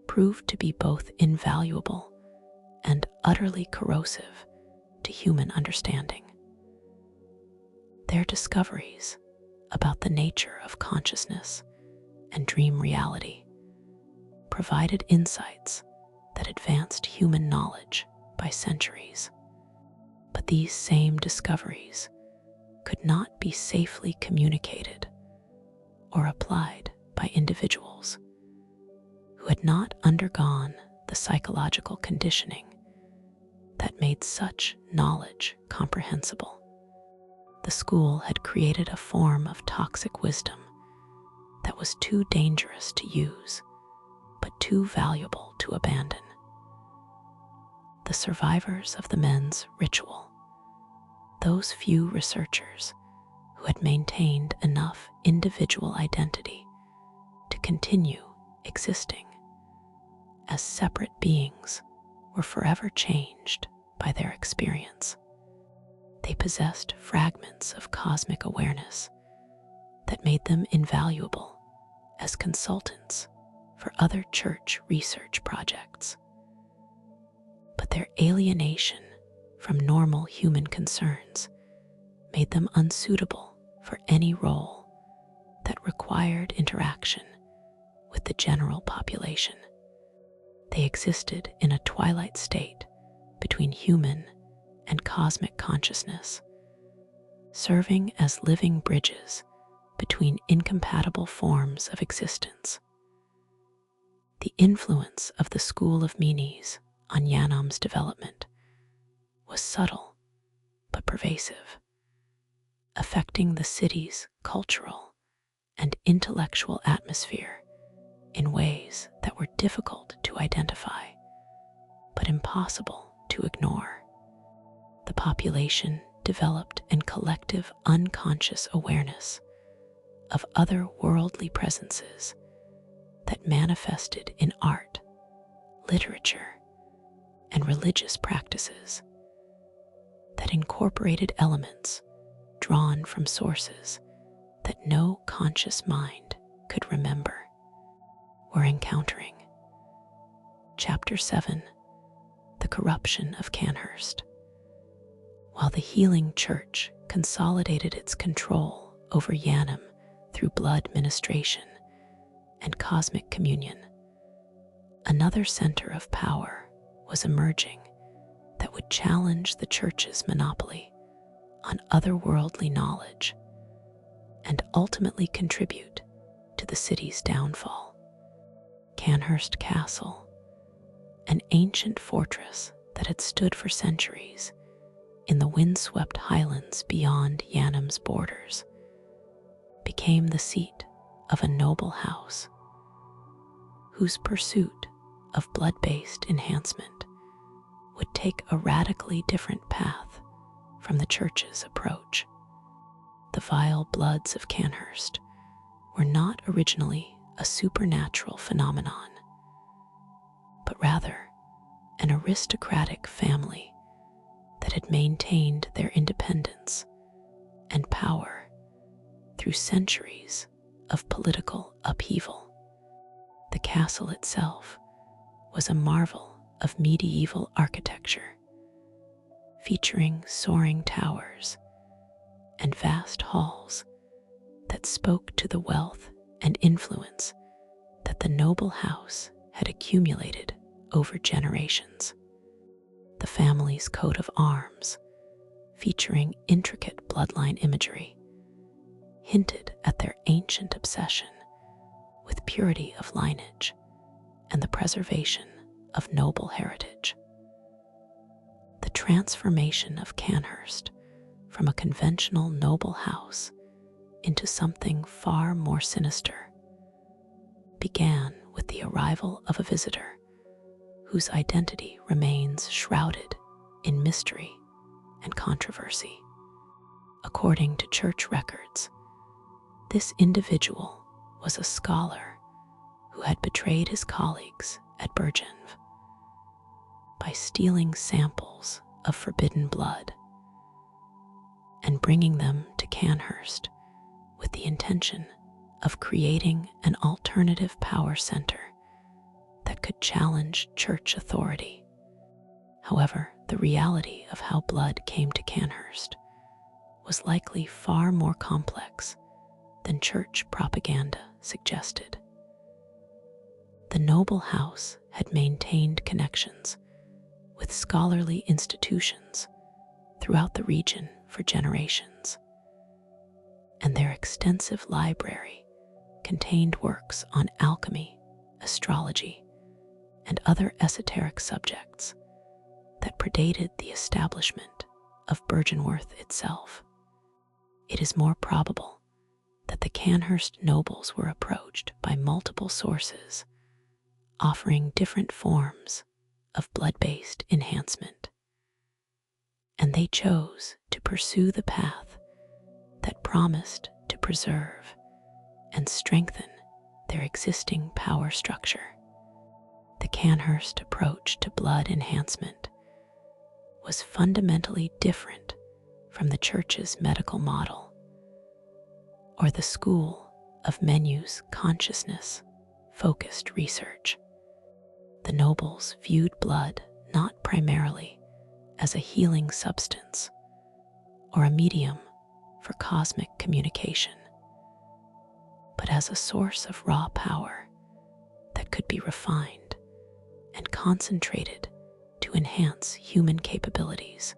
proved to be both invaluable and utterly corrosive to human understanding. Their discoveries about the nature of consciousness and dream reality provided insights that advanced human knowledge by centuries. But these same discoveries could not be safely communicated or applied by individuals who had not undergone the psychological conditioning that made such knowledge comprehensible. The school had created a form of toxic wisdom that was too dangerous to use, but too valuable to abandon. The survivors of the men's ritual, those few researchers who had maintained enough individual identity to continue existing as separate beings, were forever changed by their experience. They possessed fragments of cosmic awareness that made them invaluable as consultants for other church research projects. But their alienation from normal human concerns made them unsuitable for any role that required interaction with the general population. They existed in a twilight state between human and cosmic consciousness, serving as living bridges between incompatible forms of existence. The influence of the School of Mensis on Yharnam's development was subtle but pervasive. affecting the city's cultural and intellectual atmosphere in ways that were difficult to identify, but impossible to ignore. The population developed a collective unconscious awareness of otherworldly presences that manifested in art, literature, and religious practices, that incorporated elements drawn from sources that no conscious mind could remember. We're encountering Chapter 7, The Corruption of Cainhurst. While the healing church consolidated its control over Yharnam through blood ministration and cosmic communion, another center of power was emerging that would challenge the church's monopoly on otherworldly knowledge and ultimately contribute to the city's downfall. Cainhurst Castle, an ancient fortress that had stood for centuries in the windswept highlands beyond Yharnam's borders, became the seat of a noble house whose pursuit of blood-based enhancement would take a radically different path from the church's approach. The vile bloods of Cainhurst were not originally a supernatural phenomenon, but rather an aristocratic family that had maintained their independence and power through centuries of political upheaval. The castle itself was a marvel of medieval architecture, featuring soaring towers and vast halls that spoke to the wealth and influence that the noble house had accumulated over generations. The family's coat of arms, featuring intricate bloodline imagery, hinted at their ancient obsession with purity of lineage and the preservation of noble heritage. The transformation of Cainhurst from a conventional noble house into something far more sinister began with the arrival of a visitor whose identity remains shrouded in mystery and controversy. According to church records, this individual was a scholar who had betrayed his colleagues at Byrgenwerth by stealing samples of forbidden blood and bringing them to Cainhurst with the intention of creating an alternative power center that could challenge church authority. However, the reality of how blood came to Cainhurst was likely far more complex than church propaganda suggested. The noble house had maintained connections with scholarly institutions throughout the region for generations, and their extensive library contained works on alchemy, astrology, and other esoteric subjects that predated the establishment of Byrgenwerth itself. It is more probable that the Cainhurst nobles were approached by multiple sources, offering different forms of blood-based enhancement, and they chose to pursue the path that promised to preserve and strengthen their existing power structure. The Cainhurst approach to blood enhancement was fundamentally different from the church's medical model or the School of Mensis consciousness-focused research. The nobles viewed blood not primarily as a healing substance or a medium for cosmic communication, but as a source of raw power that could be refined and concentrated to enhance human capabilities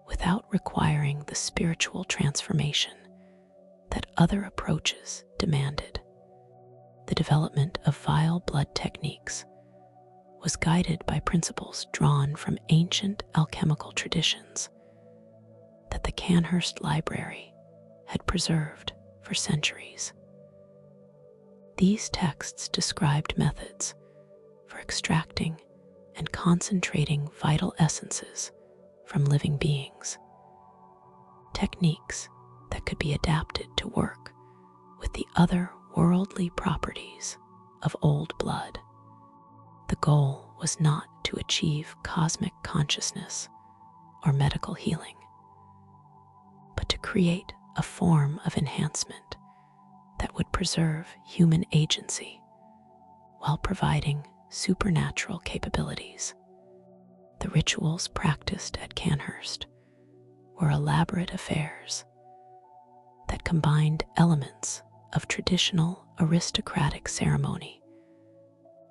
without requiring the spiritual transformation that other approaches demanded. The development of vile blood techniques was guided by principles drawn from ancient alchemical traditions that the Cainhurst Library had preserved for centuries. These texts described methods for extracting and concentrating vital essences from living beings, techniques that could be adapted to work with the other worldly properties of old blood. The goal was not to achieve cosmic consciousness or medical healing, but to create a form of enhancement that would preserve human agency while providing supernatural capabilities. The rituals practiced at Cainhurst were elaborate affairs that combined elements of traditional aristocratic ceremony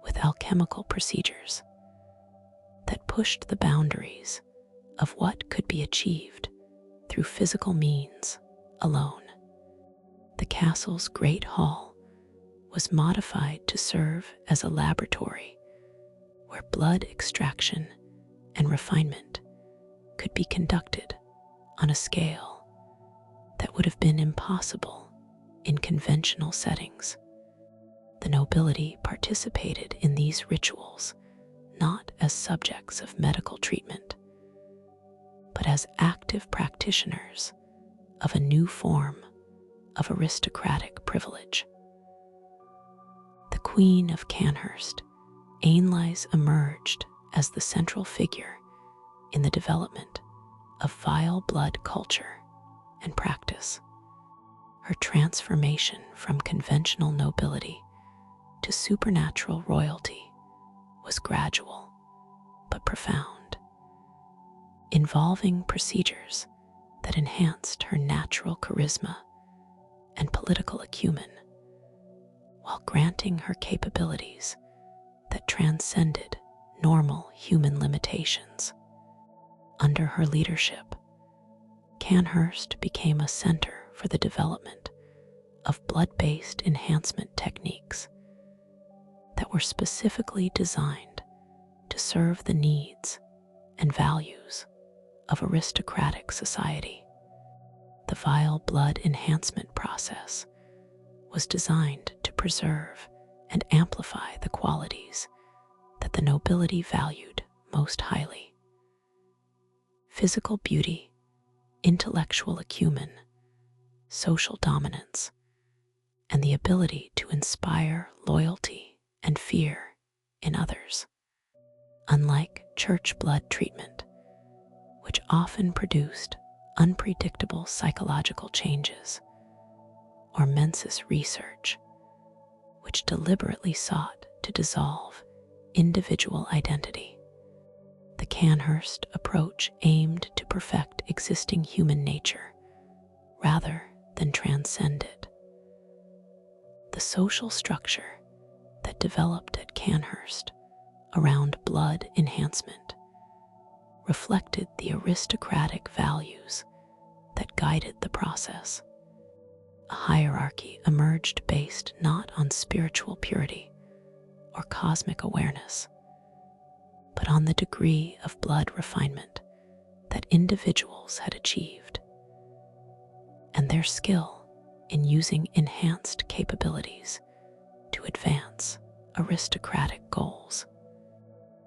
with alchemical procedures that pushed the boundaries of what could be achieved through physical means alone. The castle's great hall was modified to serve as a laboratory where blood extraction and refinement could be conducted on a scale that would have been impossible in conventional settings. The nobility participated in these rituals not as subjects of medical treatment, but as active practitioners of a new form of aristocratic privilege. The Queen of Cainhurst, Ainlise, emerged as the central figure in the development of vile blood culture and practice. Her transformation from conventional nobility to supernatural royalty was gradual but profound, involving procedures that enhanced her natural charisma and political acumen, while granting her capabilities that transcended normal human limitations. Under her leadership, Cainhurst became a center for the development of blood-based enhancement techniques that were specifically designed to serve the needs and values of aristocratic society. The vile blood enhancement process was designed to preserve and amplify the qualities that the nobility valued most highly: physical beauty, intellectual acumen, social dominance, and the ability to inspire loyalty and fear in others. Unlike church blood treatment, which often produced unpredictable psychological changes, or mensis research, which deliberately sought to dissolve individual identity, the Cainhurst approach aimed to perfect existing human nature rather than transcend it. The social structure that developed at Cainhurst around blood enhancement reflected the aristocratic values that guided the process. A hierarchy emerged based not on spiritual purity or cosmic awareness, but on the degree of blood refinement that individuals had achieved, and their skill in using enhanced capabilities to advance aristocratic goals.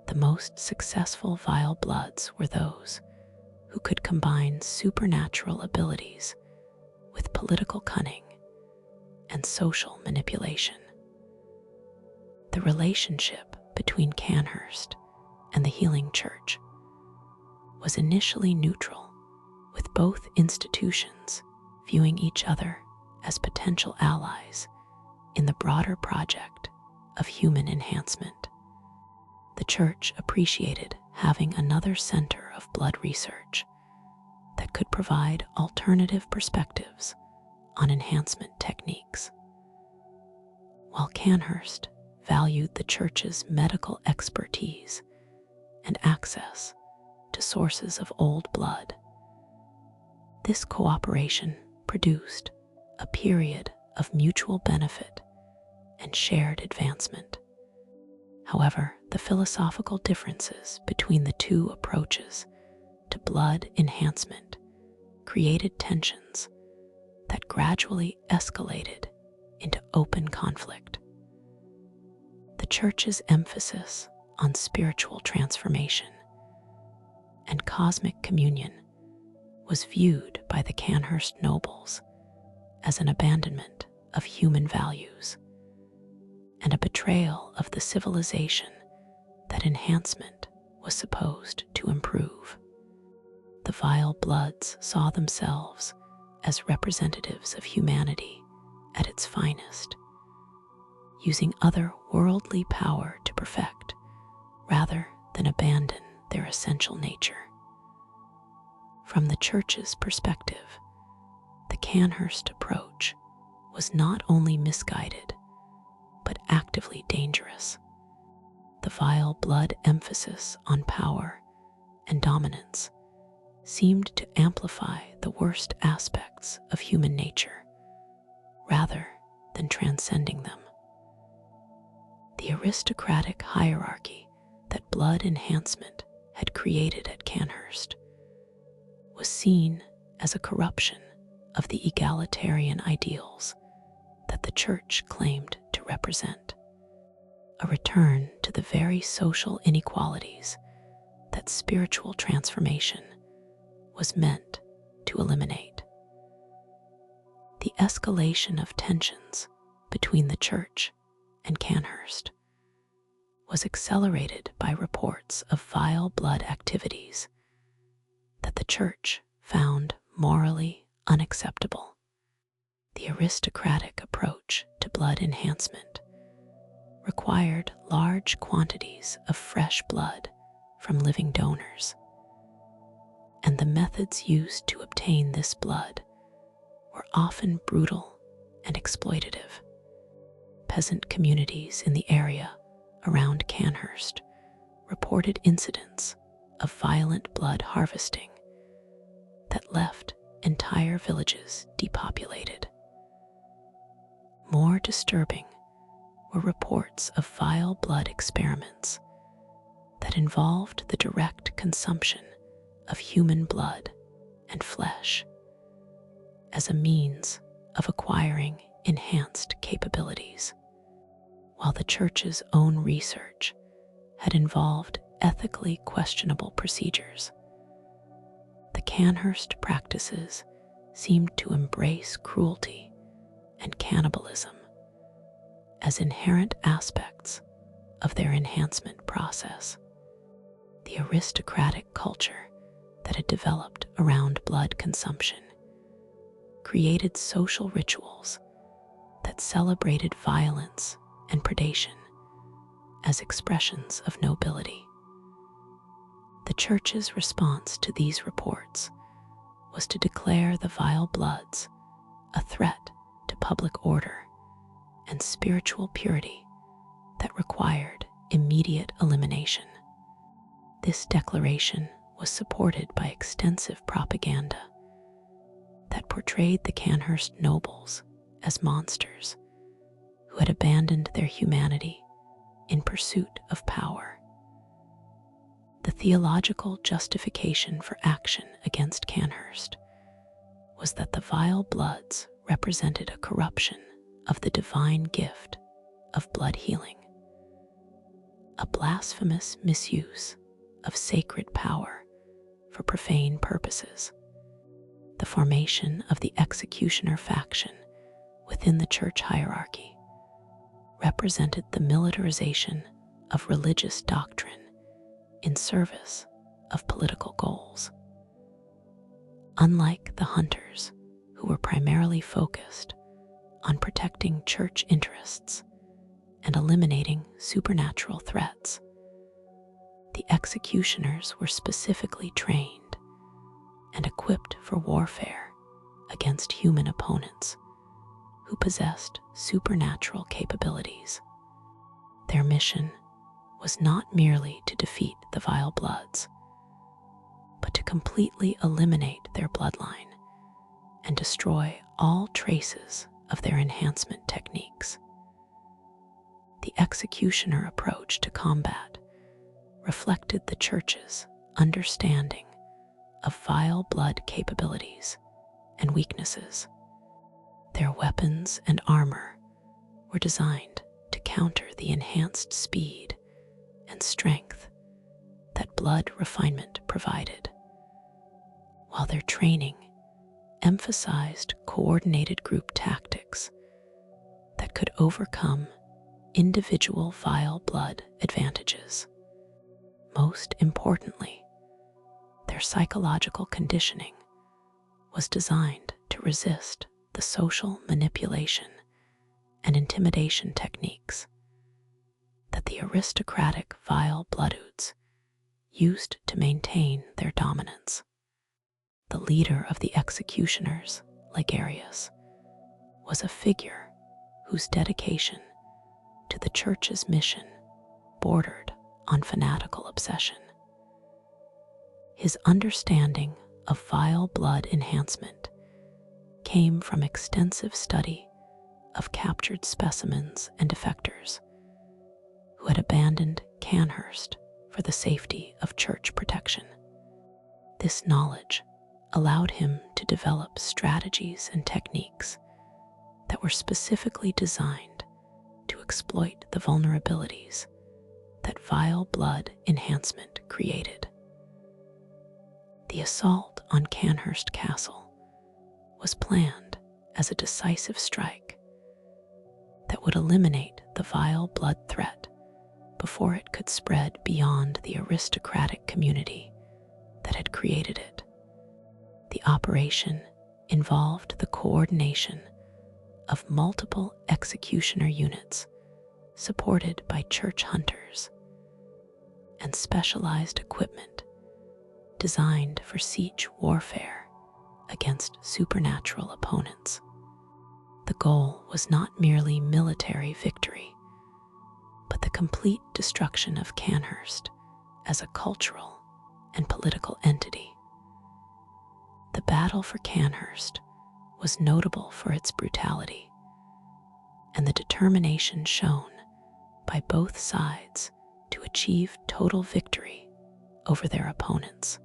The most successful vile bloods were those who could combine supernatural abilities with political cunning and social manipulation. The relationship between Cainhurst and the Healing Church was initially neutral, with both institutions viewing each other as potential allies in the broader project of human enhancement. The Church appreciated having another center of blood research that could provide alternative perspectives on enhancement techniques, while Cainhurst valued the Church's medical expertise and access to sources of old blood. This cooperation produced a period of mutual benefit and shared advancement. However, the philosophical differences between the two approaches to blood enhancement created tensions that gradually escalated into open conflict. The church's emphasis on spiritual transformation and cosmic communion was viewed by the Cainhurst nobles as an abandonment of human values and a betrayal of the civilization that enhancement was supposed to improve. The vile bloods saw themselves as representatives of humanity at its finest, using otherworldly power to perfect rather than abandon their essential nature. From the church's perspective, the Cainhurst approach was not only misguided, but actively dangerous. The vile blood emphasis on power and dominance seemed to amplify the worst aspects of human nature, rather than transcending them. The aristocratic hierarchy that blood enhancement had created at Cainhurst was seen as a corruption of the egalitarian ideals that the church claimed to represent, a return to the very social inequalities that spiritual transformation was meant to eliminate. The escalation of tensions between the church and Cainhurst was accelerated by reports of vile blood activities that the church found morally unacceptable. The aristocratic approach to blood enhancement required large quantities of fresh blood from living donors, and the methods used to obtain this blood were often brutal and exploitative. Peasant communities in the area around Cainhurst reported incidents of violent blood harvesting that left entire villages depopulated. More disturbing were reports of vile blood experiments that involved the direct consumption of human blood and flesh as a means of acquiring enhanced capabilities. While the church's own research had involved ethically questionable procedures, the Cainhurst practices seemed to embrace cruelty and cannibalism as inherent aspects of their enhancement process. The aristocratic culture that had developed around blood consumption created social rituals that celebrated violence and predation as expressions of nobility. The church's response to these reports was to declare the vile bloods a threat to public order and spiritual purity that required immediate elimination. This declaration was supported by extensive propaganda that portrayed the Cainhurst nobles as monsters who had abandoned their humanity in pursuit of power. The theological justification for action against Cainhurst was that the vile bloods represented a corruption of the divine gift of blood healing, a blasphemous misuse of sacred power for profane purposes. The formation of the executioner faction within the church hierarchy represented the militarization of religious doctrine in service of political goals. Unlike the hunters, who were primarily focused on protecting church interests and eliminating supernatural threats, the executioners were specifically trained and equipped for warfare against human opponents who possessed supernatural capabilities. Their mission was not merely to defeat the vile bloods, but to completely eliminate their bloodline and destroy all traces of their enhancement techniques. The executioner approach to combat reflected the church's understanding of vile blood capabilities and weaknesses. Their weapons and armor were designed to counter the enhanced speed and strength that blood refinement provided, while their training emphasized coordinated group tactics that could overcome individual vile blood advantages. Most importantly, their psychological conditioning was designed to resist the social manipulation and intimidation techniques that the aristocratic vile bloodoods used to maintain their dominance. The leader of the executioners, Ligarius, was a figure whose dedication to the church's mission bordered on fanatical obsession. His understanding of vile blood enhancement came from extensive study of captured specimens and defectors who had abandoned Cainhurst for the safety of church protection. This knowledge allowed him to develop strategies and techniques that were specifically designed to exploit the vulnerabilities that vile blood enhancement created. The assault on Cainhurst Castle was planned as a decisive strike that would eliminate the vile blood threat before it could spread beyond the aristocratic community that had created it. The operation involved the coordination of multiple executioner units supported by church hunters and specialized equipment designed for siege warfare against supernatural opponents. The goal was not merely military victory, but the complete destruction of Cainhurst as a cultural and political entity. The battle for Cainhurst was notable for its brutality and the determination shown by both sides to achieve total victory over their opponents.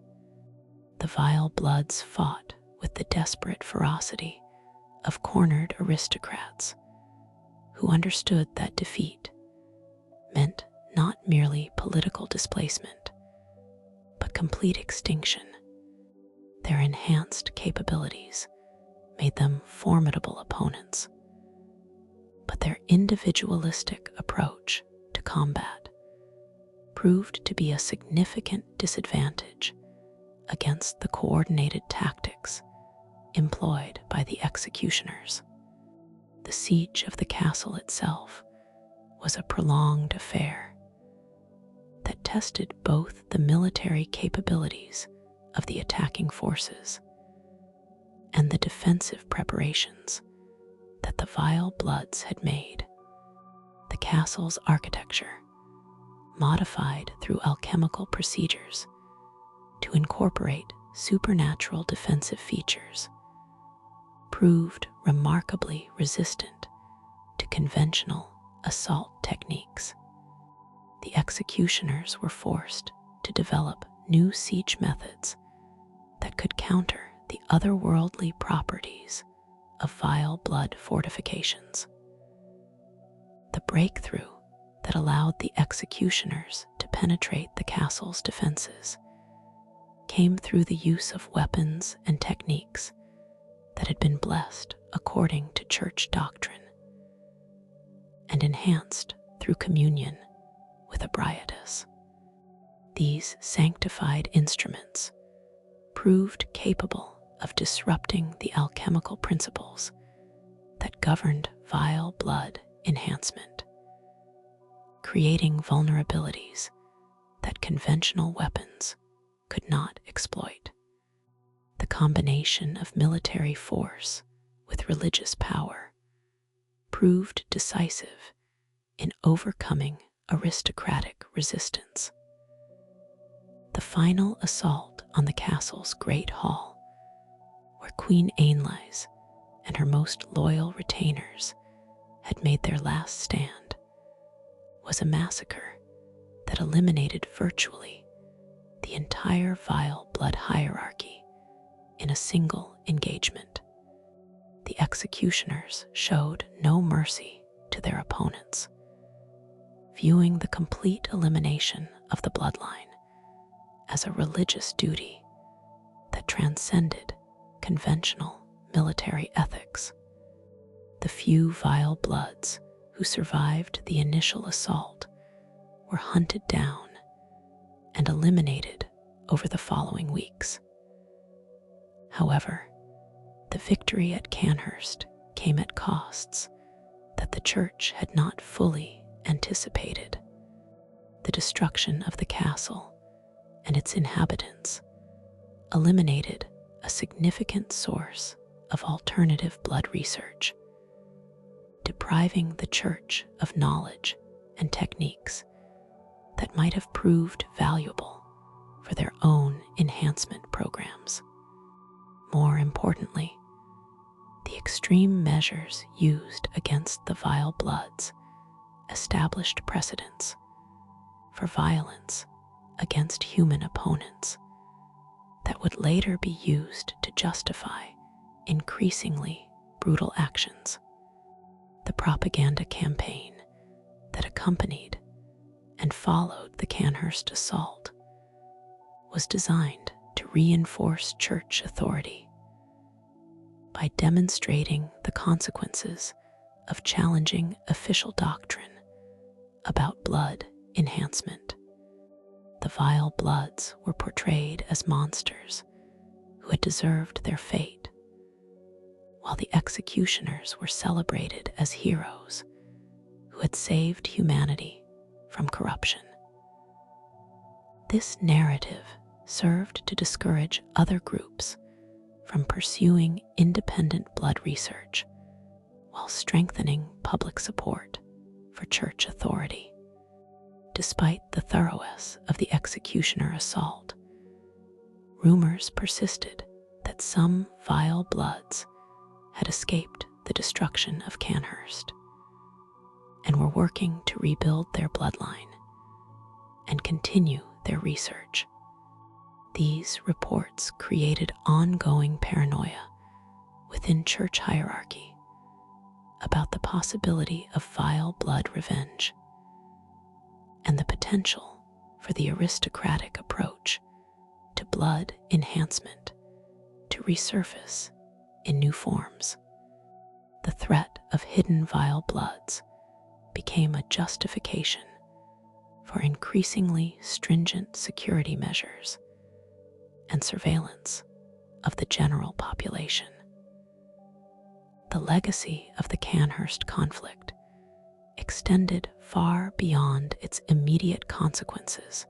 The vile bloods fought with the desperate ferocity of cornered aristocrats who understood that defeat meant not merely political displacement, but complete extinction. Their enhanced capabilities made them formidable opponents, but their individualistic approach to combat proved to be a significant disadvantage against the coordinated tactics employed by the executioners. The siege of the castle itself was a prolonged affair that tested both the military capabilities of the attacking forces and the defensive preparations that the vile bloods had made. The castle's architecture, modified through alchemical procedures to incorporate supernatural defensive features, proved remarkably resistant to conventional assault techniques. The executioners were forced to develop new siege methods that could counter the otherworldly properties of vile blood fortifications. The breakthrough that allowed the executioners to penetrate the castle's defenses came through the use of weapons and techniques that had been blessed according to church doctrine and enhanced through communion with Ebrietas. These sanctified instruments proved capable of disrupting the alchemical principles that governed vile blood enhancement, creating vulnerabilities that conventional weapons could not exploit. The combination of military force with religious power proved decisive in overcoming aristocratic resistance. The final assault on the castle's great hall, where Queen Ainlais and her most loyal retainers had made their last stand, was a massacre that eliminated virtually the entire vile blood hierarchy in a single engagement. the executioners showed no mercy to their opponents, viewing the complete elimination of the bloodline as a religious duty that transcended conventional military ethics. The few vile bloods who survived the initial assault were hunted down and eliminated over the following weeks. However, the victory at Cainhurst came at costs that the church had not fully anticipated. The destruction of the castle and its inhabitants eliminated a significant source of alternative blood research, depriving the church of knowledge and techniques that might have proved valuable for their own enhancement programs. More importantly, the extreme measures used against the vile bloods established precedents for violence against human opponents that would later be used to justify increasingly brutal actions. The propaganda campaign that accompanied and followed the Cainhurst assault was designed to reinforce church authority by demonstrating the consequences of challenging official doctrine about blood enhancement. The vile bloods were portrayed as monsters who had deserved their fate, while the executioners were celebrated as heroes who had saved humanity from corruption. This narrative served to discourage other groups from pursuing independent blood research while strengthening public support for church authority. Despite the thoroughness of the executioner assault, rumors persisted that some vile bloods had escaped the destruction of Cainhurst and were working to rebuild their bloodline and continue their research. These reports created ongoing paranoia within church hierarchy about the possibility of vile blood revenge and the potential for the aristocratic approach to blood enhancement to resurface in new forms. The threat of hidden vile bloods became a justification for increasingly stringent security measures and surveillance of the general population. The legacy of the Cainhurst conflict extended far beyond its immediate consequences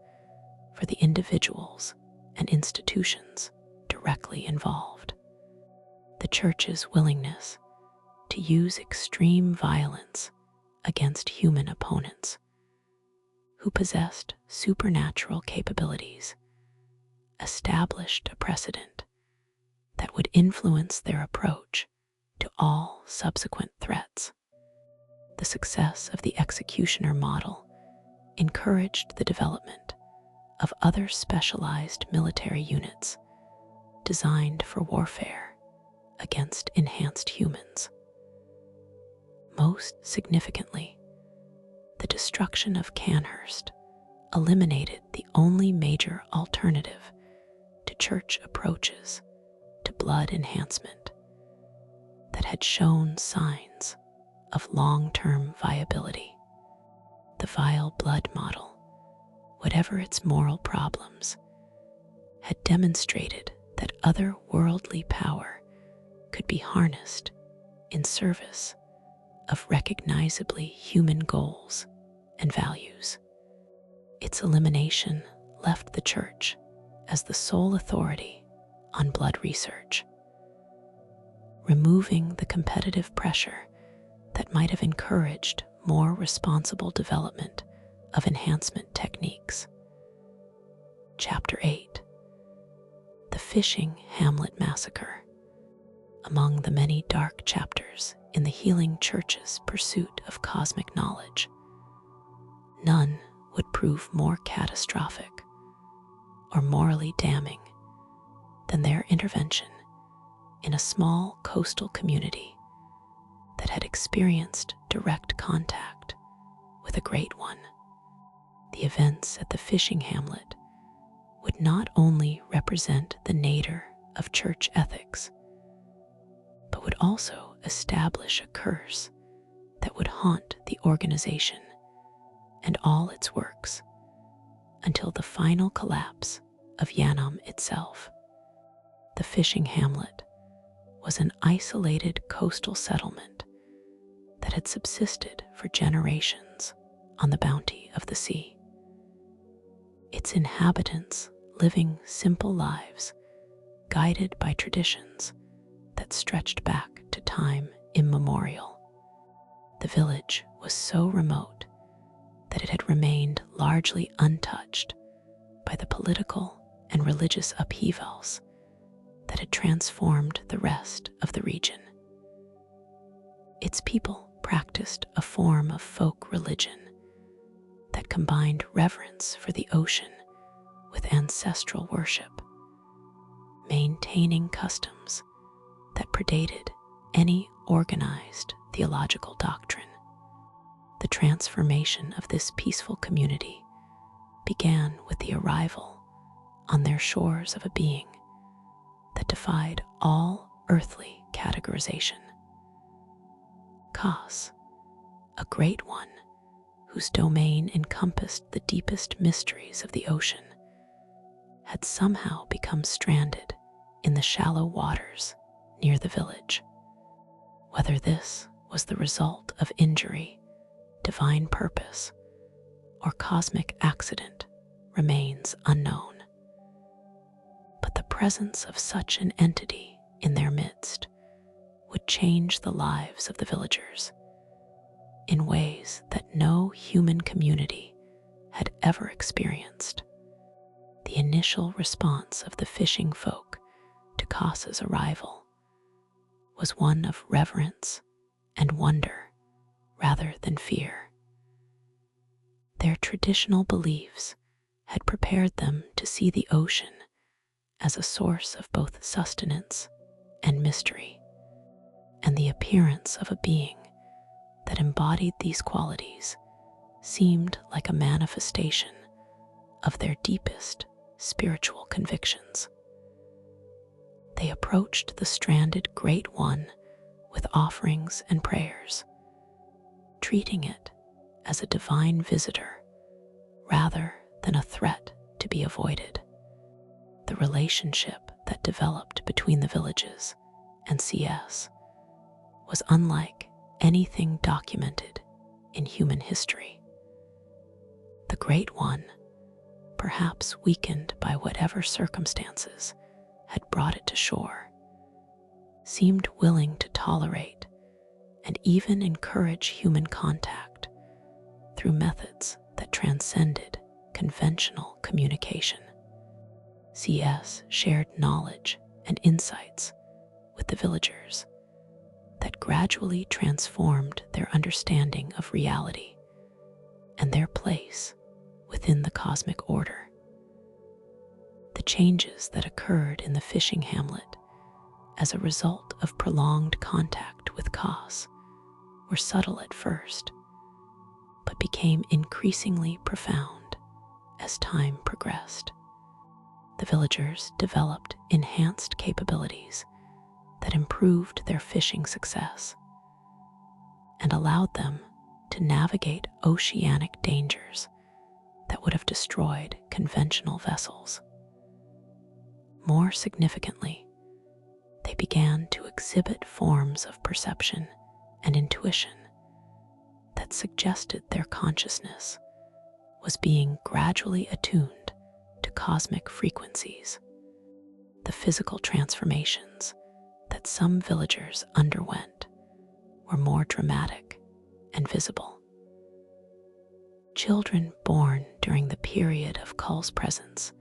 for the individuals and institutions directly involved. The church's willingness to use extreme violence against human opponents who possessed supernatural capabilities established a precedent that would influence their approach to all subsequent threats. The success of the executioner model encouraged the development of other specialized military units designed for warfare against enhanced humans. Most significantly, the destruction of Cainhurst eliminated the only major alternative to church approaches to blood enhancement that had shown signs of long-term viability. The vile blood model, whatever its moral problems, had demonstrated that otherworldly power could be harnessed in service of recognizably human goals and values. Its elimination left the church as the sole authority on blood research, removing the competitive pressure that might have encouraged more responsible development of enhancement techniques. Chapter 8: The Fishing Hamlet Massacre. Among the many dark chapters in the healing church's pursuit of cosmic knowledge, none would prove more catastrophic or morally damning than their intervention in a small coastal community that had experienced direct contact with a great one. The events at the fishing hamlet would not only represent the nadir of church ethics, but would also establish a curse that would haunt the organization and all its works until the final collapse of Yharnam itself. The fishing hamlet was an isolated coastal settlement that had subsisted for generations on the bounty of the sea. Its inhabitants living simple lives, guided by traditions that stretched back to time immemorial. The village was so remote that it had remained largely untouched by the political and religious upheavals that had transformed the rest of the region. Its people practiced a form of folk religion that combined reverence for the ocean with ancestral worship, maintaining customs that predated any organized theological doctrine. The transformation of this peaceful community began with the arrival on their shores of a being that defied all earthly categorization. Kas, a great one whose domain encompassed the deepest mysteries of the ocean, had somehow become stranded in the shallow waters near the village. Whether this was the result of injury, divine purpose, or cosmic accident remains unknown. But the presence of such an entity in their midst would change the lives of the villagers in ways that no human community had ever experienced. The initial response of the fishing folk to Kas's arrival was one of reverence and wonder rather than fear. Their traditional beliefs had prepared them to see the ocean as a source of both sustenance and mystery, and the appearance of a being that embodied these qualities seemed like a manifestation of their deepest spiritual convictions. They approached the stranded Great One with offerings and prayers, treating it as a divine visitor rather than a threat to be avoided. The relationship that developed between the villages and CS was unlike anything documented in human history. The Great One, perhaps weakened by whatever circumstances had brought it to shore, seemed willing to tolerate and even encourage human contact through methods that transcended conventional communication. CS shared knowledge and insights with the villagers that gradually transformed their understanding of reality and their place within the cosmic order. The changes that occurred in the fishing hamlet as a result of prolonged contact with Kas were subtle at first, but became increasingly profound as time progressed. The villagers developed enhanced capabilities that improved their fishing success and allowed them to navigate oceanic dangers that would have destroyed conventional vessels. More significantly, they began to exhibit forms of perception and intuition that suggested their consciousness was being gradually attuned to cosmic frequencies. The physical transformations that some villagers underwent were more dramatic and visible. Children born during the period of Kull's presence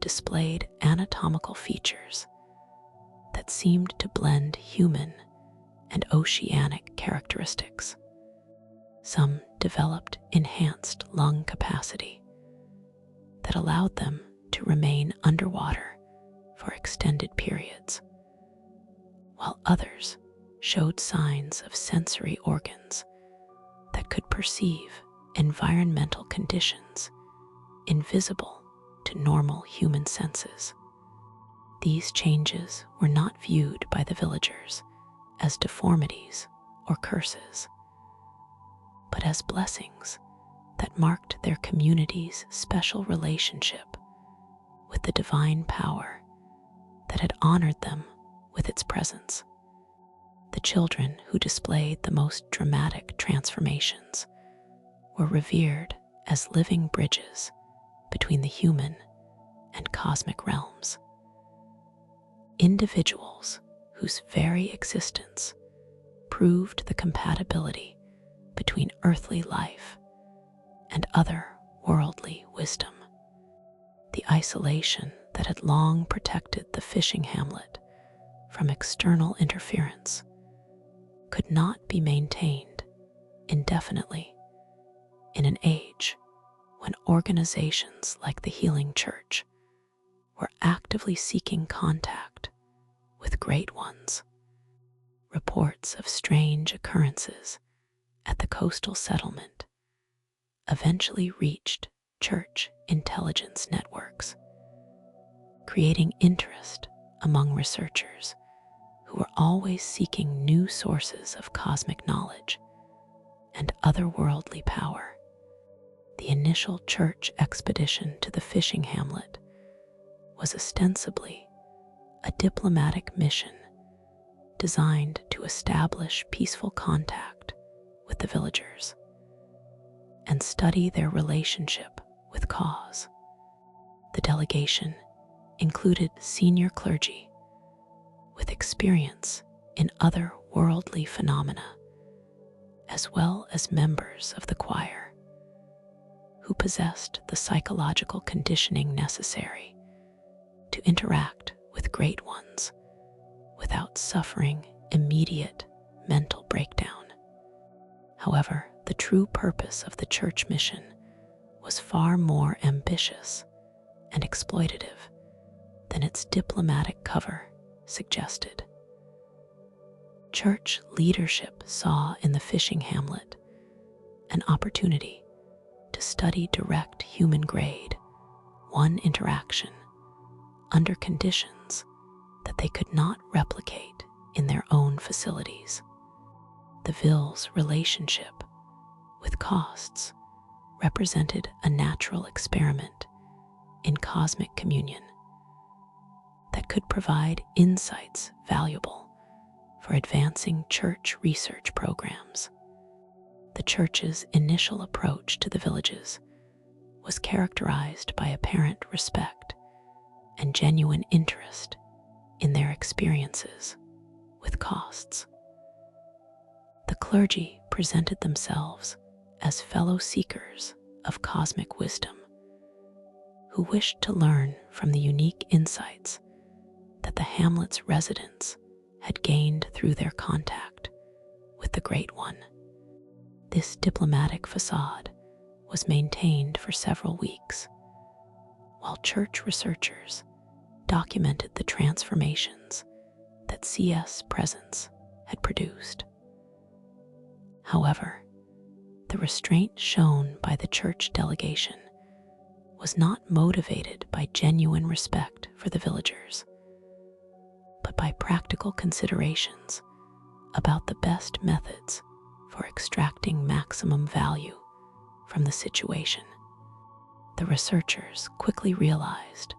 displayed anatomical features that seemed to blend human and oceanic characteristics. Some developed enhanced lung capacity that allowed them to remain underwater for extended periods, while others showed signs of sensory organs that could perceive environmental conditions invisible to normal human senses. These changes were not viewed by the villagers as deformities or curses, but as blessings that marked their community's special relationship with the divine power that had honored them with its presence. The children who displayed the most dramatic transformations were revered as living bridges between the human and cosmic realms. Individuals whose very existence proved the compatibility between earthly life and other-worldly wisdom. The isolation that had long protected the fishing hamlet from external interference could not be maintained indefinitely in an age when organizations like the Healing Church were actively seeking contact with great ones. Reports of strange occurrences at the coastal settlement eventually reached church intelligence networks, creating interest among researchers who were always seeking new sources of cosmic knowledge and otherworldly power. The initial church expedition to the fishing hamlet was ostensibly a diplomatic mission designed to establish peaceful contact with the villagers and study their relationship with cause. The delegation included senior clergy with experience in other worldly phenomena, as well as members of the choir who possessed the psychological conditioning necessary to interact with great ones without suffering immediate mental breakdown. However, the true purpose of the church mission was far more ambitious and exploitative than its diplomatic cover suggested. Church leadership saw in the fishing hamlet an opportunity to study direct human-grade one interaction under conditions that they could not replicate in their own facilities. The Ville's relationship with costs represented a natural experiment in cosmic communion that could provide insights valuable for advancing church research programs. The church's initial approach to the villages was characterized by apparent respect and genuine interest in their experiences with costs. The clergy presented themselves as fellow seekers of cosmic wisdom who wished to learn from the unique insights that the hamlet's residents had gained through their contact with the Great One. This diplomatic facade was maintained for several weeks, while church researchers documented the transformations that CS presence had produced. However, the restraint shown by the church delegation was not motivated by genuine respect for the villagers, but by practical considerations about the best methods for extracting maximum value from the situation. The researchers quickly realized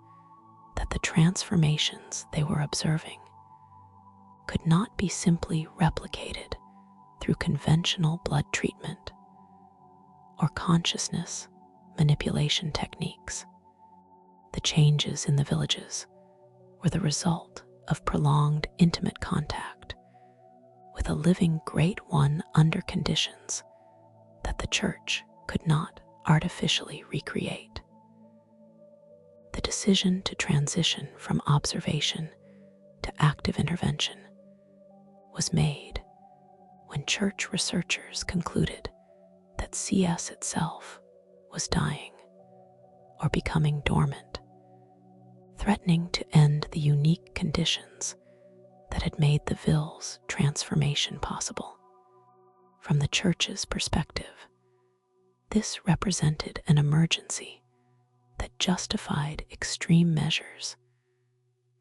that the transformations they were observing could not be simply replicated through conventional blood treatment or consciousness manipulation techniques. The changes in the villages were the result of prolonged intimate contact with a living Great One under conditions that the church could not artificially recreate. The decision to transition from observation to active intervention was made when church researchers concluded that CS itself was dying or becoming dormant, threatening to end the unique conditions that had made the Ville's transformation possible. From the church's perspective, this represented an emergency that justified extreme measures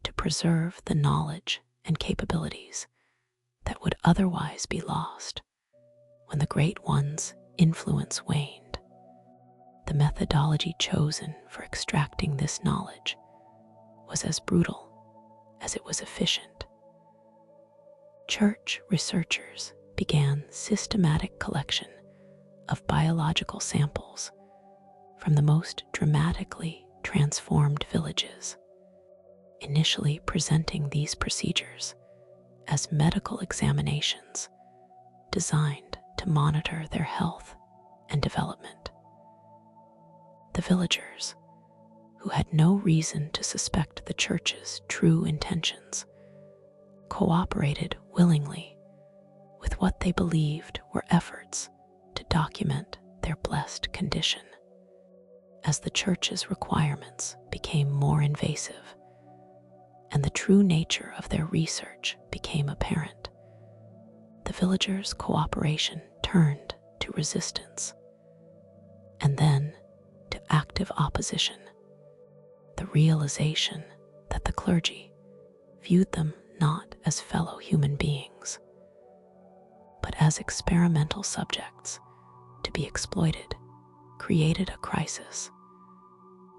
to preserve the knowledge and capabilities that would otherwise be lost when the Great One's influence waned. The methodology chosen for extracting this knowledge was as brutal as it was efficient. Church researchers began systematic collection of biological samples from the most dramatically transformed villages, initially presenting these procedures as medical examinations designed to monitor their health and development. The villagers, who had no reason to suspect the church's true intentions, cooperated willingly with what they believed were efforts to document their blessed condition. As the church's requirements became more invasive and the true nature of their research became apparent, the villagers' cooperation turned to resistance and then to active opposition. The realization that the clergy viewed them not as fellow human beings, but as experimental subjects to be exploited, created a crisis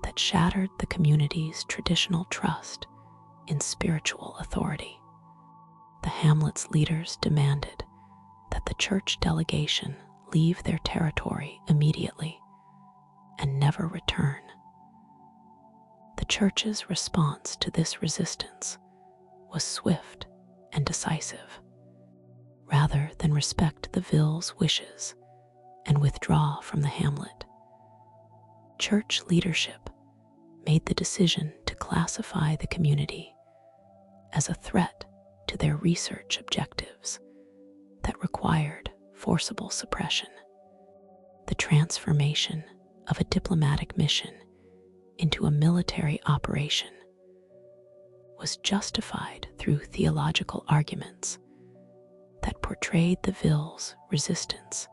that shattered the community's traditional trust in spiritual authority. The hamlet's leaders demanded that the church delegation leave their territory immediately and never return. The church's response to this resistance was swift and decisive. Rather than respect the Ville's wishes and withdraw from the hamlet, church leadership made the decision to classify the community as a threat to their research objectives that required forcible suppression. The transformation of a diplomatic mission into a military operation was justified through theological arguments that portrayed the Ville's resistance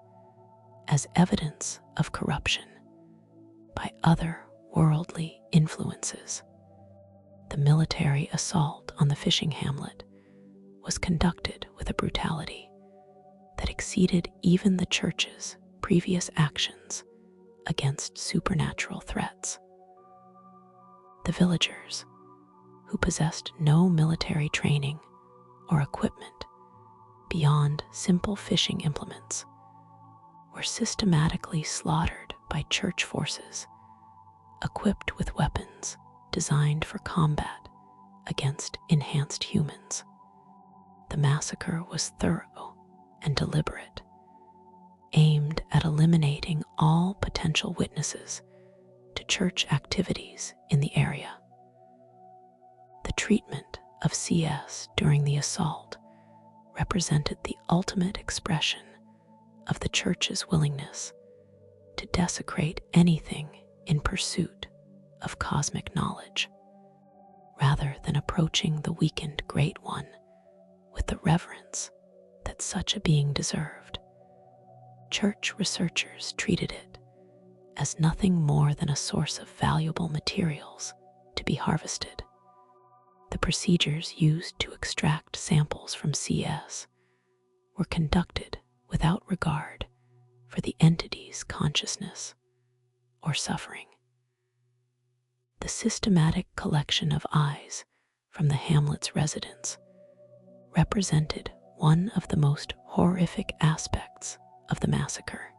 as evidence of corruption by other worldly influences. The military assault on the fishing hamlet was conducted with a brutality that exceeded even the church's previous actions against supernatural threats. The villagers, who possessed no military training or equipment beyond simple fishing implements, were systematically slaughtered by church forces equipped with weapons designed for combat against enhanced humans. The massacre was thorough and deliberate, aimed at eliminating all potential witnesses to church activities in the area. The treatment of CS during the assault represented the ultimate expression of the church's willingness to desecrate anything in pursuit of cosmic knowledge, rather than approaching the weakened Great One with the reverence that such a being deserved. Church researchers treated it as nothing more than a source of valuable materials to be harvested. The procedures used to extract samples from CS were conducted without regard for the entity's consciousness or suffering. The systematic collection of eyes from the hamlet's residents represented one of the most horrific aspects of the massacre.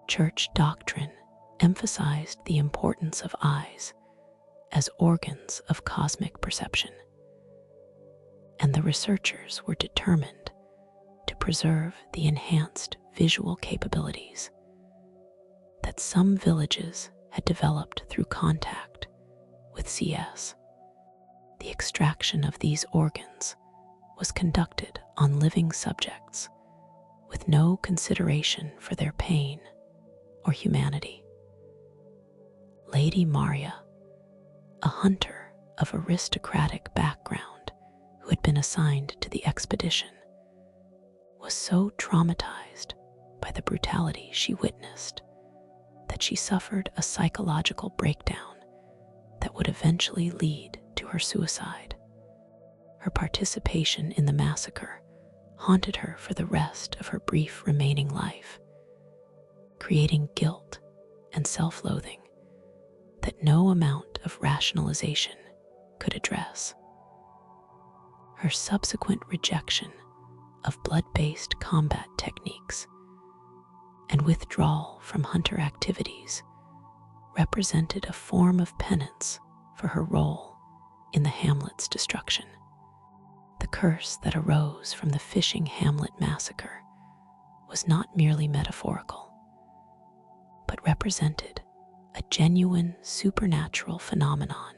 Church doctrine emphasized the importance of eyes as organs of cosmic perception, and the researchers were determined to preserve the enhanced visual capabilities that some villages had developed through contact with CS. The extraction of these organs was conducted on living subjects with no consideration for their pain or humanity. Lady Maria, a hunter of aristocratic background who had been assigned to the expedition, was so traumatized by the brutality she witnessed that she suffered a psychological breakdown that would eventually lead to her suicide. Her participation in the massacre haunted her for the rest of her brief remaining life, creating guilt and self-loathing that no amount of rationalization could address. Her subsequent rejection of blood-based combat techniques and withdrawal from hunter activities represented a form of penance for her role in the hamlet's destruction. The curse that arose from the fishing hamlet massacre was not merely metaphorical, but represented a genuine supernatural phenomenon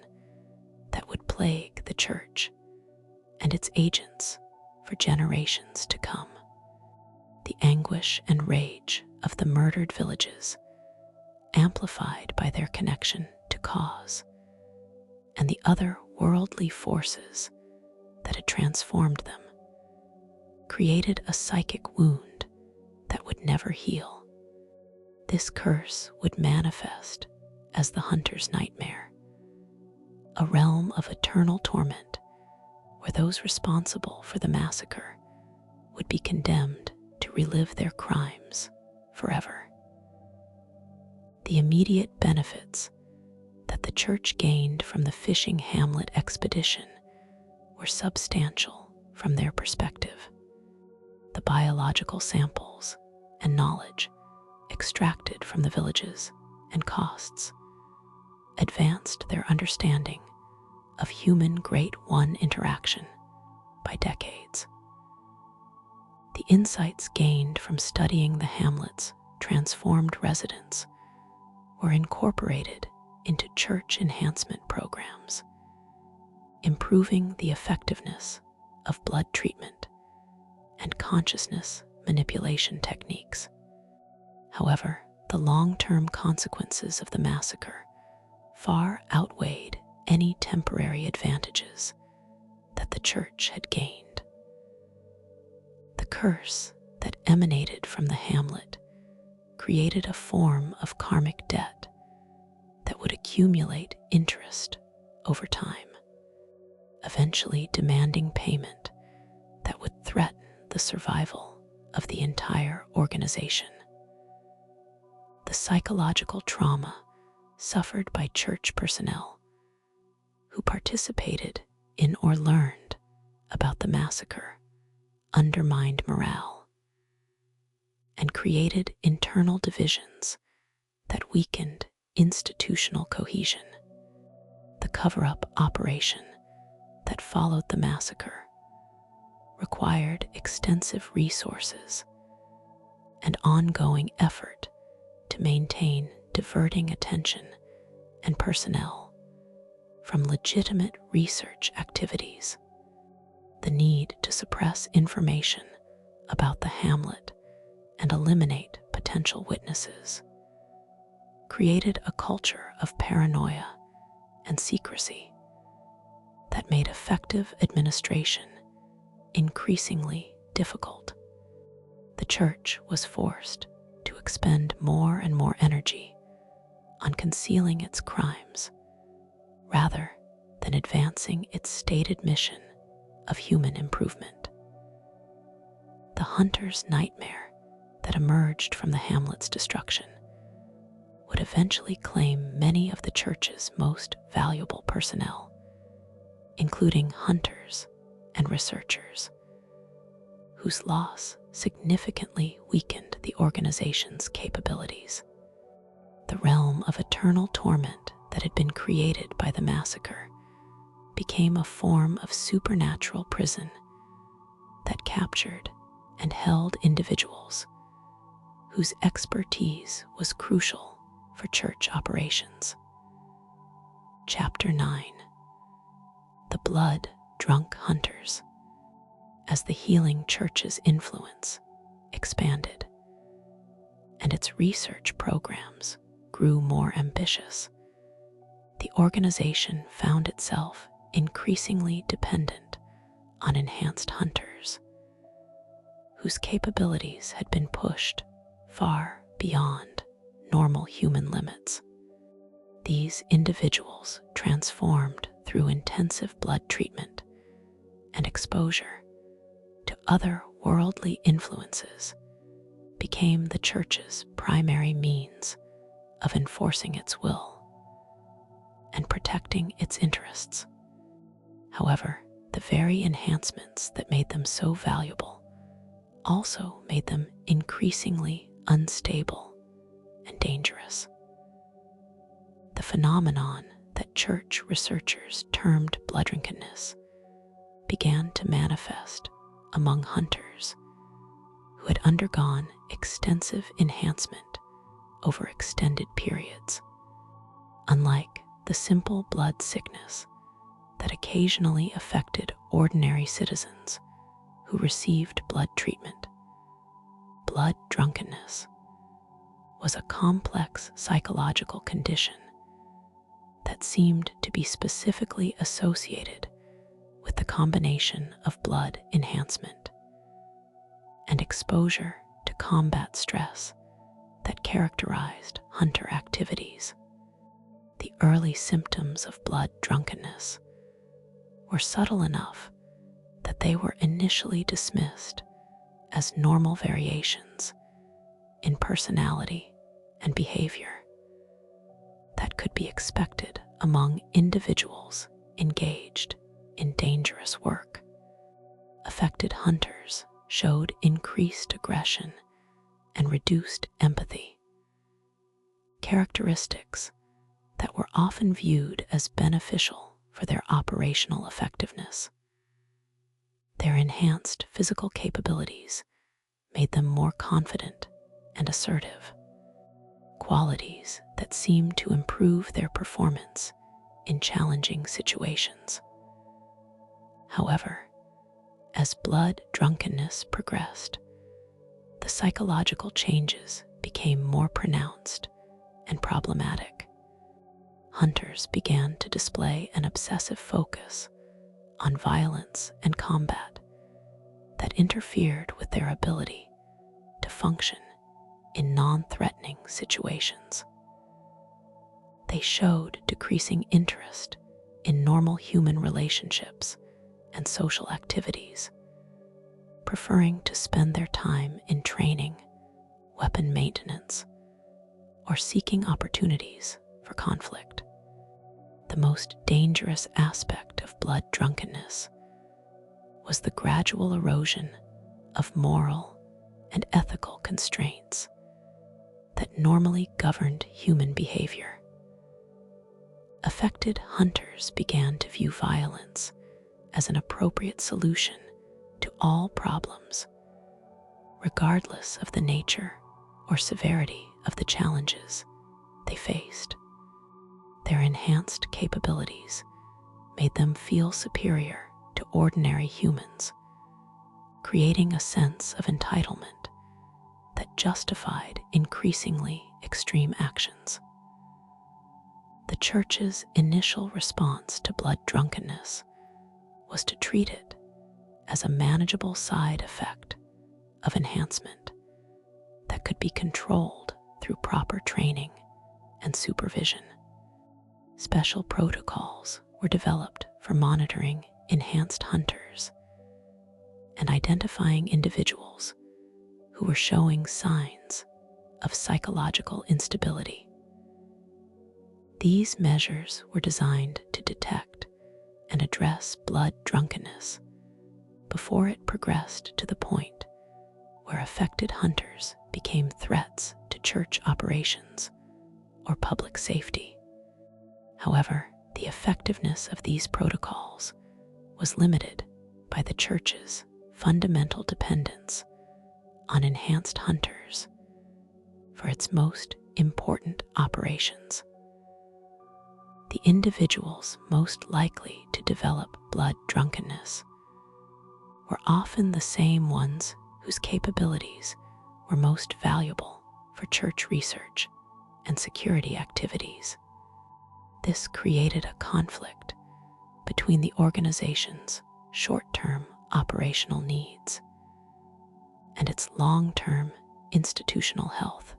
that would plague the church and its agents for generations to come. The anguish and rage of the murdered villages, amplified by their connection to cause and the other worldly forces that had transformed them, created a psychic wound that would never heal. This curse would manifest as the hunter's nightmare, a realm of eternal torment where those responsible for the massacre would be condemned to relive their crimes forever. The immediate benefits that the church gained from the fishing hamlet expedition were substantial from their perspective. The biological samples and knowledge extracted from the villages and costs advanced their understanding of human Great One interaction by decades. The insights gained from studying the hamlet's transformed residents were incorporated into church enhancement programs, improving the effectiveness of blood treatment and consciousness manipulation techniques. However, the long-term consequences of the massacre far outweighed any temporary advantages that the church had gained. The curse that emanated from the hamlet created a form of karmic debt that would accumulate interest over time, eventually demanding payment that would threaten the survival of the entire organization. The psychological trauma suffered by church personnel who participated in or learned about the massacre undermined morale and created internal divisions that weakened institutional cohesion. The cover-up operation that followed the massacre required extensive resources and ongoing effort to maintain diverting attention and personnel from legitimate research activities. The need to suppress information about the hamlet and eliminate potential witnesses created a culture of paranoia and secrecy that made effective administration increasingly difficult. The church was forced to expend more and more energy on concealing its crimes rather than advancing its stated mission of human improvement. The hunter's nightmare that emerged from the hamlet's destruction would eventually claim many of the church's most valuable personnel, including hunters and researchers, whose loss significantly weakened the organization's capabilities. The realm of eternal torment that had been created by the massacre became a form of supernatural prison that captured and held individuals whose expertise was crucial for church operations. Chapter 9: The Blood-Drunk Hunters. As the healing church's influence expanded and its research programs grew more ambitious, the organization found itself increasingly dependent on enhanced hunters, whose capabilities had been pushed far beyond normal human limits. These individuals, transformed through intensive blood treatment and exposure to other worldly influences, became the Church's primary means of enforcing its will and protecting its interests. However, the very enhancements that made them so valuable also made them increasingly unstable and dangerous. The phenomenon that Church researchers termed blooddrunkenness began to manifest among hunters who had undergone extensive enhancement over extended periods. Unlike the simple blood sickness that occasionally affected ordinary citizens who received blood treatment, blood drunkenness was a complex psychological condition that seemed to be specifically associated with the combination of blood enhancement and exposure to combat stress that characterized hunter activities. The early symptoms of blood drunkenness were subtle enough that they were initially dismissed as normal variations in personality and behavior that could be expected among individuals engaged in dangerous work. Affected hunters showed increased aggression and reduced empathy, characteristics that were often viewed as beneficial for their operational effectiveness. Their enhanced physical capabilities made them more confident and assertive, qualities that seemed to improve their performance in challenging situations. However, as blood drunkenness progressed, the psychological changes became more pronounced and problematic. Hunters began to display an obsessive focus on violence and combat that interfered with their ability to function in non-threatening situations. They showed decreasing interest in normal human relationships and social activities, preferring to spend their time in training, weapon maintenance, or seeking opportunities for conflict. The most dangerous aspect of blood drunkenness was the gradual erosion of moral and ethical constraints that normally governed human behavior. Affected hunters began to view violence as an appropriate solution to all problems, regardless of the nature or severity of the challenges they faced. Their enhanced capabilities made them feel superior to ordinary humans, creating a sense of entitlement that justified increasingly extreme actions. The Church's initial response to blood drunkenness was to treat it as a manageable side effect of enhancement that could be controlled through proper training and supervision. Special protocols were developed for monitoring enhanced hunters and identifying individuals who were showing signs of psychological instability. These measures were designed to detect and address blood drunkenness before it progressed to the point where affected hunters became threats to church operations or public safety. However, the effectiveness of these protocols was limited by the Church's fundamental dependence on enhanced hunters for its most important operations. The individuals most likely to develop blood drunkenness were often the same ones whose capabilities were most valuable for church research and security activities. This created a conflict between the organization's short-term operational needs and its long-term institutional health.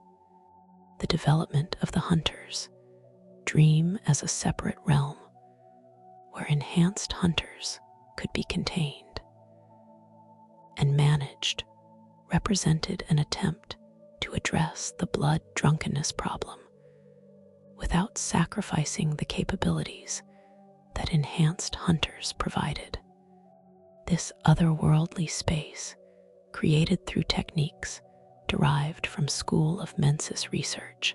The development of the hunter's dream as a separate realm where enhanced hunters could be contained and managed represented an attempt to address the blood drunkenness problem without sacrificing the capabilities that enhanced hunters provided. This otherworldly space, created through techniques derived from School of Mensis research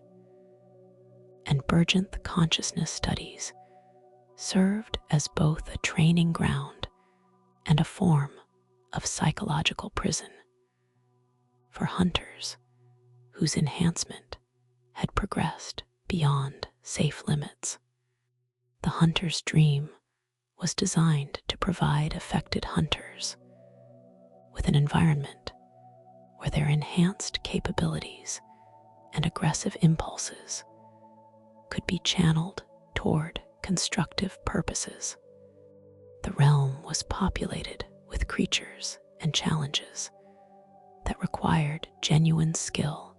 and Byrgenwerth consciousness studies, served as both a training ground and a form of psychological prison for hunters whose enhancement had progressed beyond safe limits. The hunter's dream was designed to provide affected hunters with an environment where their enhanced capabilities and aggressive impulses could be channeled toward constructive purposes. The realm was populated with creatures and challenges that required genuine skill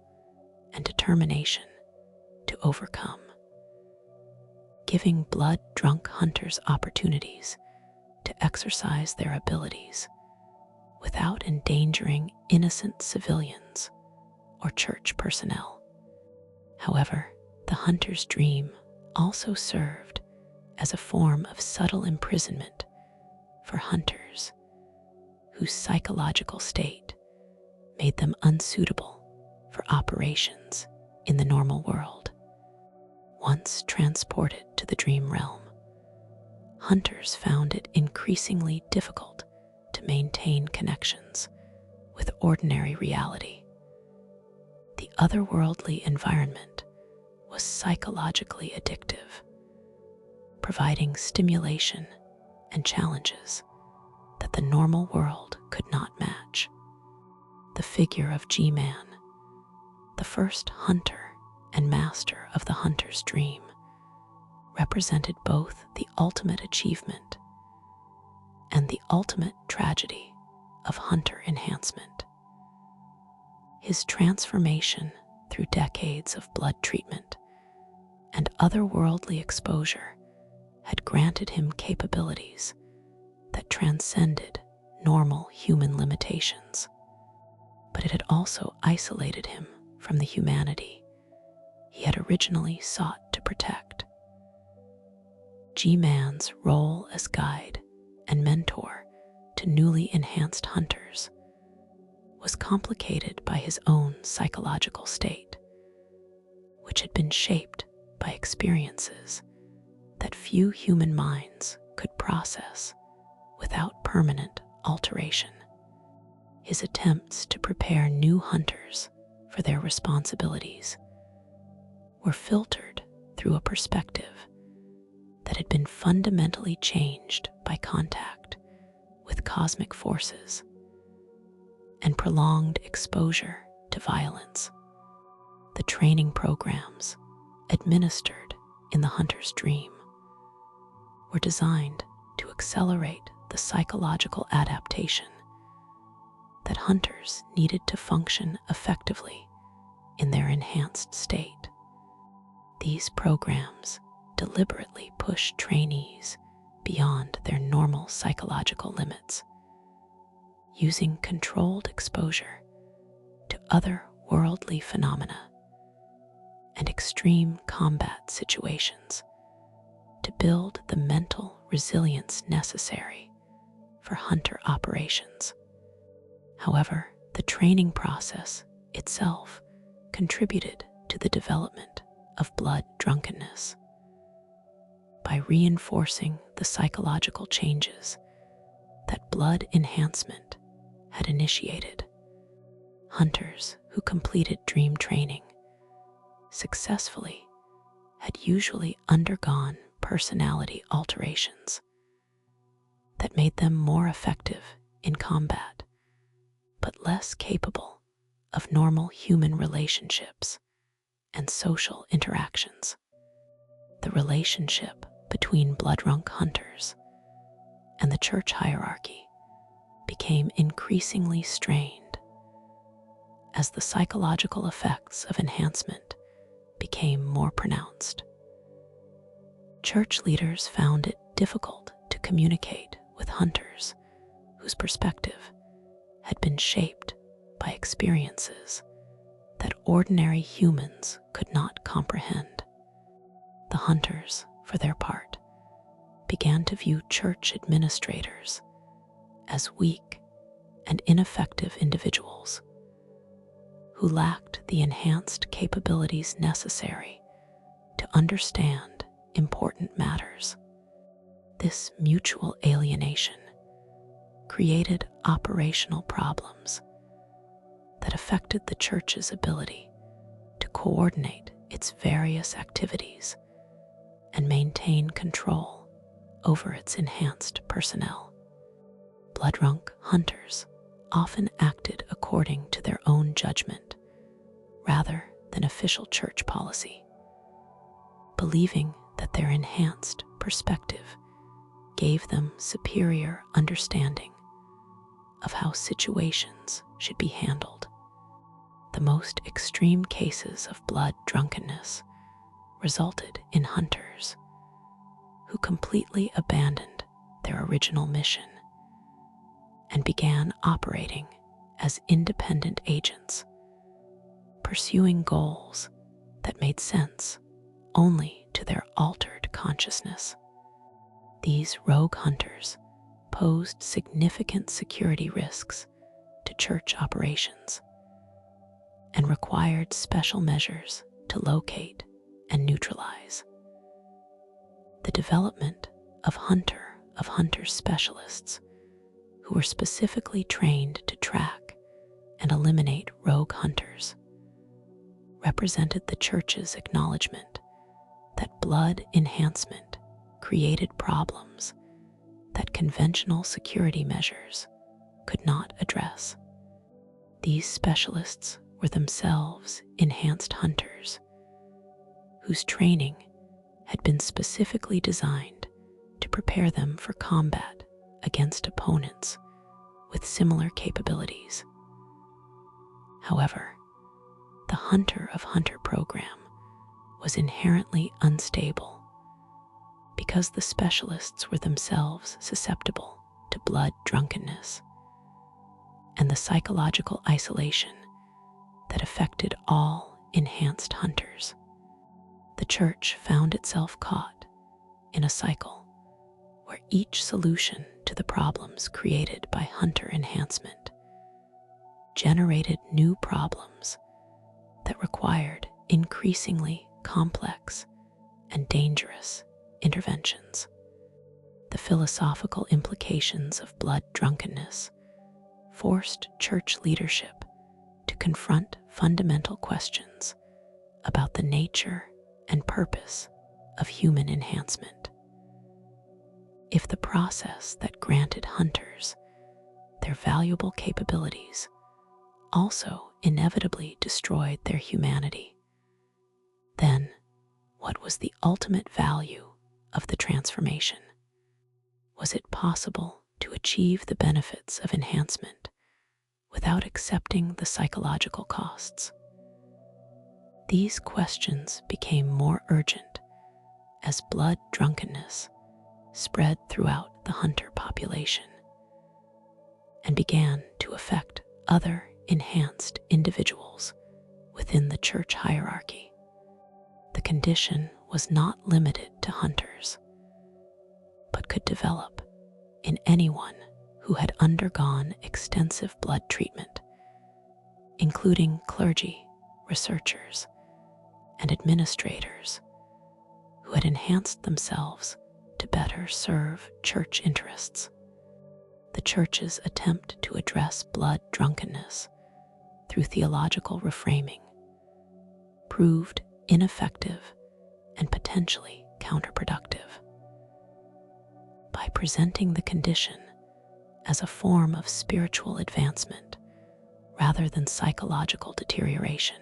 and determination to overcome, giving blood-drunk hunters opportunities to exercise their abilities without endangering innocent civilians or church personnel. However, the hunter's dream also served as a form of subtle imprisonment for hunters whose psychological state made them unsuitable for operations in the normal world. Once transported to the dream realm, hunters found it increasingly difficult to maintain connections with ordinary reality. The otherworldly environment was psychologically addictive, providing stimulation and challenges that the normal world could not match. The figure of G-Man, the first hunter and master of the hunter's dream, represented both the ultimate achievement and the ultimate tragedy of hunter enhancement. His transformation through decades of blood treatment and otherworldly exposure had granted him capabilities that transcended normal human limitations, but it had also isolated him from the humanity he had originally sought to protect. G-Man's role as guide and mentor to newly enhanced hunters was complicated by his own psychological state, which had been shaped by experiences that few human minds could process without permanent alteration. His attempts to prepare new hunters for their responsibilities were filtered through a perspective that had been fundamentally changed by contact with cosmic forces and prolonged exposure to violence. The training programs administered in the hunter's dream were designed to accelerate the psychological adaptation that hunters needed to function effectively in their enhanced state. These programs deliberately push trainees beyond their normal psychological limits, using controlled exposure to otherworldly phenomena and extreme combat situations to build the mental resilience necessary for hunter operations. However, the training process itself contributed to the development of blood drunkenness. By reinforcing the psychological changes that blood enhancement had initiated, hunters who completed dream training successfully had usually undergone personality alterations that made them more effective in combat, but less capable of normal human relationships and social interactions. The relationship between blood-drunk hunters and the church hierarchy became increasingly strained as the psychological effects of enhancement became more pronounced. Church leaders found it difficult to communicate with hunters whose perspective had been shaped by experiences that ordinary humans could not comprehend. The hunters, for their part, began to view church administrators as weak and ineffective individuals who lacked the enhanced capabilities necessary to understand important matters. This mutual alienation created operational problems that affected the church's ability to coordinate its various activities and maintain control over its enhanced personnel. Blood-drunk hunters often acted according to their own judgment rather than official church policy, believing that their enhanced perspective gave them superior understanding of how situations should be handled. The most extreme cases of blood drunkenness resulted in hunters who completely abandoned their original mission and began operating as independent agents, pursuing goals that made sense only to their altered consciousness. These rogue hunters posed significant security risks to church operations and required special measures to locate and neutralize. The development of hunter specialists who were specifically trained to track and eliminate rogue hunters represented the church's acknowledgement that blood enhancement created problems that conventional security measures could not address. These specialists were themselves enhanced hunters whose training had been specifically designed to prepare them for combat against opponents with similar capabilities. However, the Hunter of Hunter program was inherently unstable because the specialists were themselves susceptible to blood drunkenness and the psychological isolation that affected all enhanced hunters. The church found itself caught in a cycle where each solution to the problems created by hunter enhancement generated new problems that required increasingly complex and dangerous interventions. The philosophical implications of blood drunkenness forced church leadership to confront fundamental questions about the nature and purpose of human enhancement. If the process that granted hunters their valuable capabilities also inevitably destroyed their humanity, then what was the ultimate value of the transformation? Was it possible to achieve the benefits of enhancement without accepting the psychological costs? These questions became more urgent as blood drunkenness spread throughout the hunter population and began to affect other enhanced individuals within the church hierarchy. The condition was not limited to hunters, but could develop in anyone who had undergone extensive blood treatment, including clergy, researchers, and administrators who had enhanced themselves to better serve church interests. The church's attempt to address blood drunkenness through theological reframing proved ineffective and potentially counterproductive. By presenting the condition as a form of spiritual advancement rather than psychological deterioration,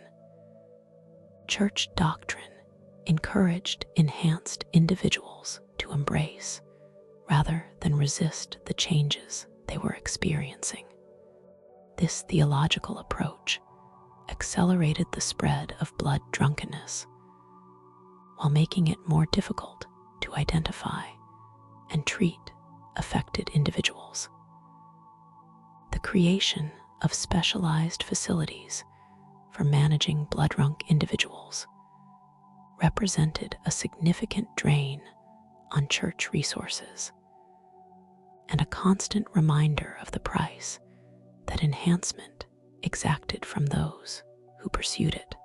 church doctrine encouraged enhanced individuals to embrace rather than resist the changes they were experiencing. This theological approach accelerated the spread of blood drunkenness, while making it more difficult to identify and treat affected individuals. The creation of specialized facilities for managing blood-drunk individuals represented a significant drain on church resources and a constant reminder of the price that enhancement exacted from those who pursued it.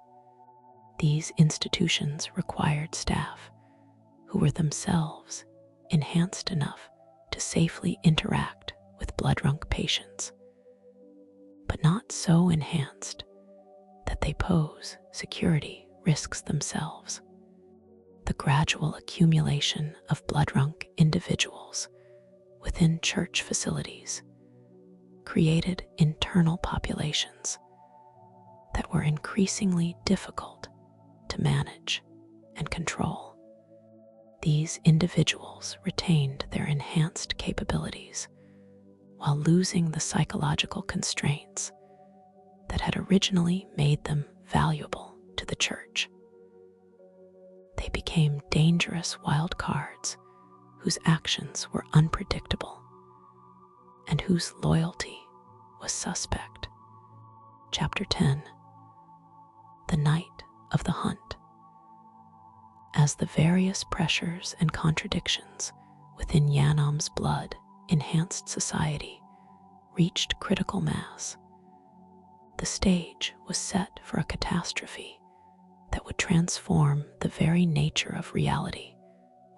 These institutions required staff who were themselves enhanced enough to safely interact with blood-drunk patients, but not so enhanced that they pose security risks themselves. The gradual accumulation of blood-drunk individuals within church facilities created internal populations that were increasingly difficult to manage and control. These individuals retained their enhanced capabilities while losing the psychological constraints that had originally made them valuable to the church. They became dangerous wild cards whose actions were unpredictable and whose loyalty was suspect. Chapter 10. The Night of the Hunt. As the various pressures and contradictions within Yharnam's blood-enhanced society reached critical mass, the stage was set for a catastrophe that would transform the very nature of reality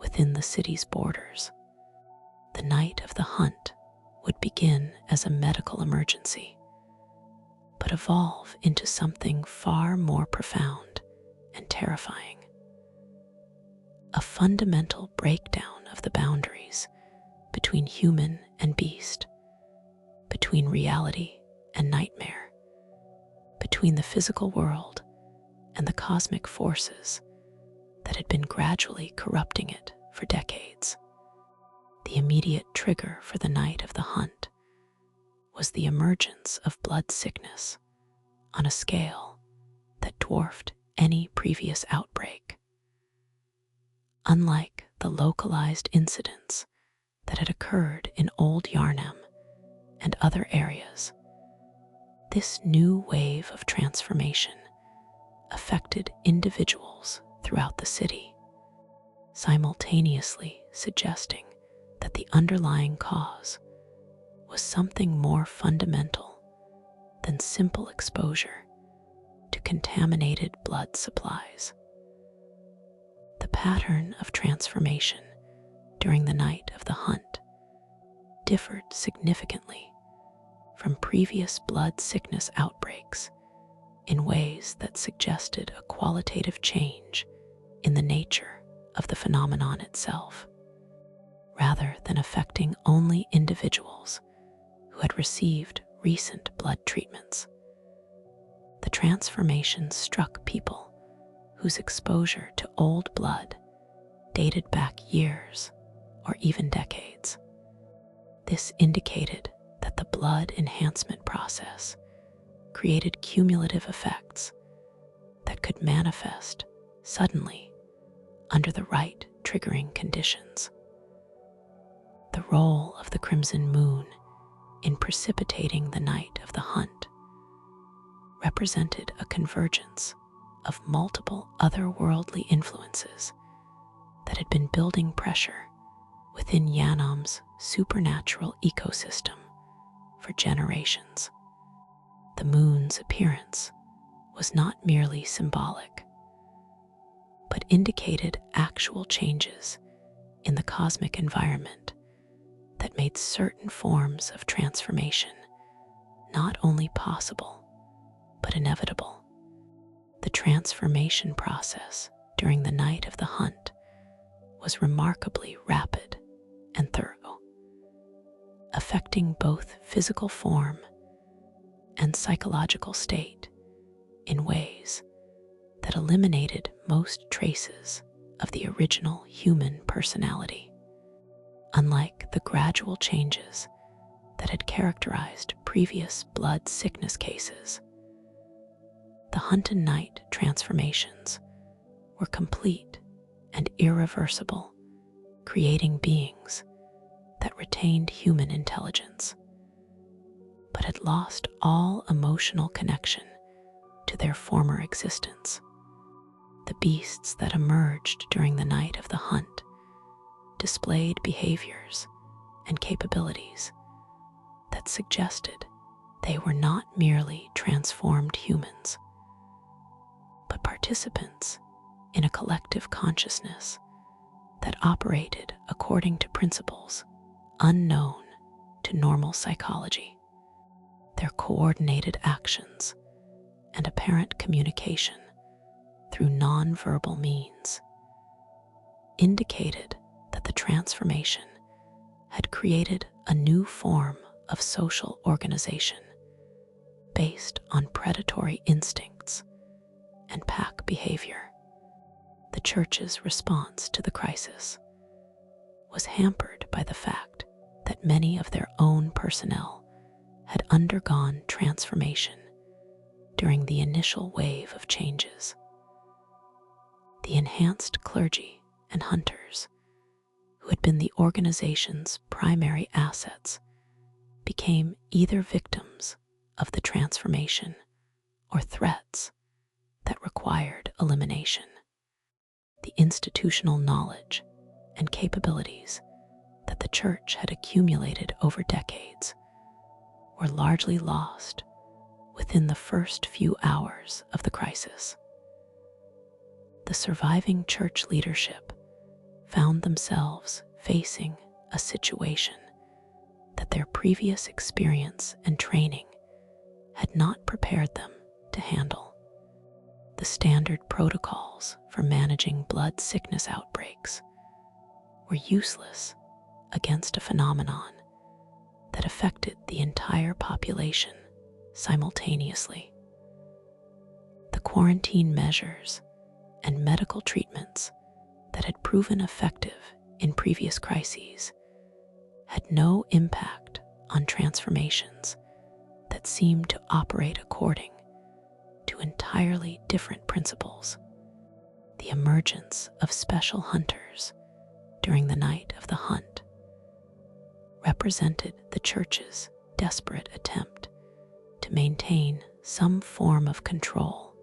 within the city's borders. The Night of the Hunt would begin as a medical emergency, but evolve into something far more profound and terrifying. A fundamental breakdown of the boundaries between human and beast, between reality and nightmare, between the physical world and the cosmic forces that had been gradually corrupting it for decades. The immediate trigger for the Night of the Hunt was the emergence of blood sickness on a scale that dwarfed any previous outbreak. Unlike the localized incidents that had occurred in Old Yharnam and other areas, this new wave of transformation affected individuals throughout the city, simultaneously suggesting that the underlying cause was something more fundamental than simple exposure to contaminated blood supplies. The pattern of transformation during the Night of the Hunt differed significantly from previous blood sickness outbreaks in ways that suggested a qualitative change in the nature of the phenomenon itself, rather than affecting only individuals who had received recent blood treatments. The transformation struck people whose exposure to old blood dated back years or even decades. This indicated that the blood enhancement process created cumulative effects that could manifest suddenly under the right triggering conditions. The role of the crimson moon in precipitating the Night of the Hunt represented a convergence of multiple otherworldly influences that had been building pressure within Yharnam's supernatural ecosystem for generations. The moon's appearance was not merely symbolic, but indicated actual changes in the cosmic environment that made certain forms of transformation not only possible, but inevitable. The transformation process during the Night of the Hunt was remarkably rapid and thorough, affecting both physical form and psychological state in ways that eliminated most traces of the original human personality. Unlike the gradual changes that had characterized previous blood sickness cases, the Hunt and Night transformations were complete and irreversible, creating beings that retained human intelligence, but had lost all emotional connection to their former existence. The beasts that emerged during the night of the hunt displayed behaviors and capabilities that suggested they were not merely transformed humans, but participants in a collective consciousness that operated according to principles unknown to normal psychology. Their coordinated actions and apparent communication through non-verbal means indicated that the transformation had created a new form of social organization based on predatory instincts and pack behavior. The church's response to the crisis was hampered by the fact that many of their own personnel had undergone transformation during the initial wave of changes. The enhanced clergy and hunters, who had been the organization's primary assets, became either victims of the transformation or threats that required elimination. The institutional knowledge and capabilities that the church had accumulated over decades were largely lost within the first few hours of the crisis. The surviving church leadership found themselves facing a situation that their previous experience and training had not prepared them to handle. The standard protocols for managing blood sickness outbreaks were useless against a phenomenon that affected the entire population simultaneously. The quarantine measures and medical treatments that had proven effective in previous crises had no impact on transformations that seemed to operate according to entirely different principles. The emergence of special hunters during the night of the hunt represented the church's desperate attempt to maintain some form of control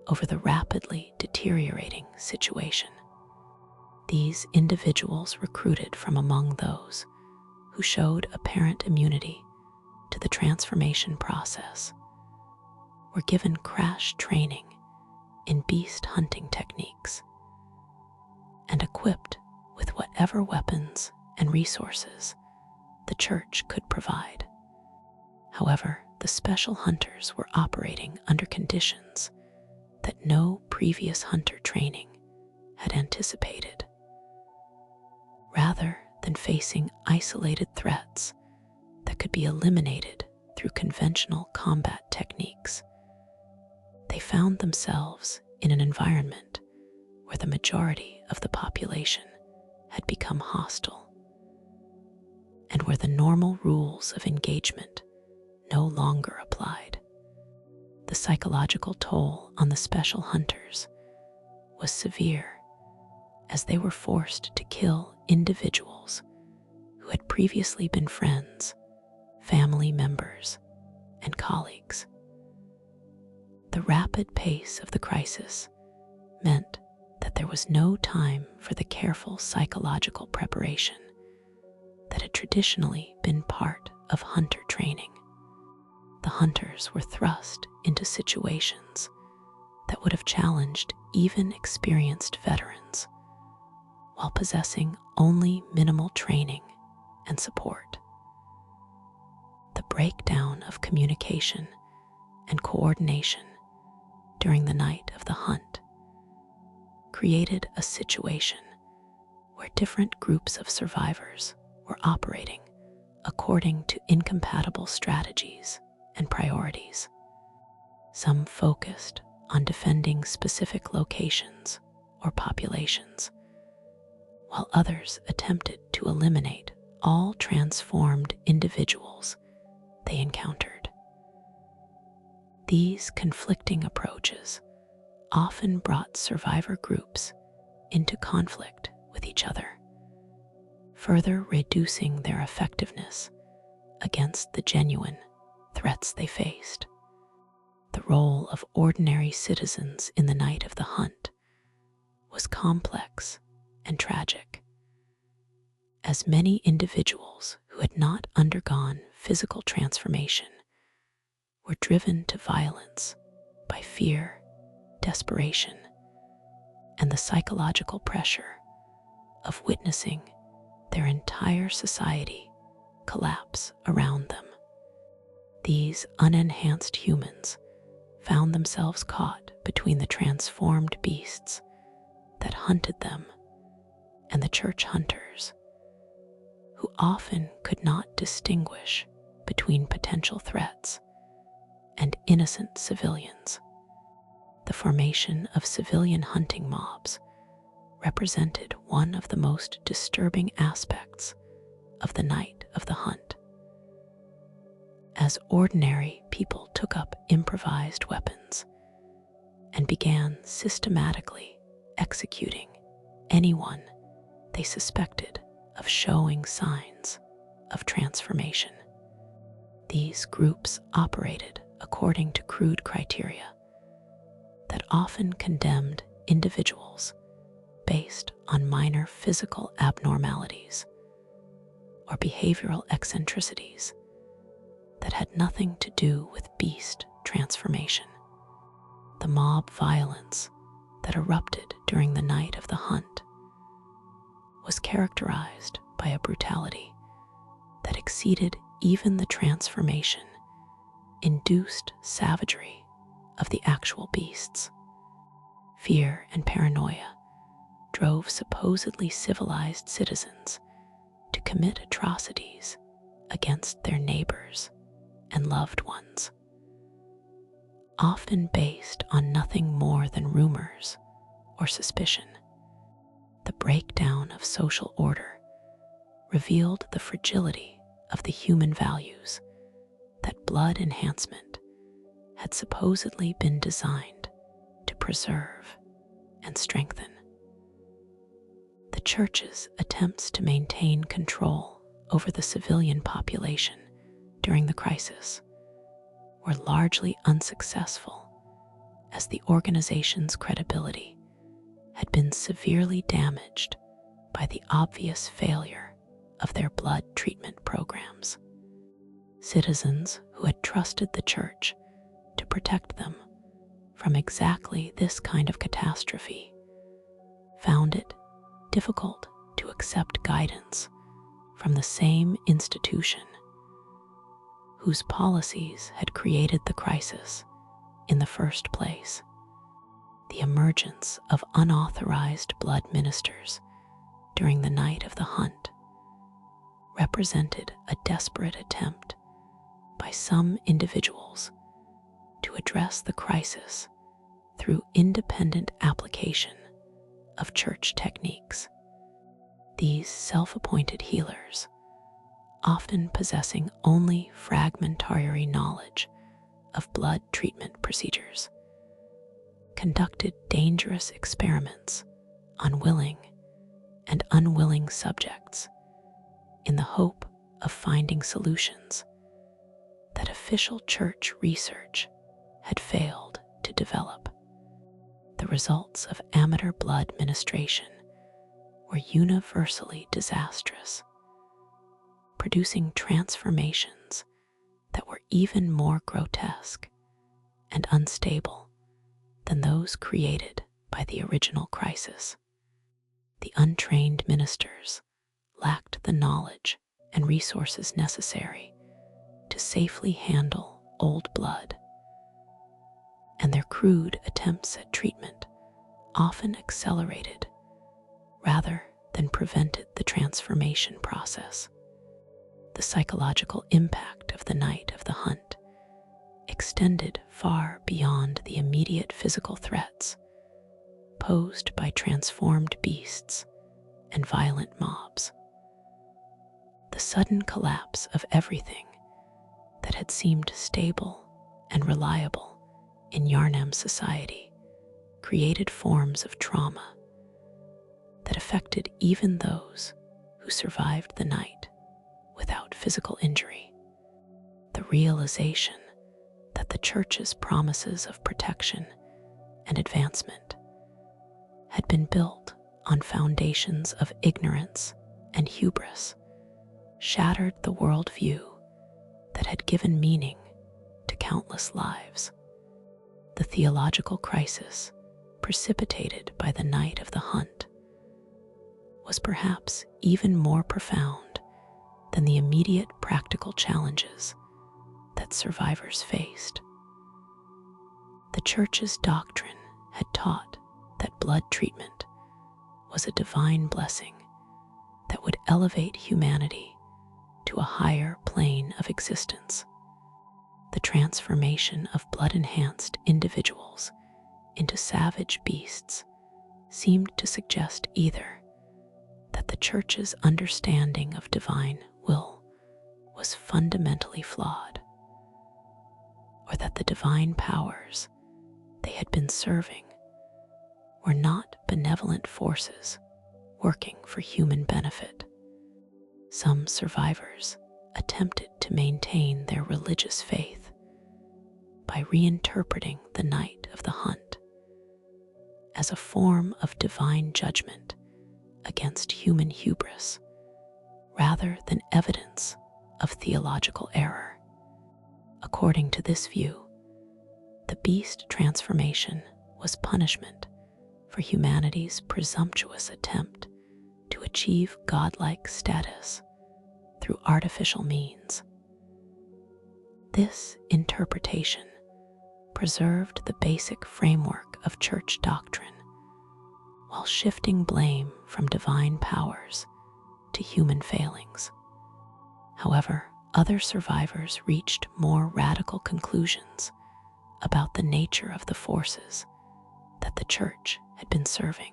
over the rapidly deteriorating situation. These individuals, recruited from among those who showed apparent immunity to the transformation process, were given crash training in beast hunting techniques and equipped with whatever weapons and resources the church could provide. However, the special hunters were operating under conditions that no previous hunter training had anticipated. Rather than facing isolated threats that could be eliminated through conventional combat techniques, they found themselves in an environment where the majority of the population had become hostile, and where the normal rules of engagement no longer applied. The psychological toll on the special hunters was severe, as they were forced to kill individuals who had previously been friends, family members, and colleagues. The rapid pace of the crisis meant that there was no time for the careful psychological preparation that had traditionally been part of hunter training. The hunters were thrust into situations that would have challenged even experienced veterans, while possessing only minimal training and support. The breakdown of communication and coordination during the night of the hunt created a situation where different groups of survivors were operating according to incompatible strategies and priorities. Some focused on defending specific locations or populations, while others attempted to to eliminate all transformed individuals they encountered. These conflicting approaches often brought survivor groups into conflict with each other, further reducing their effectiveness against the genuine threats they faced. The role of ordinary citizens in the night of the hunt was complex and tragic, as many individuals who had not undergone physical transformation were driven to violence by fear, desperation, and the psychological pressure of witnessing their entire society collapse around them. These unenhanced humans found themselves caught between the transformed beasts that hunted them and the church hunters, who often could not distinguish between potential threats and innocent civilians. The formation of civilian hunting mobs represented one of the most disturbing aspects of the night of the hunt. As ordinary people took up improvised weapons and began systematically executing anyone they suspected of showing signs of transformation. These groups operated according to crude criteria that often condemned individuals based on minor physical abnormalities or behavioral eccentricities that had nothing to do with beast transformation. The mob violence that erupted during the night of the hunt was characterized by a brutality that exceeded even the transformation-induced savagery of the actual beasts. Fear and paranoia drove supposedly civilized citizens to commit atrocities against their neighbors and loved ones, often based on nothing more than rumors or suspicion. The breakdown of social order revealed the fragility of the human values that blood enhancement had supposedly been designed to preserve and strengthen. The church's attempts to maintain control over the civilian population during the crisis were largely unsuccessful, as the organization's credibility had been severely damaged by the obvious failure of their blood treatment programs. Citizens who had trusted the church to protect them from exactly this kind of catastrophe found it difficult to accept guidance from the same institution whose policies had created the crisis in the first place. The emergence of unauthorized blood ministers during the night of the hunt represented a desperate attempt by some individuals to address the crisis through independent application of church techniques. These self-appointed healers, often possessing only fragmentary knowledge of blood treatment procedures, conducted dangerous experiments on willing and unwilling subjects in the hope of finding solutions that official church research had failed to develop. The results of amateur blood ministration were universally disastrous, producing transformations that were even more grotesque and unstable than those created by the original crisis. The untrained ministers lacked the knowledge and resources necessary to safely handle old blood, and their crude attempts at treatment often accelerated rather than prevented the transformation process. The psychological impact of the night of the hunt extended far beyond the immediate physical threats posed by transformed beasts and violent mobs. The sudden collapse of everything that had seemed stable and reliable in Yharnam society created forms of trauma that affected even those who survived the night without physical injury. The realization that the church's promises of protection and advancement had been built on foundations of ignorance and hubris shattered the worldview that had given meaning to countless lives. The theological crisis precipitated by the night of the hunt was perhaps even more profound than the immediate practical challenges that survivors faced. The church's doctrine had taught that blood treatment was a divine blessing that would elevate humanity to a higher plane of existence. The transformation of blood-enhanced individuals into savage beasts seemed to suggest either that the church's understanding of divine will was fundamentally flawed, or that the divine powers they had been serving were not benevolent forces working for human benefit. Some survivors attempted to maintain their religious faith by reinterpreting the night of the hunt as a form of divine judgment against human hubris rather than evidence of theological error. According to this view, the beast transformation was punishment for humanity's presumptuous attempt to achieve godlike status through artificial means. This interpretation preserved the basic framework of church doctrine while shifting blame from divine powers to human failings. However, other survivors reached more radical conclusions about the nature of the forces that the church had been serving.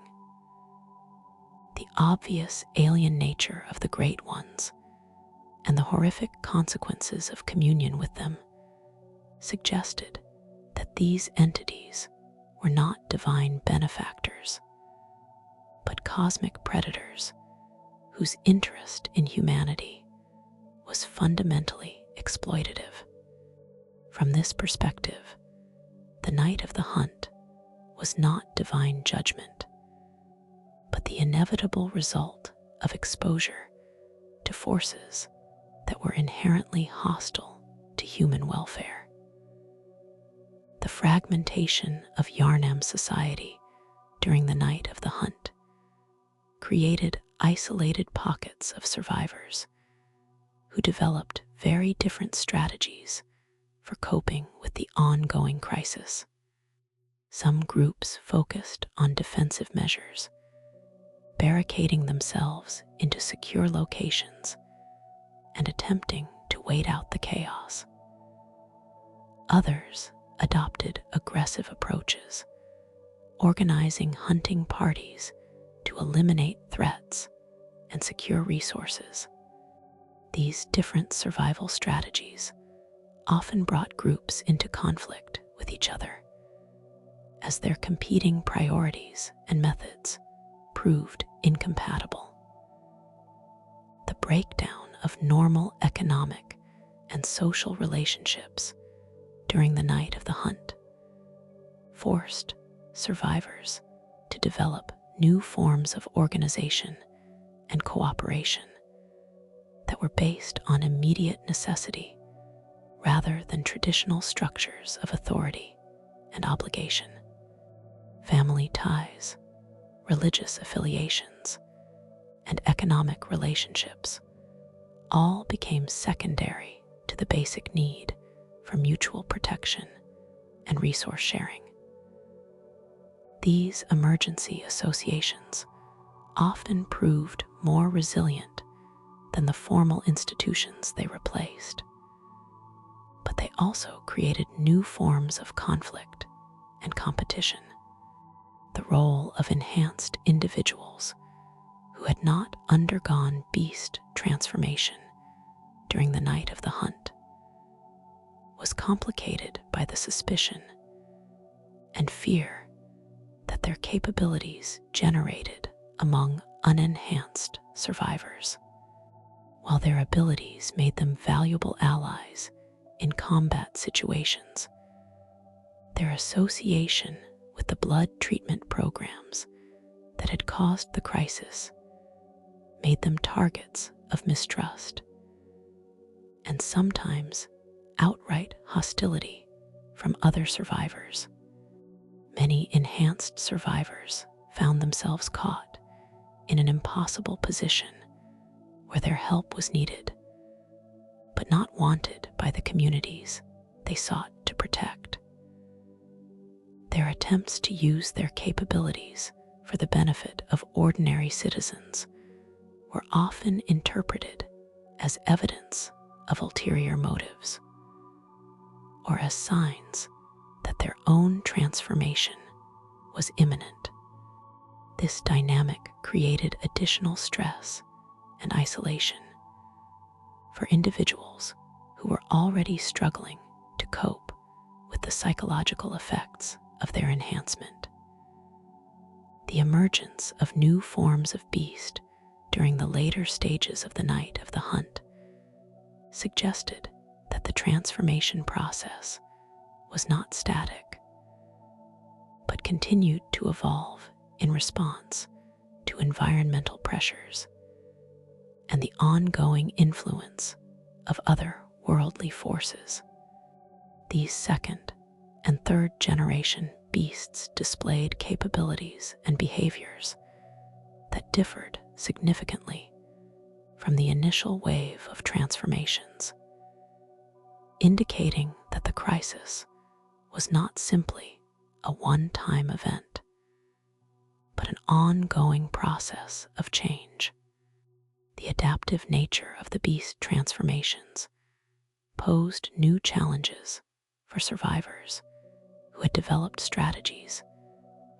The obvious alien nature of the Great Ones and the horrific consequences of communion with them suggested that these entities were not divine benefactors, but cosmic predators whose interest in humanity was fundamentally exploitative. From this perspective, the night of the hunt was not divine judgment, but the inevitable result of exposure to forces that were inherently hostile to human welfare. The fragmentation of Yharnam society during the night of the hunt created isolated pockets of survivors who developed very different strategies for coping with the ongoing crisis. Some groups focused on defensive measures, barricading themselves into secure locations and attempting to wait out the chaos. Others adopted aggressive approaches, organizing hunting parties to eliminate threats and secure resources. These different survival strategies often brought groups into conflict with each other, as their competing priorities and methods proved incompatible. The breakdown of normal economic and social relationships during the night of the hunt forced survivors to develop new forms of organization and cooperation that were based on immediate necessity rather than traditional structures of authority and obligation. Family ties, religious affiliations, and economic relationships all became secondary to the basic need for mutual protection and resource sharing. These emergency associations often proved more resilient than the formal institutions they replaced, but they also created new forms of conflict and competition. The role of enhanced individuals who had not undergone beast transformation during the night of the hunt was complicated by the suspicion and fear that their capabilities generated among unenhanced survivors. While their abilities made them valuable allies in combat situations, their association with the blood treatment programs that had caused the crisis made them targets of mistrust and sometimes outright hostility from other survivors. Many enhanced survivors found themselves caught in an impossible position where their help was needed, but not wanted by the communities they sought to protect. Their attempts to use their capabilities for the benefit of ordinary citizens were often interpreted as evidence of ulterior motives, or as signs that their own transformation was imminent. This dynamic created additional stress and isolation for individuals who were already struggling to cope with the psychological effects of their enhancement. The emergence of new forms of beast during the later stages of the night of the hunt suggested that the transformation process was not static, but continued to evolve in response to environmental pressures and the ongoing influence of other worldly forces. These second and third generation beasts displayed capabilities and behaviors that differed significantly from the initial wave of transformations, indicating that the crisis was not simply a one-time event, but an ongoing process of change. The adaptive nature of the beast transformations posed new challenges for survivors who had developed strategies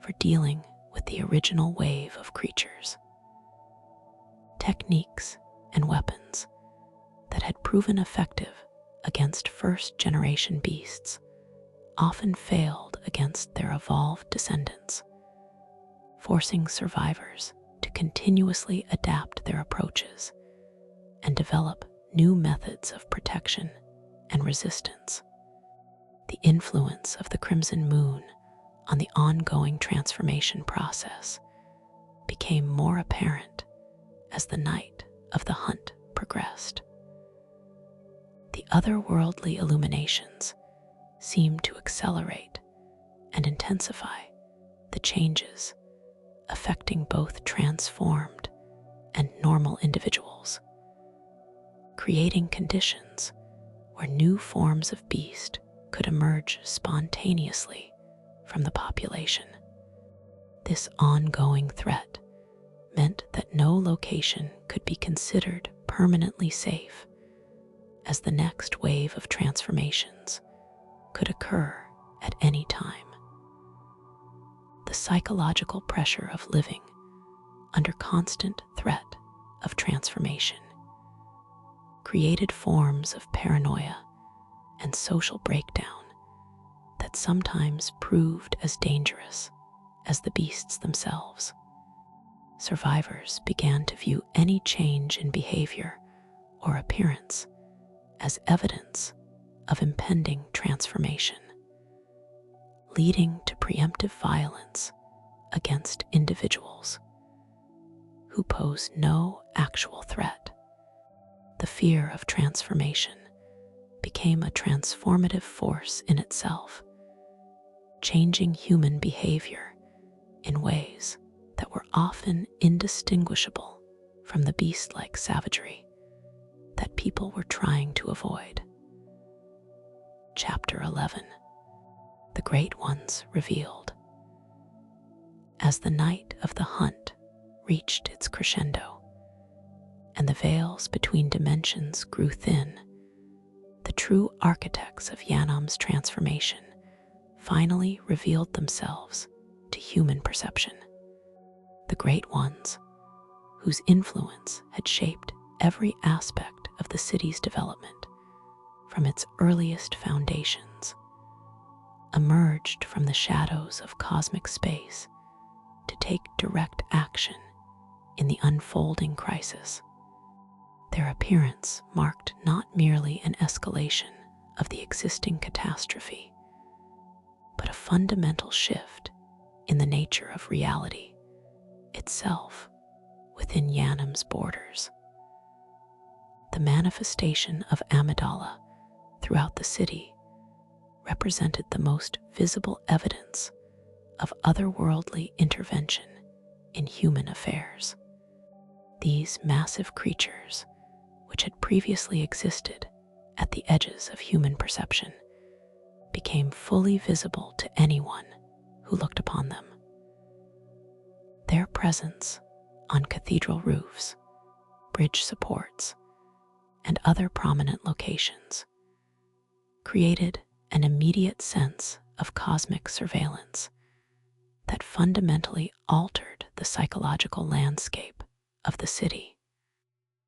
for dealing with the original wave of creatures. Techniques and weapons that had proven effective against first-generation beasts often failed against their evolved descendants, forcing survivors to continuously adapt their approaches and develop new methods of protection and resistance. The influence of the Crimson Moon on the ongoing transformation process became more apparent as the night of the hunt progressed. The otherworldly illuminations seemed to accelerate and intensify the changes affecting both transformed and normal individuals, creating conditions where new forms of beast could emerge spontaneously from the population. This ongoing threat meant that no location could be considered permanently safe, as the next wave of transformations could occur at any time. The psychological pressure of living under constant threat of transformation created forms of paranoia and social breakdown that sometimes proved as dangerous as the beasts themselves. Survivors began to view any change in behavior or appearance as evidence of impending transformation, leading to preemptive violence against individuals who pose no actual threat. The fear of transformation became a transformative force in itself, changing human behavior in ways that were often indistinguishable from the beast-like savagery that people were trying to avoid. Chapter 11. The Great Ones Revealed. As the night of the hunt reached its crescendo, and the veils between dimensions grew thin, the true architects of Yharnam's transformation finally revealed themselves to human perception. The Great Ones, whose influence had shaped every aspect of the city's development from its earliest foundations, emerged from the shadows of cosmic space to take direct action in the unfolding crisis. Their appearance marked not merely an escalation of the existing catastrophe, but a fundamental shift in the nature of reality itself within Yharnam's borders. The manifestation of Amidala throughout the city represented the most visible evidence of otherworldly intervention in human affairs. These massive creatures, which had previously existed at the edges of human perception, became fully visible to anyone who looked upon them. Their presence on cathedral roofs, bridge supports, and other prominent locations created an immediate sense of cosmic surveillance that fundamentally altered the psychological landscape of the city.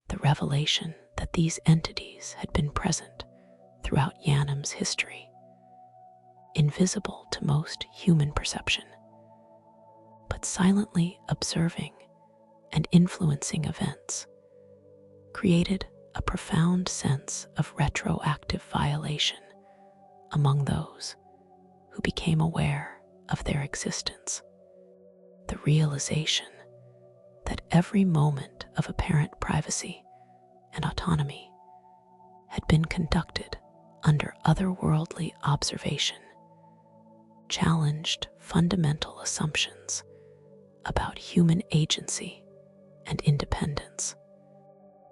The revelation that these entities had been present throughout Yharnam's history, invisible to most human perception, but silently observing and influencing events, created a profound sense of retroactive violation among those who became aware of their existence. The realization that every moment of apparent privacy and autonomy had been conducted under otherworldly observation challenged fundamental assumptions about human agency and independence.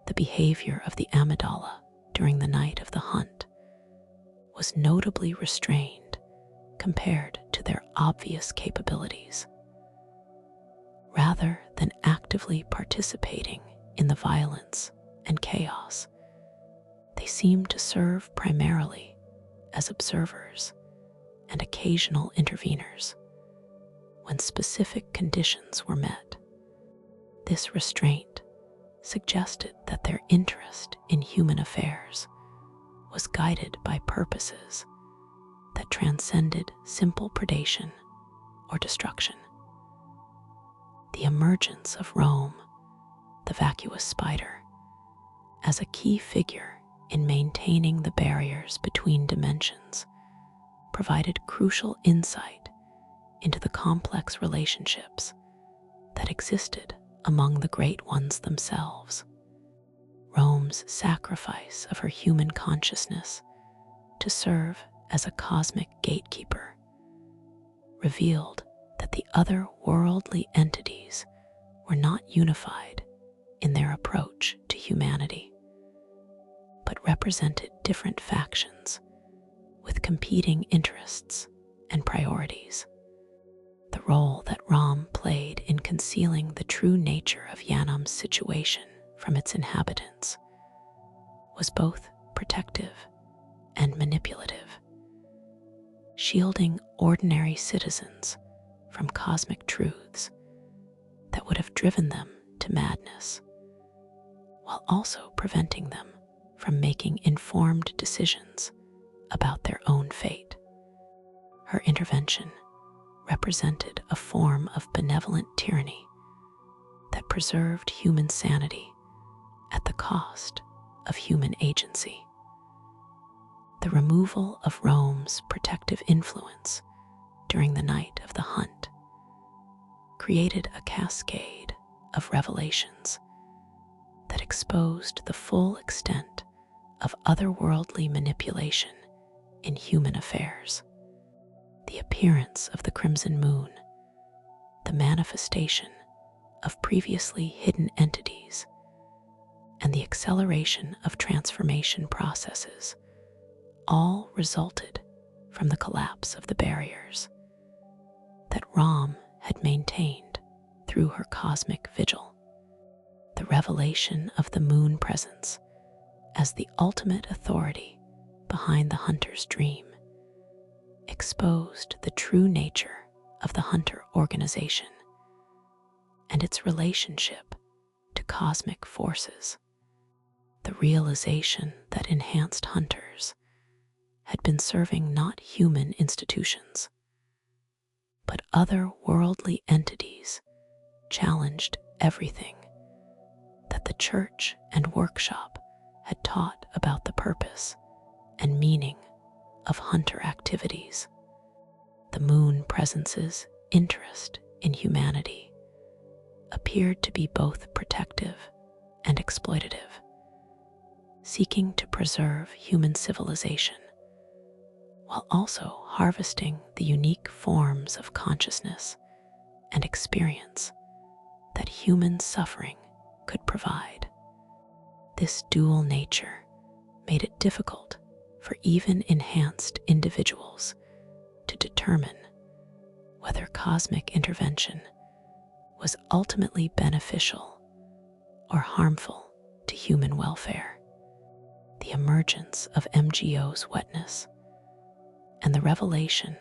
The behavior of the Amidala during the night of the hunt was notably restrained compared to their obvious capabilities. Rather than actively participating in the violence and chaos, they seemed to serve primarily as observers and occasional interveners when specific conditions were met. This restraint suggested that their interest in human affairs was guided by purposes that transcended simple predation or destruction. The emergence of Rome, the vacuous spider, as a key figure in maintaining the barriers between dimensions, provided crucial insight into the complex relationships that existed among the great ones themselves. Rome's sacrifice of her human consciousness to serve as a cosmic gatekeeper revealed that the otherworldly entities were not unified in their approach to humanity, but represented different factions with competing interests and priorities. The role that Ram played in concealing the true nature of Yharnam's situation from its inhabitants was both protective and manipulative, shielding ordinary citizens from cosmic truths that would have driven them to madness, while also preventing them from making informed decisions about their own fate. Her intervention represented a form of benevolent tyranny that preserved human sanity at the cost of human agency. The removal of Rome's protective influence during the night of the hunt created a cascade of revelations that exposed the full extent of otherworldly manipulation in human affairs. The appearance of the crimson moon, the manifestation of previously hidden entities, and the acceleration of transformation processes all resulted from the collapse of the barriers that Ram had maintained through her cosmic vigil. The revelation of the moon presence as the ultimate authority behind the hunter's dream exposed the true nature of the hunter organization and its relationship to cosmic forces. The realization that enhanced hunters had been serving not human institutions, but other worldly entities challenged everything that the church and workshop had taught about the purpose and meaning of hunter activities. The moon presence's interest in humanity appeared to be both protective and exploitative, seeking to preserve human civilization while also harvesting the unique forms of consciousness and experience that human suffering could provide. This dual nature made it difficult for even enhanced individuals to determine whether cosmic intervention was ultimately beneficial or harmful to human welfare. The emergence of MGO's wetness and the revelation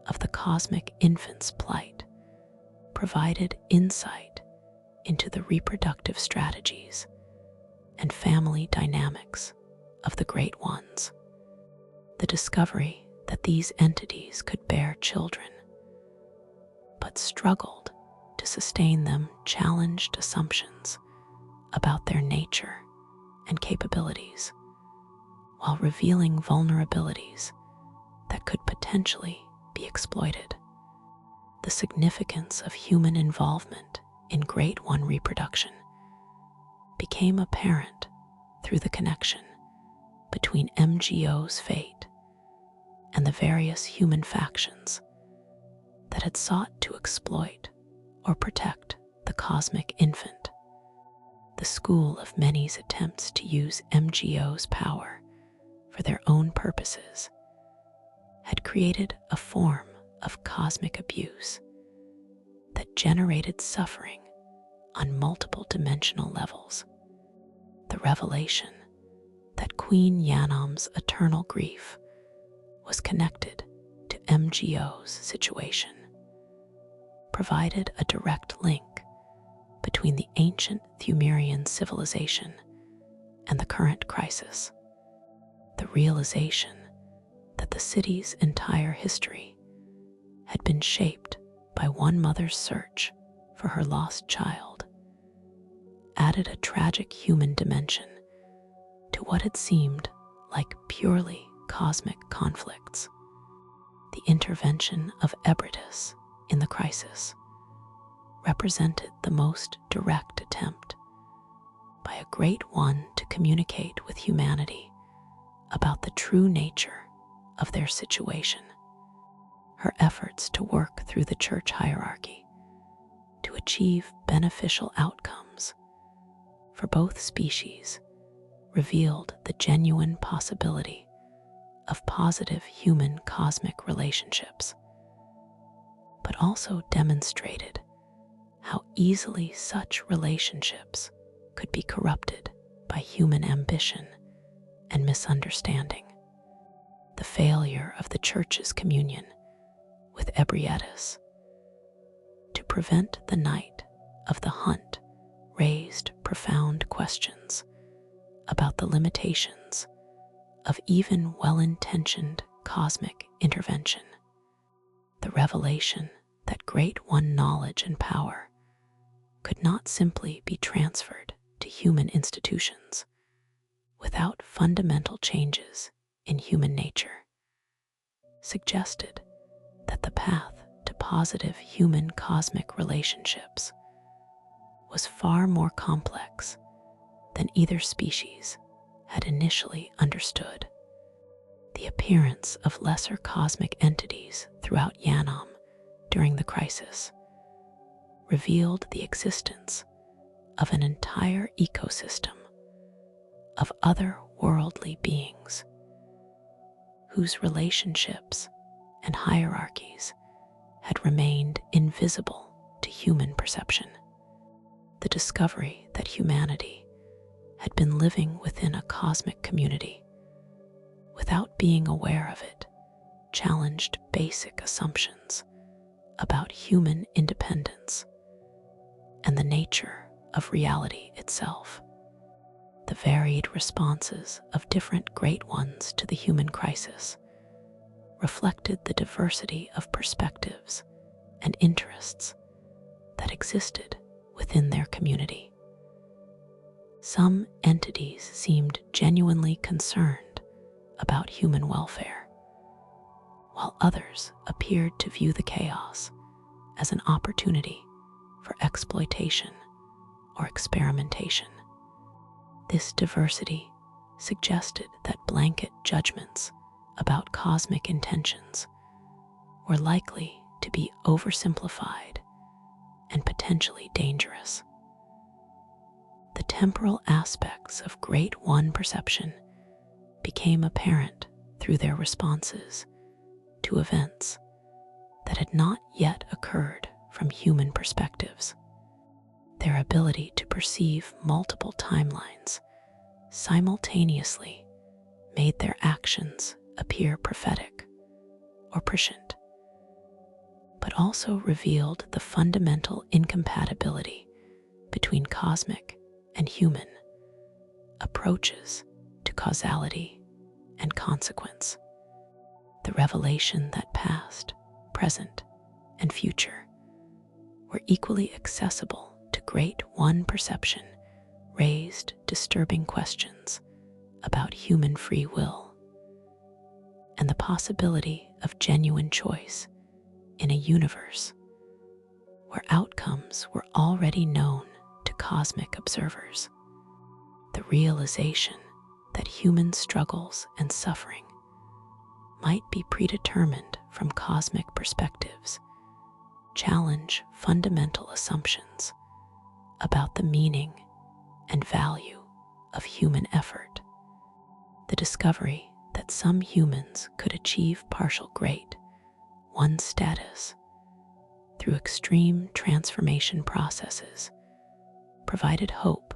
of the cosmic infant's plight provided insight into the reproductive strategies and family dynamics of the Great Ones. The discovery that these entities could bear children, but struggled to sustain them, challenged assumptions about their nature and capabilities, while revealing vulnerabilities that could potentially be exploited. The significance of human involvement in Great One reproduction became apparent through the connection between MGO's fate and the various human factions that had sought to exploit or protect the cosmic infant. The School of Mensis' attempts to use MGO's power for their own purposes had created a form of cosmic abuse that generated suffering on multiple dimensional levels. The revelation that Queen Yharnam's eternal grief was connected to MGO's situation provided a direct link between the ancient Thumerian civilization and the current crisis. The realization that the city's entire history had been shaped by one mother's search for her lost child added a tragic human dimension to what had seemed like purely cosmic conflicts. The intervention of Ebritus in the crisis represented the most direct attempt by a Great One to communicate with humanity about the true nature of their situation. Her efforts to work through the church hierarchy to achieve beneficial outcomes for both species revealed the genuine possibility of positive human cosmic relationships, but also demonstrated how easily such relationships could be corrupted by human ambition and misunderstanding. The failure of the Church's communion with Ebritus to prevent the night of the hunt raised profound questions about the limitations of even well-intentioned cosmic intervention. The revelation that Great One knowledge and power could not simply be transferred to human institutions without fundamental changes in human nature suggested that the path to positive human cosmic relationships was far more complex than either species had initially understood. The appearance of lesser cosmic entities throughout Yharnam during the crisis revealed the existence of an entire ecosystem of otherworldly beings whose relationships and hierarchies had remained invisible to human perception. The discovery that humanity had been living within a cosmic community without being aware of it challenged basic assumptions about human independence and the nature of reality itself. The varied responses of different Great Ones to the human crisis reflected the diversity of perspectives and interests that existed within their community. Some entities seemed genuinely concerned about human welfare, while others appeared to view the chaos as an opportunity for exploitation or experimentation. This diversity suggested that blanket judgments about cosmic intentions were likely to be oversimplified and potentially dangerous. The temporal aspects of Great One perception became apparent through their responses to events that had not yet occurred from human perspectives. Their ability to perceive multiple timelines simultaneously made their actions appear prophetic or prescient, but also revealed the fundamental incompatibility between cosmic and human approaches to causality and consequence. The revelation that past, present, and future were equally accessible to Great One perception raised disturbing questions about human free will and the possibility of genuine choice in a universe where outcomes were already known to cosmic observers. The realization that human struggles and suffering might be predetermined from cosmic perspectives challenge fundamental assumptions about the meaning and value of human effort. The discovery that some humans could achieve partial Great One status through extreme transformation processes provided hope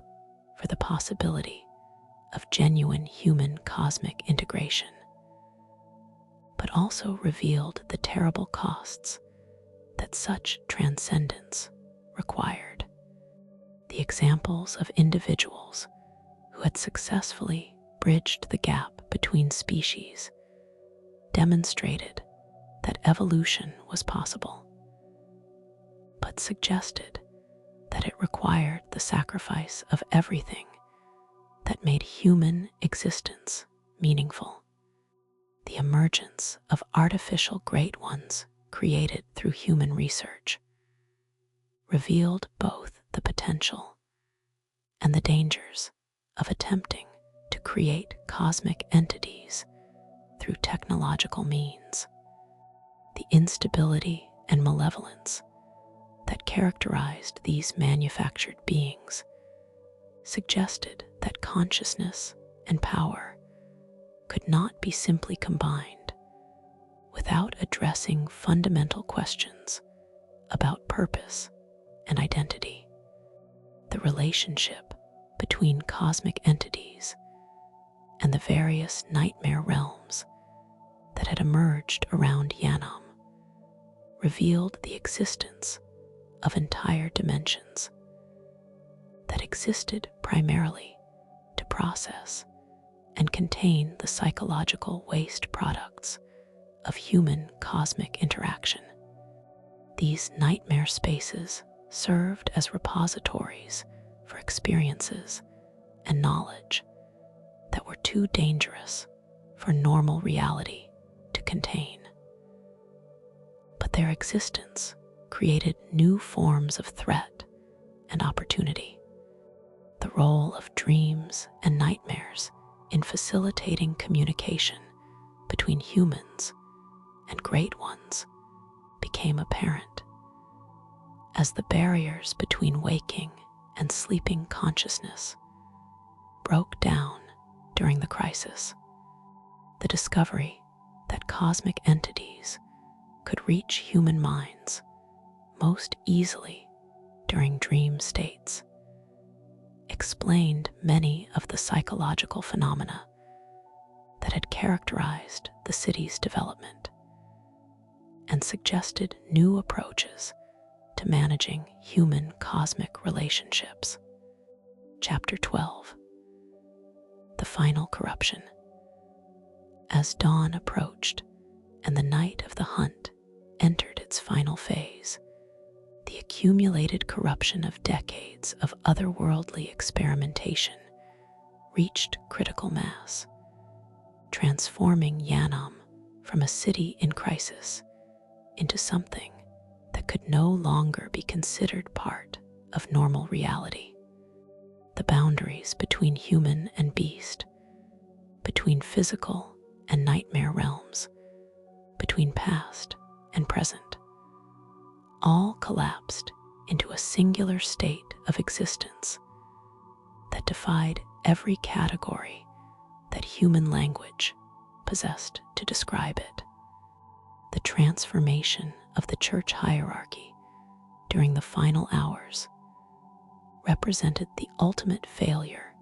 for the possibility of genuine human cosmic integration, but also revealed the terrible costs that such transcendence required. The examples of individuals who had successfully bridged the gap between species demonstrated that evolution was possible, but suggested that it required the sacrifice of everything that made human existence meaningful. The emergence of artificial Great Ones created through human research revealed both the potential and the dangers of attempting to create cosmic entities through technological means. The instability and malevolence that characterized these manufactured beings suggested that consciousness and power could not be simply combined without addressing fundamental questions about purpose and identity. The relationship between cosmic entities and the various nightmare realms that had emerged around Yharnam revealed the existence of entire dimensions that existed primarily to process and contain the psychological waste products of human cosmic interaction. These nightmare spaces served as repositories for experiences and knowledge that were too dangerous for normal reality to contain. But their existence created new forms of threat and opportunity. The role of dreams and nightmares in facilitating communication between humans and Great Ones became apparent as the barriers between waking and sleeping consciousness broke down during the crisis. The discovery that cosmic entities could reach human minds most easily during dream states explained many of the psychological phenomena that had characterized the city's development and suggested new approaches to managing human cosmic relationships. Chapter 12. final corruption. As dawn approached and the night of the hunt entered its final phase, the accumulated corruption of decades of otherworldly experimentation reached critical mass, transforming Yharnam from a city in crisis into something that could no longer be considered part of normal reality. The boundaries between human and beast, between physical and nightmare realms, between past and present, all collapsed into a singular state of existence that defied every category that human language possessed to describe it. The transformation of the church hierarchy during the final hours represented the ultimate failure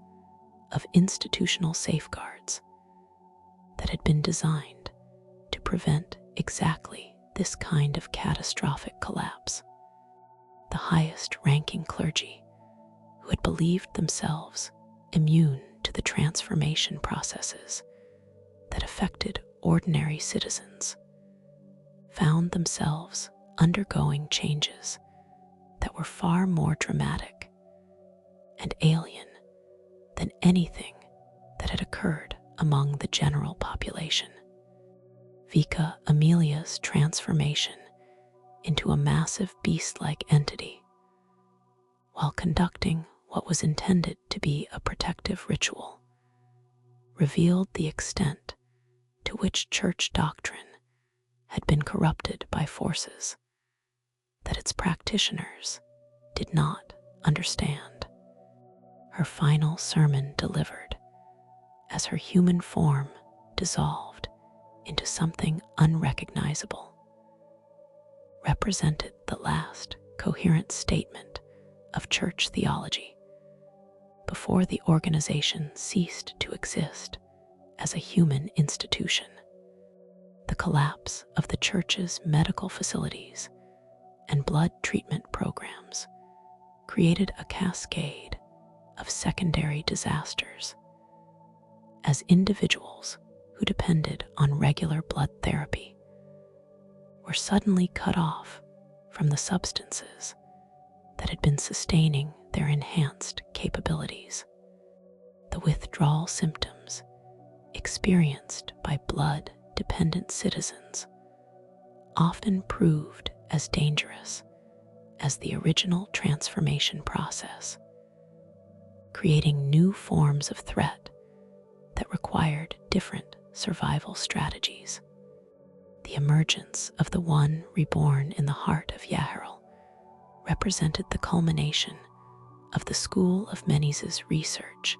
of institutional safeguards that had been designed to prevent exactly this kind of catastrophic collapse. The highest-ranking clergy, who had believed themselves immune to the transformation processes that affected ordinary citizens, found themselves undergoing changes that were far more dramatic and alien than anything that had occurred among the general population. Vica Amelia's transformation into a massive beast-like entity, while conducting what was intended to be a protective ritual, revealed the extent to which church doctrine had been corrupted by forces that its practitioners did not understand. Her final sermon delivered as her human form dissolved into something unrecognizable, represented the last coherent statement of church theology before the organization ceased to exist as a human institution. The collapse of the church's medical facilities and blood treatment programs created a cascade of secondary disasters, as individuals who depended on regular blood therapy were suddenly cut off from the substances that had been sustaining their enhanced capabilities. The withdrawal symptoms experienced by blood-dependent citizens often proved as dangerous as the original transformation process, creating new forms of threat that required different survival strategies. The emergence of the one reborn in the heart of Yharnam represented the culmination of the School of Mensis' research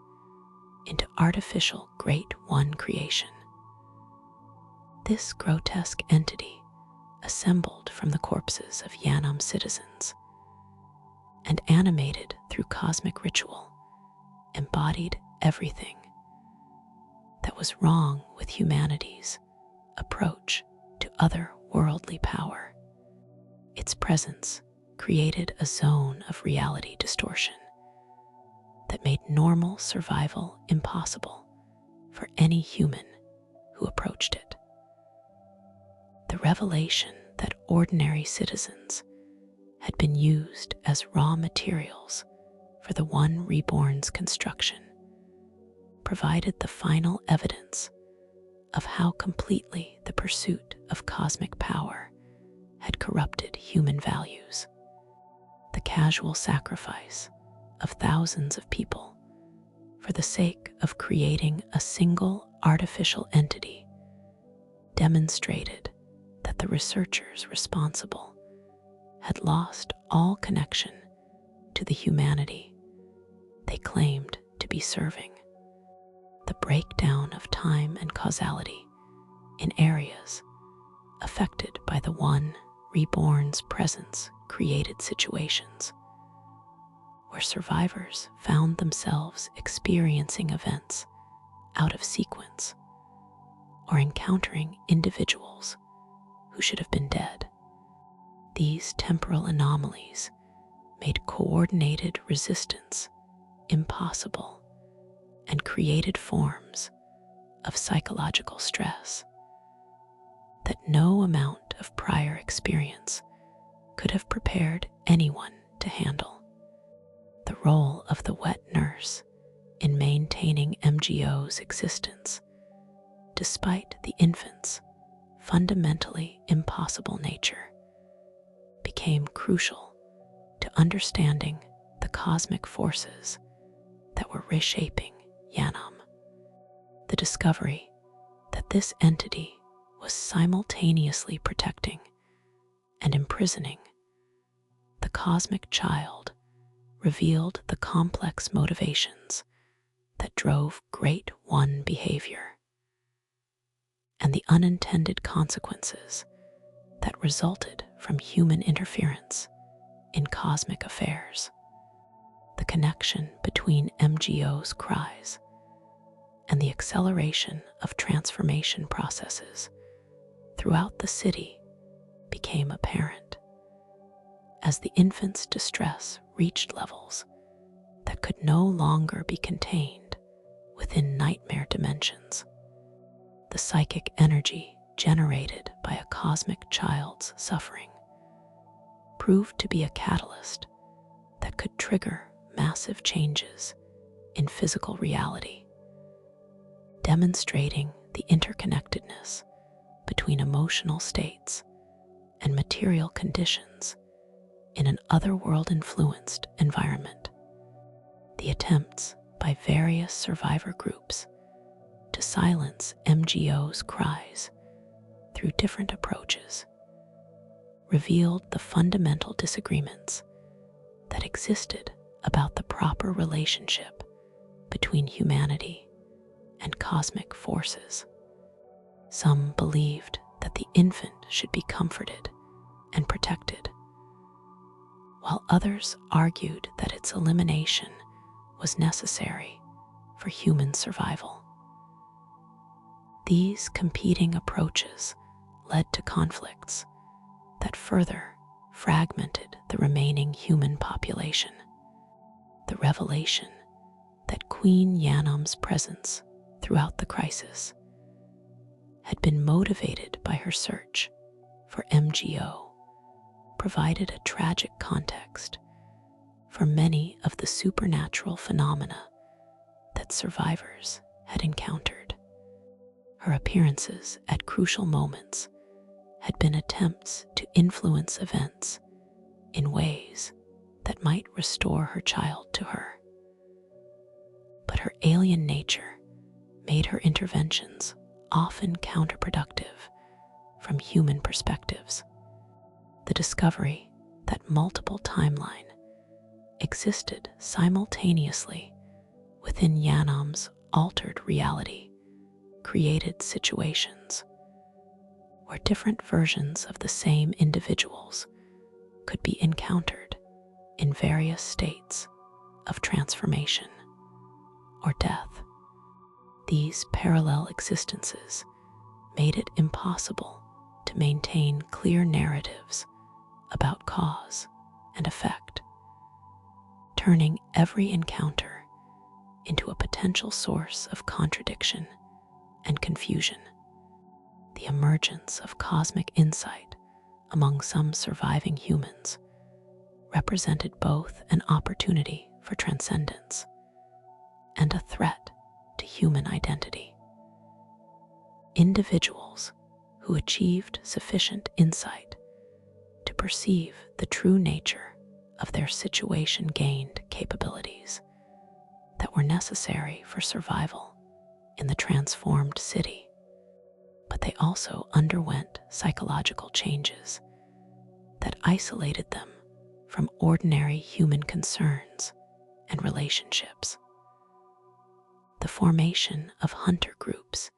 into artificial Great One creation. This grotesque entity, assembled from the corpses of Yharnam citizens and animated through cosmic ritual, embodied everything that was wrong with humanity's approach to otherworldly power. Its presence created a zone of reality distortion that made normal survival impossible for any human who approached it. The revelation that ordinary citizens had been used as raw materials for the One Reborn's construction provided the final evidence of how completely the pursuit of cosmic power had corrupted human values. The casual sacrifice of thousands of people for the sake of creating a single artificial entity demonstrated that the researchers responsible had lost all connection to the humanity they claimed to be serving. The breakdown of time and causality in areas affected by the One Reborn's presence created situations where survivors found themselves experiencing events out of sequence or encountering individuals who should have been dead. These temporal anomalies made coordinated resistance impossible and created forms of psychological stress that no amount of prior experience could have prepared anyone to handle. The role of the wet nurse in maintaining MGO's existence, despite the infant's fundamentally impossible nature, became crucial to understanding the cosmic forces that were reshaping Yharnam. The discovery that this entity was simultaneously protecting and imprisoning the cosmic child revealed the complex motivations that drove Great One behavior and the unintended consequences that resulted from human interference in cosmic affairs. The connection between MGO's cries and the acceleration of transformation processes throughout the city became apparent as the infant's distress reached levels that could no longer be contained within nightmare dimensions. The psychic energy generated by a cosmic child's suffering proved to be a catalyst that could trigger massive changes in physical reality, demonstrating the interconnectedness between emotional states and material conditions in an otherworld-influenced environment. The attempts by various survivor groups to silence MGO's cries through different approaches revealed the fundamental disagreements that existed about the proper relationship between humanity and cosmic forces. Some believed that the infant should be comforted and protected, while others argued that its elimination was necessary for human survival. These competing approaches led to conflicts that further fragmented the remaining human population. The revelation that Queen Yharnam's presence throughout the crisis had been motivated by her search for MGO provided a tragic context for many of the supernatural phenomena that survivors had encountered. Her appearances at crucial moments had been attempts to influence events in ways that might restore her child to her. But her alien nature made her interventions often counterproductive from human perspectives. The discovery that multiple timelines existed simultaneously within Yharnam's altered reality created situations where different versions of the same individuals could be encountered in various states of transformation or death. These parallel existences made it impossible to maintain clear narratives about cause and effect, turning every encounter into a potential source of contradiction and confusion. The emergence of cosmic insight among some surviving humans represented both an opportunity for transcendence and a threat to human identity. Individuals who achieved sufficient insight to perceive the true nature of their situation gained capabilities that were necessary for survival in the transformed city. But they also underwent psychological changes that isolated them from ordinary human concerns and relationships. The formation of hunter groups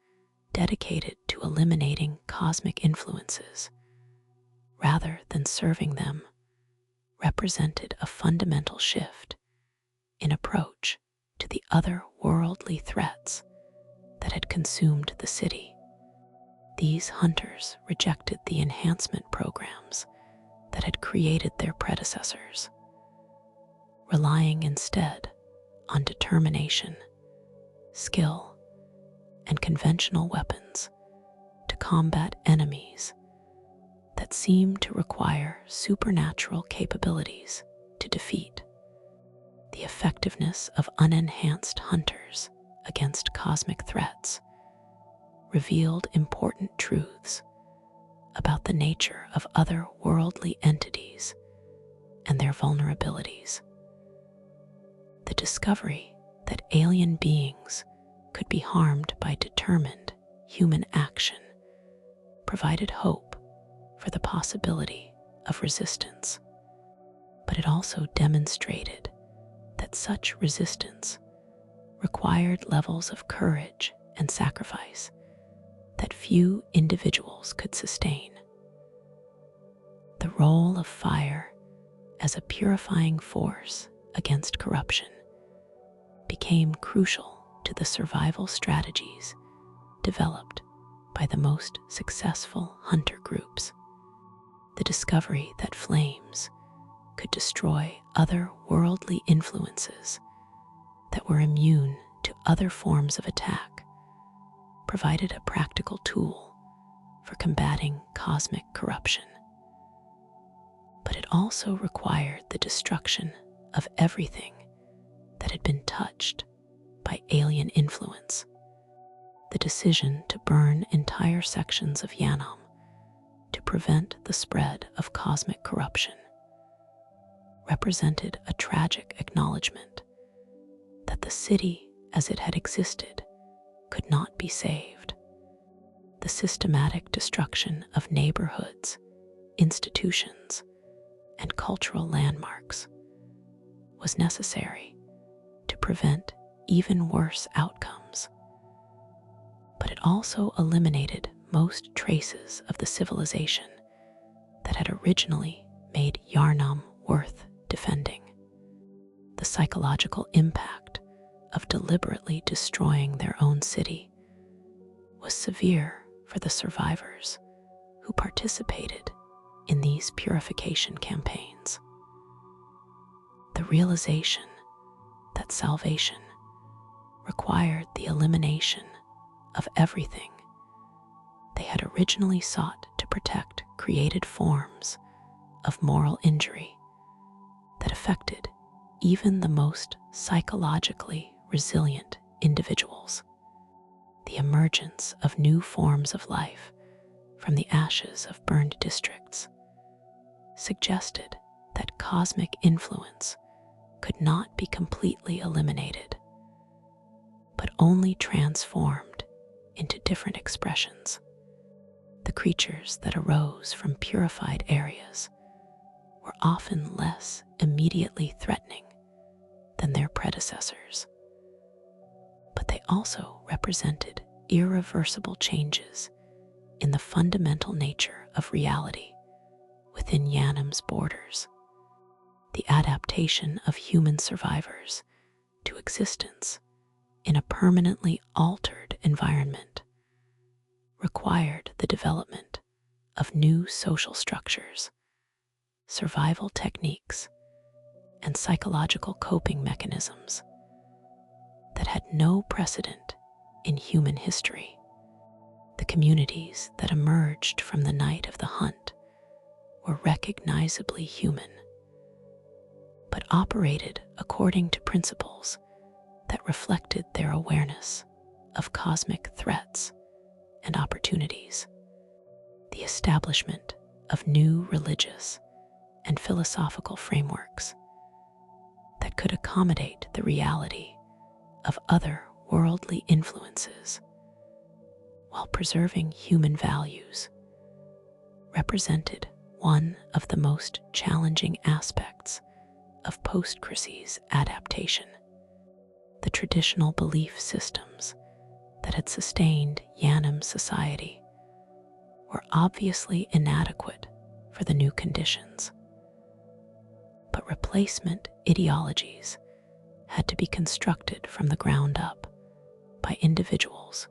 dedicated to eliminating cosmic influences rather than serving them represented a fundamental shift in approach to the otherworldly threats that had consumed the city. These hunters rejected the enhancement programs that had created their predecessors, relying instead on determination skill, and conventional weapons to combat enemies that seem to require supernatural capabilities to defeat. The effectiveness of unenhanced hunters against cosmic threats revealed important truths about the nature of otherworldly entities and their vulnerabilities. The discovery that alien beings could be harmed by determined human action provided hope for the possibility of resistance, but it also demonstrated that such resistance required levels of courage and sacrifice that few individuals could sustain. The role of fire as a purifying force against corruption became crucial to the survival strategies developed by the most successful hunter groups. The discovery that flames could destroy other worldly influences that were immune to other forms of attack provided a practical tool for combating cosmic corruption. But it also required the destruction of everything that had been touched by alien influence. The decision to burn entire sections of Yharnam to prevent the spread of cosmic corruption represented a tragic acknowledgement that the city as it had existed could not be saved. The systematic destruction of neighborhoods, institutions, and cultural landmarks was necessary to prevent even worse outcomes. But it also eliminated most traces of the civilization that had originally made Yharnam worth defending. The psychological impact of deliberately destroying their own city was severe for the survivors who participated in these purification campaigns. The realization that salvation required the elimination of everything they had originally sought to protect created forms of moral injury that affected even the most psychologically resilient individuals. The emergence of new forms of life from the ashes of burned districts suggested that cosmic influence could not be completely eliminated, but only transformed into different expressions. The creatures that arose from purified areas were often less immediately threatening than their predecessors, but they also represented irreversible changes in the fundamental nature of reality within Yharnam's borders. The adaptation of human survivors to existence in a permanently altered environment required the development of new social structures, survival techniques, and psychological coping mechanisms that had no precedent in human history. The communities that emerged from the night of the hunt were recognizably human, but operated according to principles that reflected their awareness of cosmic threats and opportunities. The establishment of new religious and philosophical frameworks that could accommodate the reality of other worldly influences while preserving human values represented one of the most challenging aspects of post-crisis adaptation. The traditional belief systems that had sustained Yharnam society were obviously inadequate for the new conditions, but replacement ideologies had to be constructed from the ground up by individuals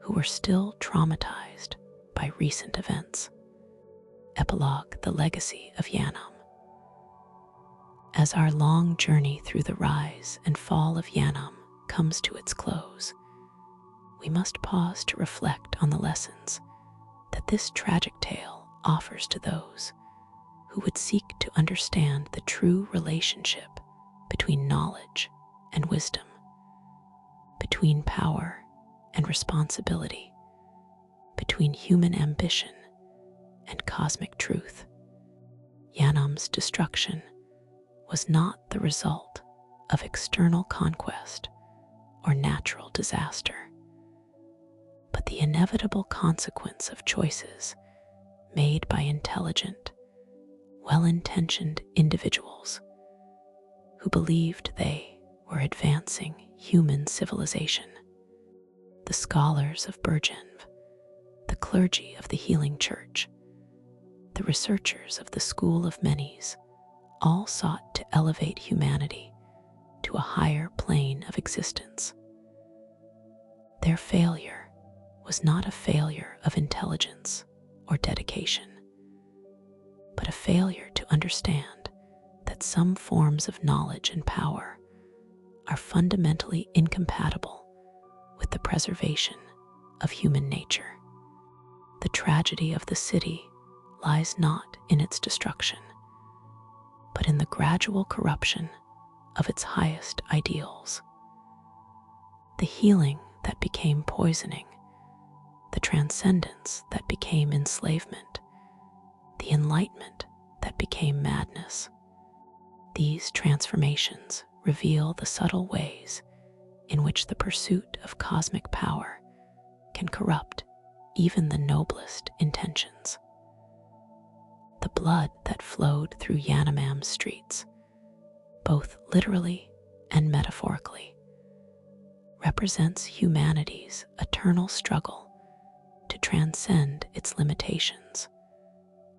who were still traumatized by recent events. Epilogue: The Legacy of Yharnam. As our long journey through the rise and fall of Yharnam comes to its close, we must pause to reflect on the lessons that this tragic tale offers to those who would seek to understand the true relationship between knowledge and wisdom, between power and responsibility, between human ambition and cosmic truth. Yharnam's destruction was not the result of external conquest or natural disaster, but the inevitable consequence of choices made by intelligent, well-intentioned individuals who believed they were advancing human civilization. The scholars of Byrgenwerth, the clergy of the Healing Church, the researchers of the School of Mensis all sought to elevate humanity to a higher plane of existence. Their failure was not a failure of intelligence or dedication, but a failure to understand that some forms of knowledge and power are fundamentally incompatible with the preservation of human nature. The tragedy of the city lies not in its destruction, but in the gradual corruption of its highest ideals. The healing that became poisoning, the transcendence that became enslavement, the enlightenment that became madness. These transformations reveal the subtle ways in which the pursuit of cosmic power can corrupt even the noblest intentions. The blood that flowed through Yharnam's streets, both literally and metaphorically, represents humanity's eternal struggle to transcend its limitations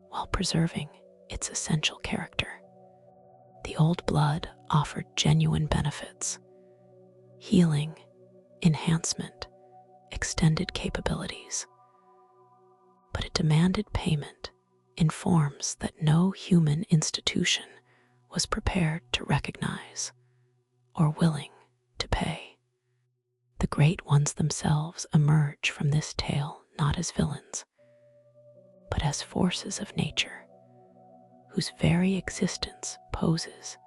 while preserving its essential character. The old blood offered genuine benefits: healing, enhancement, extended capabilities. But it demanded payment in forms that no human institution was prepared to recognize or willing to pay. The great ones themselves emerge from this tale not as villains, but as forces of nature, whose very existence poses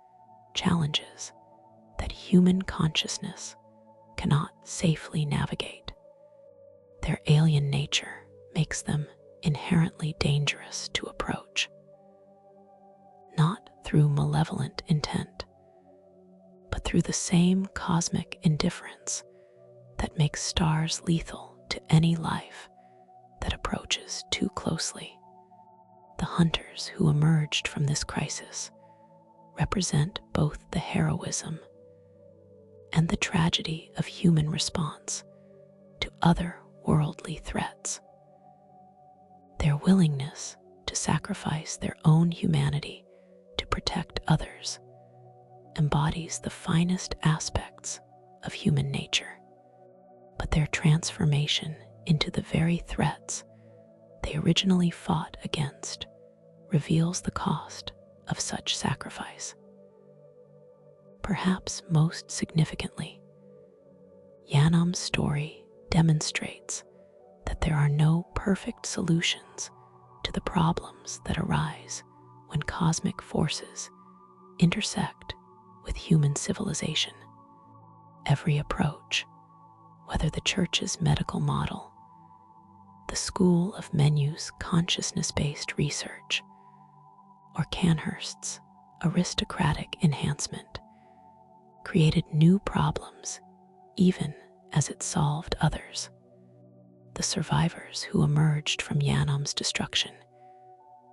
challenges that human consciousness cannot safely navigate. Their alien nature makes them inherently dangerous to approach, not through malevolent intent, but through the same cosmic indifference that makes stars lethal to any life that approaches too closely. The hunters who emerged from this crisis represent both the heroism and the tragedy of human response to otherworldly threats. Their willingness to sacrifice their own humanity to protect others embodies the finest aspects of human nature, but their transformation into the very threats they originally fought against reveals the cost of such sacrifice. Perhaps most significantly, Yharnam's story demonstrates that there are no perfect solutions to the problems that arise when cosmic forces intersect with human civilization. Every approach, whether the Church's medical model, the School of Mensis consciousness-based research, or Cainhurst's aristocratic enhancement, created new problems even as it solved others. The survivors who emerged from Yharnam's destruction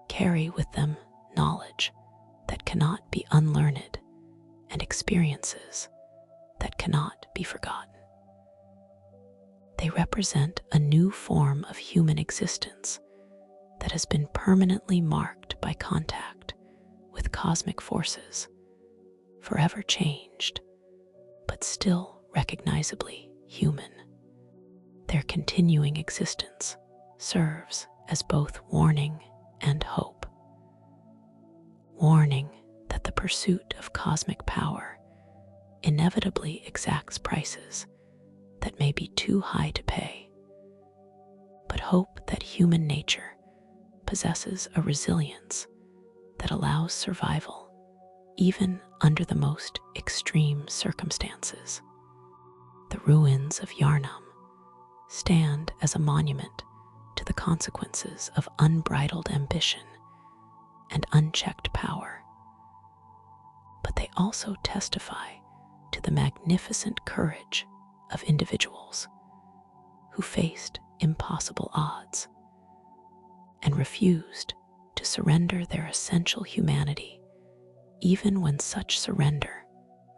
carry with them knowledge that cannot be unlearned and experiences that cannot be forgotten. They represent a new form of human existence that has been permanently marked by contact with cosmic forces, forever changed, but still recognizably human. Their continuing existence serves as both warning and hope. Warning that the pursuit of cosmic power inevitably exacts prices that may be too high to pay. But hope that human nature possesses a resilience that allows survival even under the most extreme circumstances. The ruins of Yharnam stand as a monument to the consequences of unbridled ambition and unchecked power. But they also testify to the magnificent courage of individuals who faced impossible odds and refused to surrender their essential humanity, even when such surrender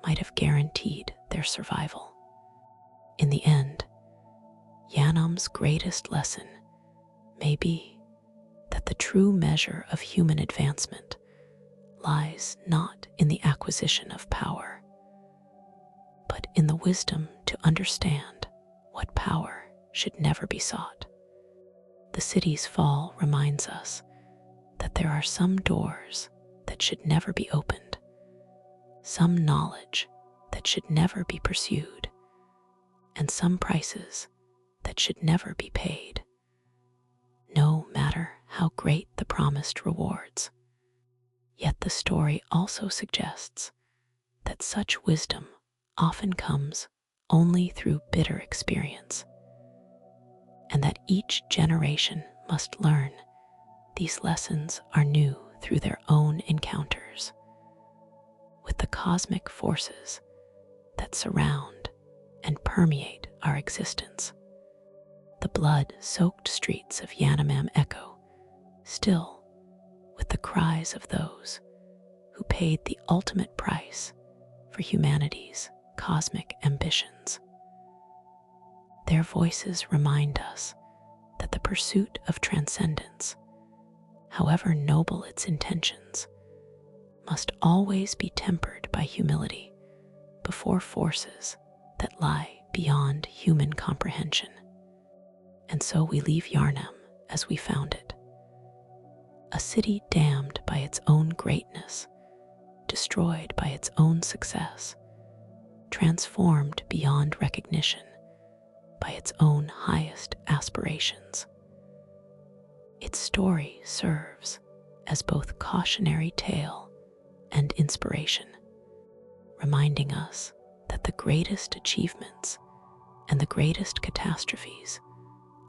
might have guaranteed their survival. In the end, Yharnam's greatest lesson may be that the true measure of human advancement lies not in the acquisition of power, but in the wisdom to understand what power should never be sought. The city's fall reminds us that there are some doors that should never be opened, some knowledge that should never be pursued, and some prices that should never be paid, no matter how great the promised rewards. Yet the story also suggests that such wisdom often comes only through bitter experience, and that each generation must learn these lessons are new through their own encounters with the cosmic forces that surround and permeate our existence. The blood-soaked streets of Yharnam echo still with the cries of those who paid the ultimate price for humanity's cosmic ambitions. Their voices remind us that the pursuit of transcendence, however noble its intentions, must always be tempered by humility before forces that lie beyond human comprehension. And so we leave Yharnam as we found it, a city damned by its own greatness, destroyed by its own success, transformed beyond recognition by its own highest aspirations. Its story serves as both cautionary tale and inspiration, reminding us that the greatest achievements and the greatest catastrophes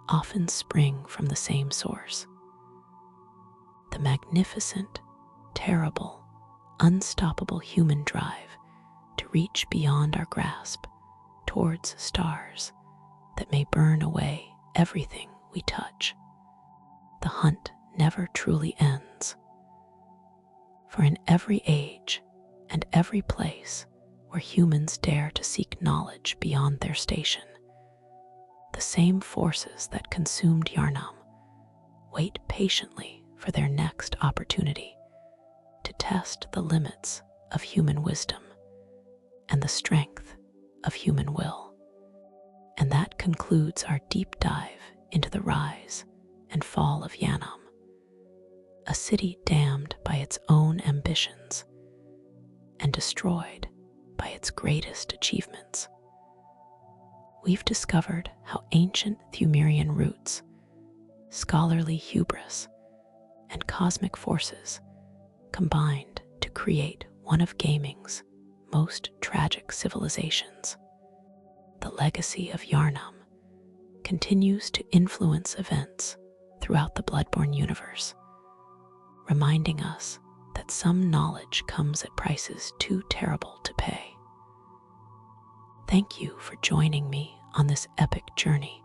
often spring from the same source. The magnificent, terrible, unstoppable human drive to reach beyond our grasp towards stars that may burn away everything we touch. The hunt never truly ends, for in every age and every place where humans dare to seek knowledge beyond their station, the same forces that consumed Yharnam wait patiently for their next opportunity to test the limits of human wisdom and the strength of human will. And that concludes our deep dive into the rise and fall of Yharnam, a city damned by its own ambitions and destroyed by its greatest achievements. We've discovered how ancient Thumerian roots, scholarly hubris, and cosmic forces combined to create one of gaming's most tragic civilizations. The legacy of Yharnam continues to influence events throughout the Bloodborne universe, reminding us that some knowledge comes at prices too terrible to pay. Thank you for joining me on this epic journey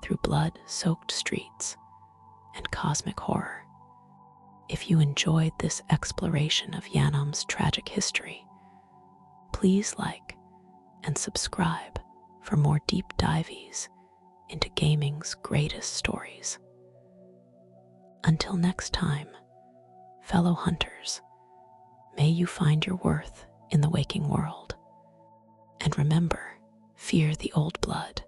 through blood-soaked streets and cosmic horror. If you enjoyed this exploration of Yharnam's tragic history, please like and subscribe for more deep dives into gaming's greatest stories. Until next time, fellow hunters, may you find your worth in the waking world. And remember, fear the old blood,